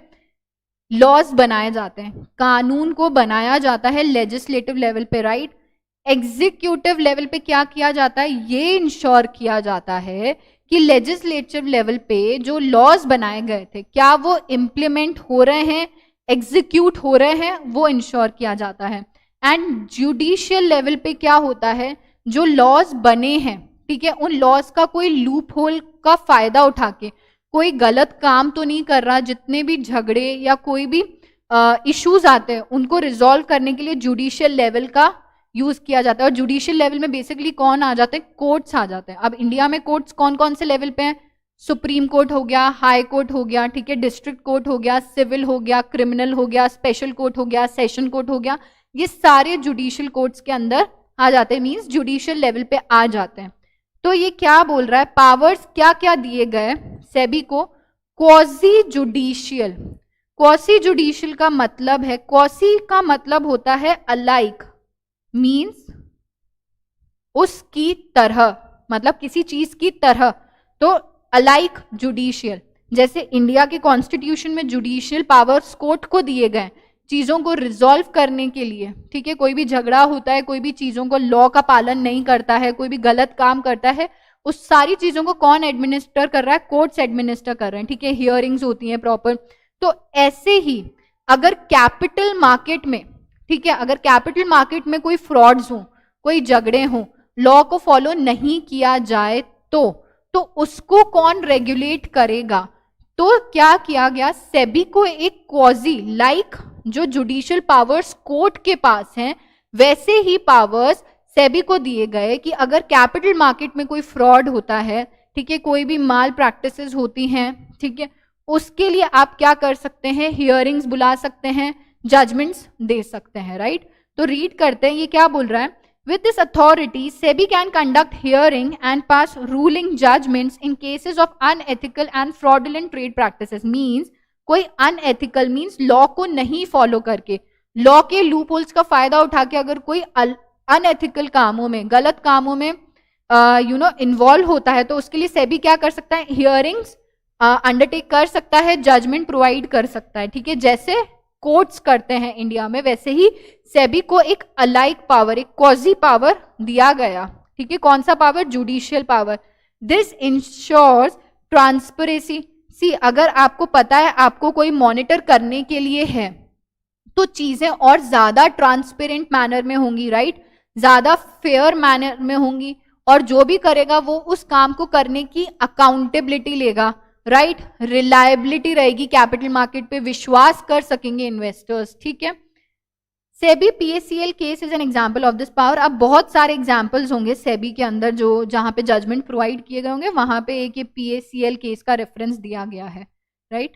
लॉज बनाए जाते हैं, कानून को बनाया जाता है लेजिस्लेटिव लेवल पे, राइट। एग्जीक्यूटिव लेवल पे क्या किया जाता है, ये इंश्योर किया जाता है कि लेजिस्लेटिव लेवल पे जो लॉज बनाए गए थे क्या वो इम्प्लीमेंट हो रहे हैं, एग्जीक्यूट हो रहे हैं, वो इंश्योर किया जाता है। एंड जुडिशियल लेवल पे क्या होता है, जो लॉज बने हैं, ठीक है, उन लॉज का कोई लूप होल का फायदा उठा के कोई गलत काम तो नहीं कर रहा, जितने भी झगड़े या कोई भी इश्यूज आते हैं उनको रिजॉल्व करने के लिए जुडिशियल लेवल का यूज किया जाता है। और जुडिशियल लेवल में बेसिकली कौन आ जाते हैं, कोर्ट्स आ जाते हैं। अब इंडिया में कोर्ट्स कौन कौन से लेवल पे हैं, सुप्रीम कोर्ट हो गया, हाई कोर्ट हो गया, ठीक है, डिस्ट्रिक्ट कोर्ट हो गया, सिविल हो गया, क्रिमिनल हो गया, स्पेशल कोर्ट हो गया, सेशन कोर्ट हो गया, ये सारे जुडिशियल कोर्ट्स के अंदर आ जाते हैं, मीन्स जुडिशियल लेवल पे आ जाते हैं। तो ये क्या बोल रहा है, पावर्स क्या क्या दिए गए सेबी को, क्वाजी जुडिशियल। क्वासी जुडिशियल का मतलब है, क्वासी का मतलब होता है अलाइक, मीन्स उसकी तरह, मतलब किसी चीज की तरह, तो अलाइक जुडिशियल। जैसे इंडिया के कॉन्स्टिट्यूशन में जुडिशियल पावर्स कोर्ट को दिए गए चीजों को रिजॉल्व करने के लिए, ठीक है। कोई भी झगड़ा होता है, कोई भी चीजों को लॉ का पालन नहीं करता है, कोई भी गलत काम करता है, उस सारी चीजों को कौन एडमिनिस्टर कर रहा है? कोर्ट्स एडमिनिस्टर कर रहे हैं, ठीक है। हियरिंग्स होती हैं प्रॉपर। तो ऐसे ही अगर कैपिटल मार्केट में, ठीक है, अगर कैपिटल मार्केट में कोई फ्रॉड्स हो, कोई झगड़े हो, लॉ को फॉलो नहीं किया जाए तो उसको कौन रेगुलेट करेगा? तो क्या किया गया, सेबी को एक क्वाजी लाइक जो जुडिशियल पावर्स कोर्ट के पास हैं, वैसे ही पावर्स सेबी को दिए गए कि अगर कैपिटल मार्केट में कोई फ्रॉड होता है, ठीक है, कोई भी माल प्रैक्टिसेस होती हैं, ठीक है, उसके लिए आप क्या कर सकते हैं? हियरिंग्स बुला सकते हैं, जजमेंट्स दे सकते हैं, राइट। तो रीड करते हैं ये क्या बोल रहा है। With this authority, SEBI can conduct hearing and pass ruling judgments in cases of unethical and fraudulent trade practices. Means कोई unethical means law को नहीं follow करके, law के loopholes का फायदा उठा के अगर कोई unethical कामों में, गलत कामों में इन्वॉल्व होता है, तो उसके लिए SEBI क्या कर सकता है? हियरिंग्स अंडरटेक कर सकता है, जजमेंट प्रोवाइड कर सकता है, ठीक है। जैसे कोर्ट्स करते हैं इंडिया में, वैसे ही सेबी को एक अलाइक पावर, एक क्वाजी पावर दिया गया, ठीक है। कौन सा power? Judicial power. This ensures transparency. See, अगर आपको पता है आपको कोई मॉनिटर करने के लिए है, तो चीजें और ज्यादा ट्रांसपेरेंट मैनर में होंगी, राइट, ज्यादा फेयर मैनर में होंगी, और जो भी करेगा वो उस काम को करने की अकाउंटेबिलिटी लेगा, राइट, रिलायबिलिटी रहेगी कैपिटल मार्केट पे, विश्वास कर सकेंगे इन्वेस्टर्स, ठीक है। SEBI PACL case is an example of this power. अब बहुत सारे एग्जांपल्स होंगे सेबी के अंदर जो जहां पे जजमेंट प्रोवाइड किए गए होंगे, वहां पे एक ये पीएसीएल केस का रेफरेंस दिया गया है, राइट,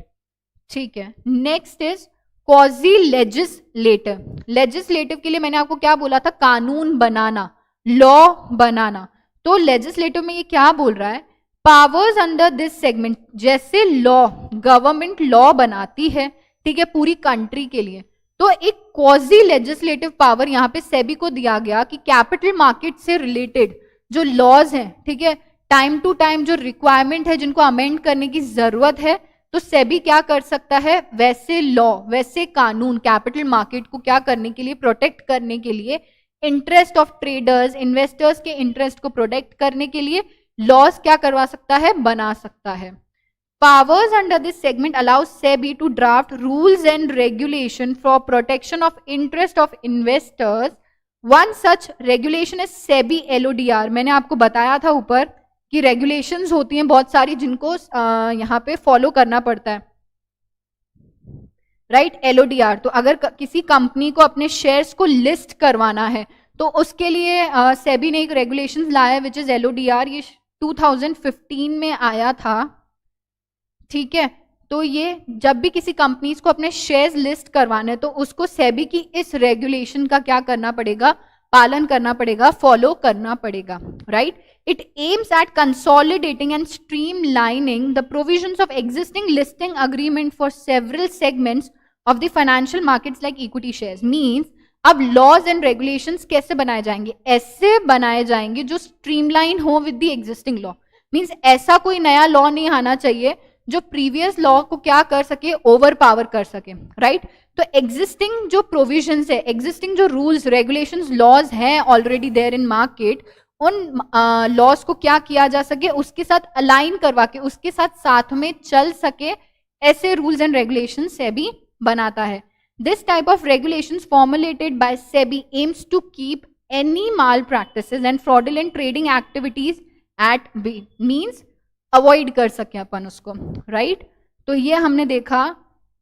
ठीक है। Next is quasi legislative. Legislative के लिए मैंने आपको क्या बोला था? कानून बनाना, लॉ बनाना। तो लेजिस्लेटिव में ये क्या बोल रहा है? पावर्स अंडर दिस सेगमेंट, जैसे लॉ, गवर्नमेंट लॉ बनाती है, ठीक है, पूरी कंट्री के लिए, तो एक क्वाजी लेजिस्लेटिव पावर यहाँ पे सेबी को दिया गया कि कैपिटल मार्केट से रिलेटेड जो लॉज हैं, ठीक है, टाइम टू टाइम जो रिक्वायरमेंट है, जिनको अमेंड करने की जरूरत है, तो सेबी क्या कर सकता है? वैसे लॉ, वैसे कानून कैपिटल मार्केट को क्या करने के लिए? प्रोटेक्ट करने के लिए, इंटरेस्ट ऑफ ट्रेडर्स, इन्वेस्टर्स के इंटरेस्ट को प्रोटेक्ट करने के लिए लॉज क्या करवा सकता है? बना सकता है। Powers under this segment allows SEBI to draft rules and regulation for protection of interest of investors. One such regulation is SEBI LODR. मैंने आपको बताया था ऊपर कि regulations होती हैं बहुत सारी जिनको यहाँ पे follow करना पड़ता है, right? LODR, तो अगर किसी कंपनी को अपने शेयर्स को लिस्ट करवाना है तो उसके लिए SEBI ने एक regulations लाया है, which is LODR. ये 2015 में आया था, ठीक है। तो ये जब भी किसी कंपनीज को अपने शेयर्स लिस्ट करवाने, तो उसको सेबी की इस रेगुलेशन का क्या करना पड़ेगा? पालन करना पड़ेगा, फॉलो करना पड़ेगा, right. It aims at consolidating and streamlining the provisions of existing listing agreement for several segments of the financial markets like equity shares. Means अब लॉज एंड रेगुलेशंस कैसे बनाए जाएंगे? ऐसे बनाए जाएंगे जो स्ट्रीमलाइन हो with the existing law. Means ऐसा कोई नया लॉ नहीं आना चाहिए जो प्रीवियस लॉ को क्या कर सके? ओवर पावर कर सके, राइट। तो एग्जिस्टिंग जो प्रोविजंस है, एग्जिस्टिंग जो रूल्स, रेगुलेशंस, लॉज हैं ऑलरेडी देयर इन मार्केट, उन लॉज को क्या किया जा सके? उसके साथ अलाइन करवा के, उसके साथ में चल सके, ऐसे रूल्स एंड रेगुलेशंस सेबी बनाता है। This type of regulations formulated by SEBI aims to keep any malpractices and fraudulent trading activities at bay. Means avoid कर सके अपन उसको, राइट। तो ये हमने देखा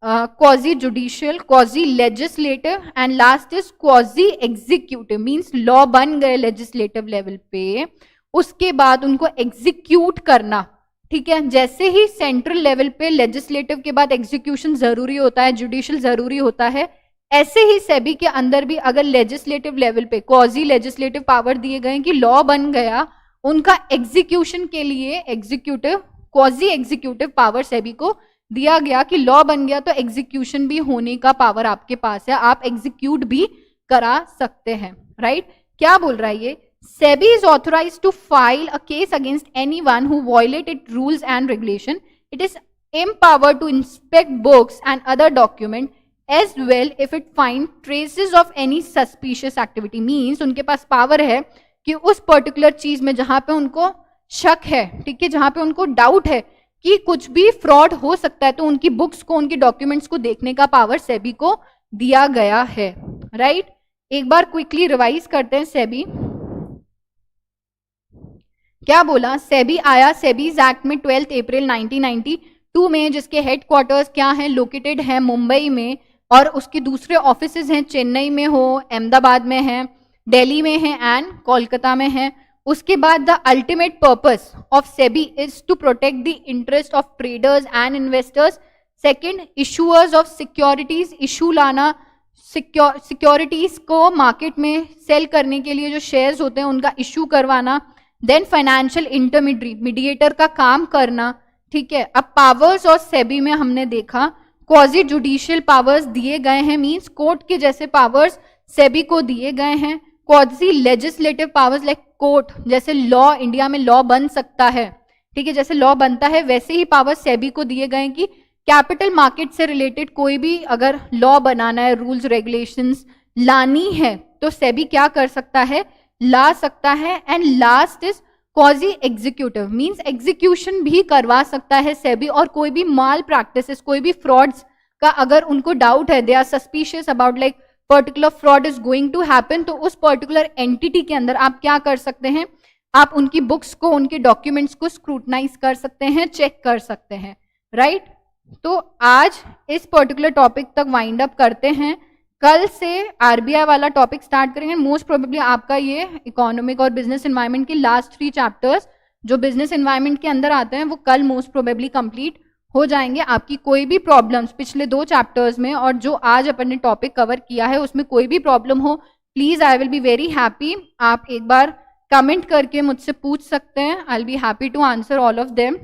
quasi judicial, quasi legislative, and last is quasi executive. Means law बन गए लेजिस्लेटिव लेवल पे, उसके बाद उनको एग्जीक्यूट करना, ठीक है। जैसे ही सेंट्रल लेवल पे लेजिस्लेटिव के बाद एग्जीक्यूशन जरूरी होता है, जुडिशियल जरूरी होता है, ऐसे ही सेबी के अंदर भी अगर लेजिस्लेटिव लेवल पे क्वाजी लेजिस्लेटिव पावर दिए गए कि लॉ बन गया, उनका एग्जीक्यूशन के लिए executive, quasi executive power SEBI को दिया गया कि लॉ बन गया तो एग्जीक्यूशन भी होने का पावर आपके पास है, आप एग्जीक्यूट भी करा सकते हैं, राइट? क्या बोल रहा है ये? SEBI is authorized to file a case against anyone who violated rules and regulation. It is empowered to inspect books and other document as well if it find traces of any suspicious activity. Means उनके पास power है कि उस particular चीज में जहां पे उनको शक है, ठीक है, जहां पे उनको डाउट है कि कुछ भी फ्रॉड हो सकता है, तो उनकी बुक्स को, उनकी डॉक्यूमेंट्स को देखने का पावर सेबी को दिया गया है, राइट? एक बार क्विकली रिवाइज करते हैं. सेबी क्या बोला? सेबी आया सेबीज एक्ट में 12 अप्रैल 1992 में, जिसके हेडक्वार्टर्स क्या है? लोकेटेड है मुंबई में, और उसके दूसरे ऑफिसेज हैं चेन्नई में हो, अहमदाबाद में है, दिल्ली में है एंड कोलकाता में है. उसके बाद the ultimate purpose of SEBI is to protect the interest of traders and investors. Second, issuers of securities, issue लाना, सिक्योरिटीज को मार्केट में सेल करने के लिए जो शेयर्स होते हैं उनका इशू करवाना. देन फाइनेंशियल इंटरमीडिएटरी, मीडिएटर का काम करना, ठीक है. अब पावर्स और सेबी में हमने देखा क्वाजी जुडिशियल पावर्स दिए गए हैं, मींस कोर्ट के जैसे पावर्स सेबी को दिए गए हैं. Quasi legislative powers like court, जैसे लॉ, इंडिया में लॉ बन सकता है, ठीक है, जैसे लॉ बनता है वैसे ही पावर्स सेबी को दिए गए हैं कि कैपिटल मार्केट से रिलेटेड कोई भी अगर लॉ बनाना है, रूल्स रेगुलेशंस लानी है, तो सेबी क्या कर सकता है? ला सकता है. And last is quasi executive, means execution भी करवा सकता है सेबी. और कोई भी माल प्रैक्टिसेस, कोई भी फ्रॉड्स का अगर उनको डाउट है, they are suspicious about like particular fraud is going to happen, तो उस पर्टिकुलर एंटिटी के अंदर आप क्या कर सकते हैं? आप उनकी बुक्स को, उनके डॉक्यूमेंट्स को स्क्रूटनाइज कर सकते हैं, चेक कर सकते हैं, राइट? तो आज इस पर्टिकुलर टॉपिक तक वाइंड अप करते हैं. कल से आरबीआई वाला टॉपिक स्टार्ट करेंगे. मोस्ट प्रोबेबली आपका ये इकोनॉमिक और बिजनेस एनवायरनमेंट के लास्ट 3 चैप्टर्स जो बिजनेस एनवायरनमेंट के अंदर आते हैं वो कल मोस्ट प्रोबेबली कंप्लीट हो जाएंगे. आपकी कोई भी प्रॉब्लम्स पिछले 2 चैप्टर्स में और जो आज अपन ने टॉपिक कवर किया है उसमें कोई भी प्रॉब्लम हो, please I will be very happy. आप एक बार कमेंट करके मुझसे पूछ सकते हैं. I will be happy to answer all of them.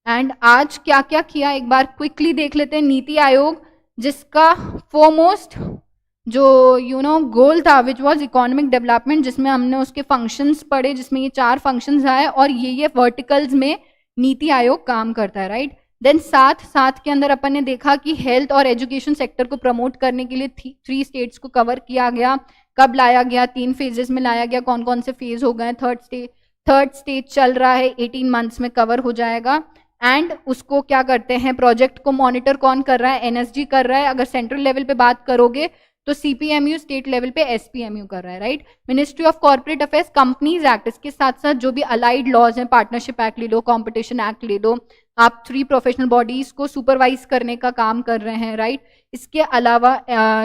And आज क्या क्या किया एक बार क्विकली देख लेते हैं. नीति आयोग, जिसका फोरमोस्ट जो गोल था विच वॉज इकोनॉमिक डेवलपमेंट, जिसमें हमने उसके फंक्शंस पढ़े, जिसमें ये 4 फंक्शंस आए और ये वर्टिकल्स में नीति आयोग काम करता है, राइट? देन 7 के अंदर अपन ने देखा कि हेल्थ और एजुकेशन सेक्टर को प्रमोट करने के लिए 3 स्टेट्स को कवर किया गया. कब लाया गया? 3 फेजेस में लाया गया. कौन कौन से फेज हो गए? थर्ड स्टेज चल रहा है, 18 मंथ्स में कवर हो जाएगा. एंड उसको क्या करते हैं? प्रोजेक्ट को मॉनिटर कौन कर रहा है? एनएसजी कर रहा है. अगर सेंट्रल लेवल पे बात करोगे तो सीपीएमयू, स्टेट लेवल पे एसपीएमयू कर रहा है, right? Ministry of corporate affairs, companies act, इसके साथ साथ जो भी अलाइड लॉज हैं, पार्टनरशिप एक्ट ले लो, कॉम्पिटिशन एक्ट ले दो, आप 3 प्रोफेशनल बॉडीज को सुपरवाइज करने का काम कर रहे हैं, राइट? इसके अलावा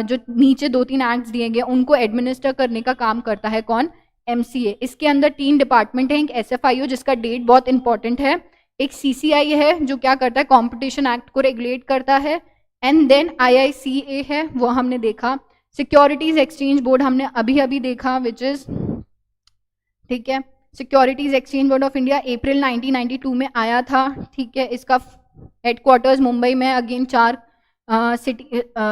जो नीचे 2-3 एक्ट्स दिए गए उनको एडमिनिस्टर करने का काम करता है कौन? एमसीए. इसके अंदर 3 डिपार्टमेंट है. एक एसएफआईओ जिसका डेट बहुत इंपॉर्टेंट है, एक सीसीआई है जो क्या करता है? कॉम्पिटिशन एक्ट को रेगुलेट करता है. एंड देन आईआईसीए है, वो हमने देखा. सिक्योरिटीज एक्सचेंज बोर्ड हमने अभी देखा, विच इज, ठीक है, Securities Exchange board of India अप्रैल 1992 में आया था, ठीक है. इसका हेडक्वार्टर्स मुंबई में. अगेन 4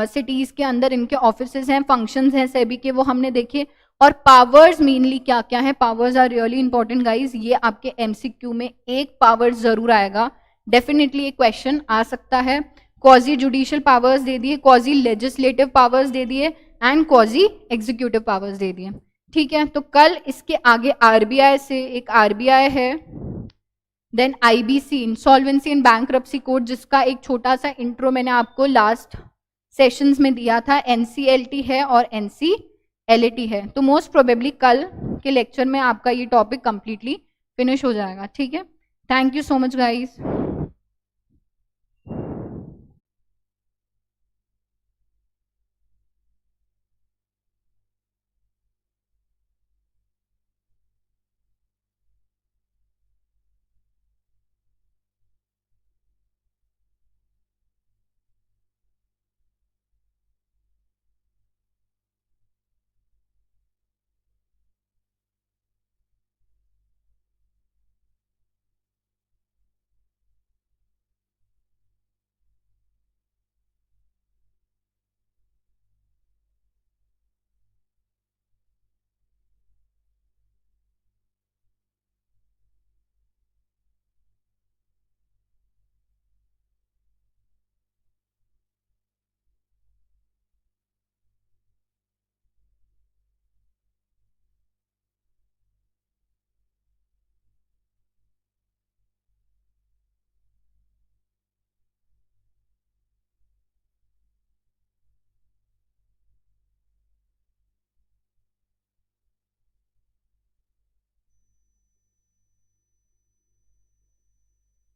सिटीज के अंदर इनके ऑफिसेज हैं, फंक्शंस हैं सेबी के, वो हमने देखे. और पावर्स मेनली क्या क्या है? Powers are really important guys. ये आपके एमसीक्यू में एक पावर जरूर आएगा, डेफिनेटली एक क्वेश्चन आ सकता है. क्वाजी जुडिशियल पावर्स दे दिए, क्वाजी लेजिस्लेटिव पावर्स दे दिए एंड क्वाजी एग्जीक्यूटिव पावर्स दे दिए, ठीक है. तो कल इसके आगे आरबीआई से एक आरबीआई है. Then IBC, insolvency and bankruptcy code, जिसका एक छोटा सा इंट्रो मैंने आपको लास्ट सेशंस में दिया था. एनसीएलटी है और एनसीएलटी है. तो मोस्ट प्रोबेबली कल के लेक्चर में आपका ये टॉपिक कंप्लीटली फिनिश हो जाएगा, ठीक है. Thank you so much guys.